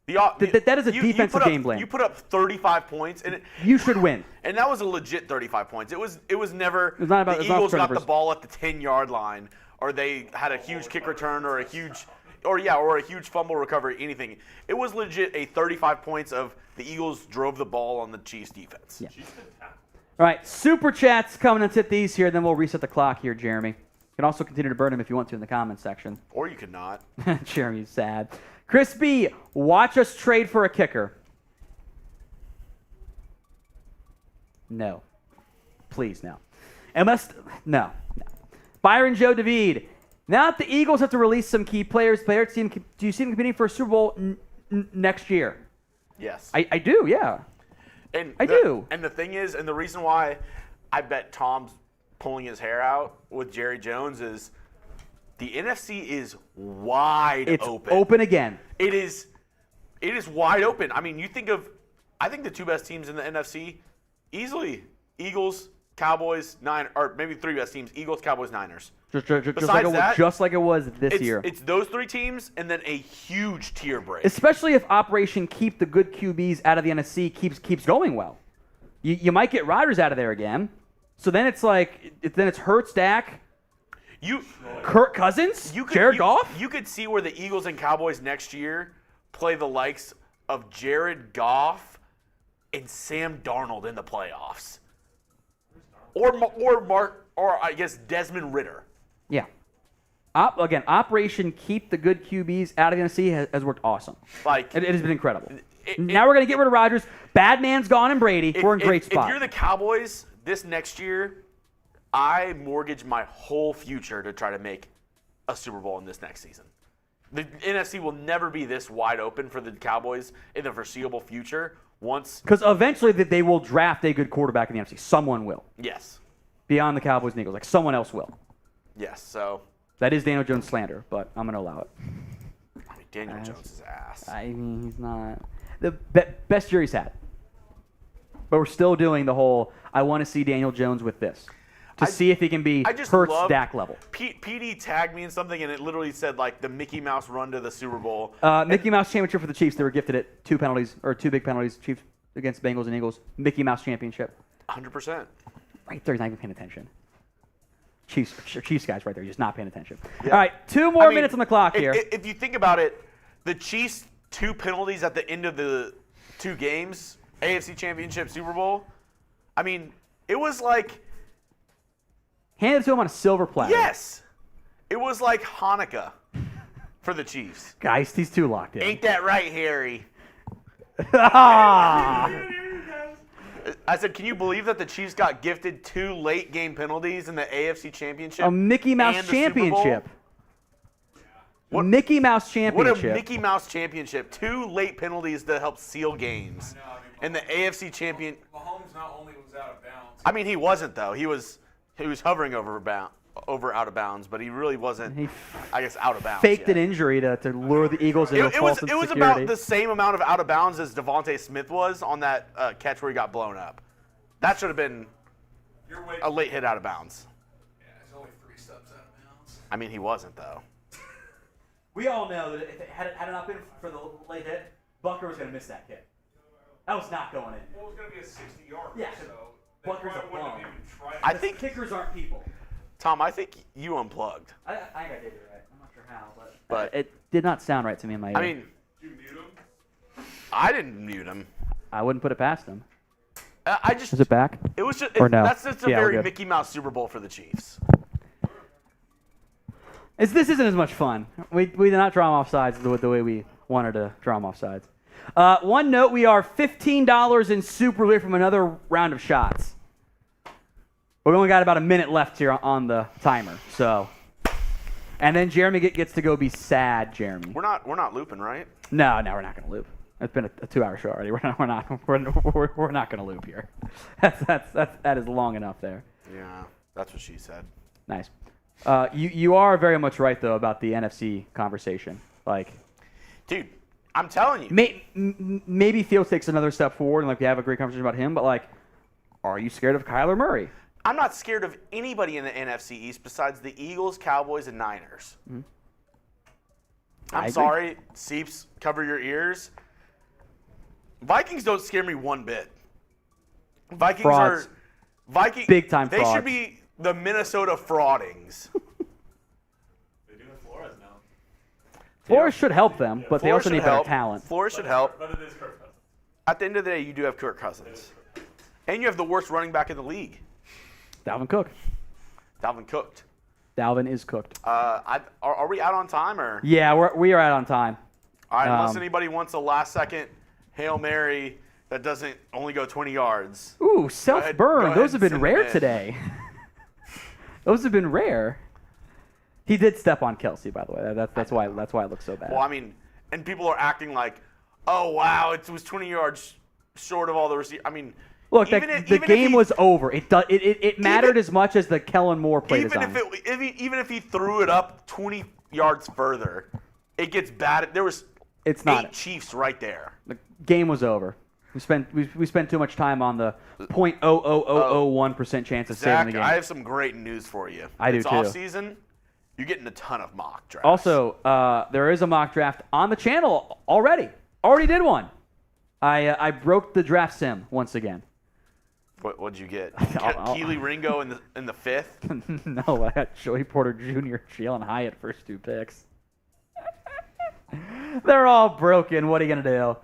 That is a you defensive game plan. You put up 35 points, and you should win. And that was a legit 35 points. It was never not about, the Eagles got the ball at the 10-yard line, or they had a huge kick return, or a huge fumble recovery, anything. It was legit a 35 points of the Eagles drove the ball on the Chiefs defense. Yeah. All right, super chats coming. Let's hit these here, then we'll reset the clock here, Jeremy. You can also continue to burn them if you want to in the comments section. Or you could not. Jeremy's sad. Chris B, watch us trade for a kicker. No. Please, no. No. Byron Joe David. Now that the Eagles have to release some key players, do you see them competing for a Super Bowl next year? Yes. I do, yeah. I do. And the thing is, and the reason why I bet Tom's pulling his hair out with Jerry Jones is the NFC is wide open. It's open again. It is wide open. I mean, I think the two best teams in the NFC, easily Eagles, Cowboys, or maybe three best teams, Eagles, Cowboys, Niners. Just like it was this year. It's those three teams and then a huge tier break. Especially if Operation Keep the Good QBs out of the NFC keeps going well. You might get Rodgers out of there again. So then it's like, it's Hurts, Dak, Kirk Cousins, Jared Goff. You could see where the Eagles and Cowboys next year play the likes of Jared Goff and Sam Darnold in the playoffs. Or I guess Desmond Ridder. Yeah. Again, Operation Keep the Good QBs out of the NFC has worked awesome. It has been incredible. Now we're going to get rid of Rodgers. Bad man's gone and Brady. We're in great spot. If you're the Cowboys this next year, I mortgage my whole future to try to make a Super Bowl in this next season. The NFC will never be this wide open for the Cowboys in the foreseeable future. Because eventually they will draft a good quarterback in the NFC. Someone will. Yes. Beyond the Cowboys and Eagles. Like, someone else will. Yes, so. That is Daniel Jones slander, but I'm going to allow it. I mean, Daniel Jones is ass. I mean, he's not. The best year he's had. But we're still doing the whole, I want to see Daniel Jones with this. to see if he can be I just Hurts love- Dak level. PD tagged me in something, and it literally said, like, the Mickey Mouse run to the Super Bowl. Mickey Mouse championship for the Chiefs. They were gifted it 2 big penalties. Chiefs against Bengals and Eagles. Mickey Mouse championship. 100%. Right there, he's not even paying attention. Chiefs guys right there, just not paying attention. Yeah. All right, 2 more minutes on the clock here. If you think about it, the Chiefs' 2 penalties at the end of the 2 games, AFC Championship, Super Bowl, I mean, it was like... Handed to him on a silver platter. Yes. It was like Hanukkah for the Chiefs. Guys, these 2 locked in. Ain't that right, Harry? Ah! I said, can you believe that the Chiefs got gifted 2 late game penalties in the AFC Championship? A Mickey Mouse and the Super Bowl? championship. What- Mickey Mouse What championship. a Mickey Mouse championship. 2 late penalties to help seal games. And the AFC champion. Mahomes not only was out of bounds. I mean, he wasn't, though. He was hovering over out of bounds, but he really wasn't, He I guess, out of bounds. faked yet. an injury to lure the Eagles into It was false it was insecurity. about the same amount of out of bounds as Devontae Smith was on that catch where he got blown up. That should have been You're way. a late hit out of bounds. Yeah, it's only 3 steps out of bounds. I mean, he wasn't, though. We all know that if it had it not been for the late hit, Bucker was going to miss that kick. That was not going in. Well, it was going to be a 60-yard. Yeah, so they Bucker's probably a wouldn't bum. have even tried. I think, Kickers aren't people. Tom, I think you unplugged. I think I did it right. I'm not sure how, But- it did not sound right to me in my ear. I mean, Did you mute him? I didn't mute him. I wouldn't put it past him. I just. Is it back? It was just. Or no? That's just a Yeah, we're very good. Mickey Mouse Super Bowl for the Chiefs. This isn't as much fun. We did not draw him off sides the way we wanted to draw him off sides. One note, we are $15 in Super League from another round of shots. We only got about a minute left here on the timer. So, and then Jeremy gets to go be sad, Jeremy. We're not looping, right? No, we're not going to loop. It's been a 2-hour show already. We're not going to loop here. That is long enough there. Yeah, that's what she said. Nice. You are very much right though about the NFC conversation. Like, Dude, I'm telling you. maybe Fields takes another step forward, and like we have a great conversation about him. But like, are you scared of Kyler Murray? I'm not scared of anybody in the NFC East besides the Eagles, Cowboys, and Niners. I I'm agree. sorry, Seeps, cover your ears. Vikings don't scare me one bit. Vikings Frauds. are Viking. Big time They frauds. should be the Minnesota Fraudings. They do have Flores now. Flores should help them, but they Flores also should need better help. talent. Flores should help. But it is Kirk Cousins. At the end of the day, you do have Kirk Cousins. And you have the worst running back in the league. Dalvin Cook. Dalvin cooked. Dalvin is cooked. Are we out on time or? Yeah, we are out on time. All right, unless Um, anybody wants a last-second Hail Mary that doesn't only go 20 yards. Ooh, go self-burn. ahead Those have and been send rare them in. today. Those have been rare. He did step on Kelsey, by the way. That's why it looks so bad. Well, I mean, and people are acting like, oh, wow, it was 20 yards short of all the receivers. I mean, Look, even the if game he- was over. It mattered as much as the Kellen Moore play even design. even if he threw it up 20 yards further, it gets bad. There was It's not. 8 Chiefs right there. The game was over. We spent too much time on the 0.00001% chance of saving Zach, the game. I have some great news for you. I do it's too. off season. You're getting a ton of mock drafts. Also, there is a mock draft on the channel already. Already did one. I broke the draft sim once again. What'd you get? I'll- Keely Ringo in the 5th. No, I got Joey Porter Jr., Jalen Hyatt first 2 picks. They're all broken. What are you going to do?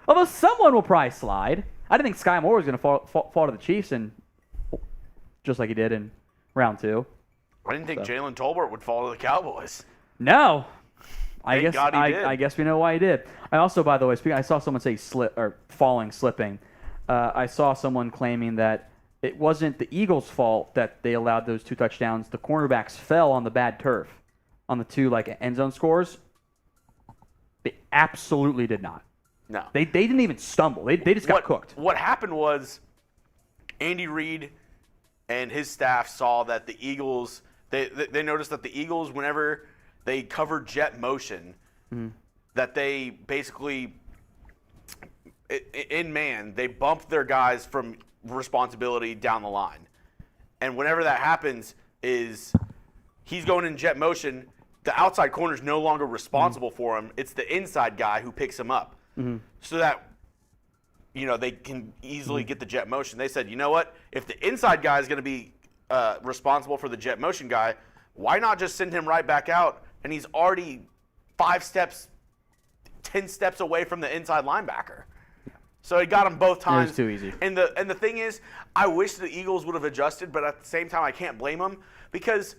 Although someone will probably slide. I didn't think Sky Moore was going to fall to the Chiefs, and just like he did in round 2. I didn't think So. Jalen Tolbert would fall to the Cowboys. No. Thank God he did. I guess we know why he did. I also, by the way, I saw someone say slipping. I saw someone claiming that it wasn't the Eagles' fault that they allowed those 2 touchdowns. The cornerbacks fell on the bad turf on the 2 end zone scores. They absolutely did not. No. They didn't even stumble. They just got cooked. What happened was Andy Reid and his staff saw that the Eagles they noticed that the Eagles, whenever they covered jet motion, that they basically in man they bumped their guys from responsibility down the line. And whenever that happens is he's going in jet motion. The outside corner is no longer responsible for him. It's the inside guy who picks him up. So that, they can easily get the jet motion. They said, you know what? If the inside guy is going to be responsible for the jet motion guy, why not just send him right back out? And he's already 5 steps, 10 steps away from the inside linebacker. So he got him both times. It was too easy. And the thing is, I wish the Eagles would have adjusted, but at the same time, I can't blame them because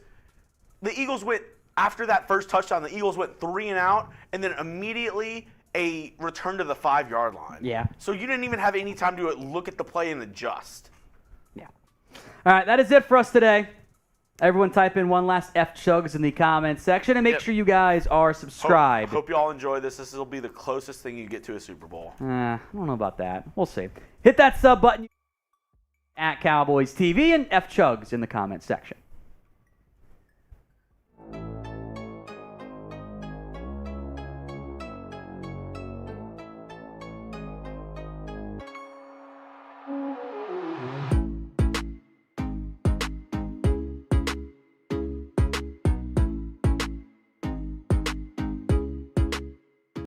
the Eagles went, after that first touchdown, the Eagles went 3 and out, and then immediately a return to the 5-yard line. Yeah. So you didn't even have any time to look at the play and adjust. Yeah. All right, that is it for us today. Everyone type in one last F Chuggs in the comments section, and make sure you guys are subscribed. Hope you all enjoy this. This will be the closest thing you get to a Super Bowl. I don't know about that. We'll see. Hit that sub button at Cowboys TV and F Chuggs in the comments section.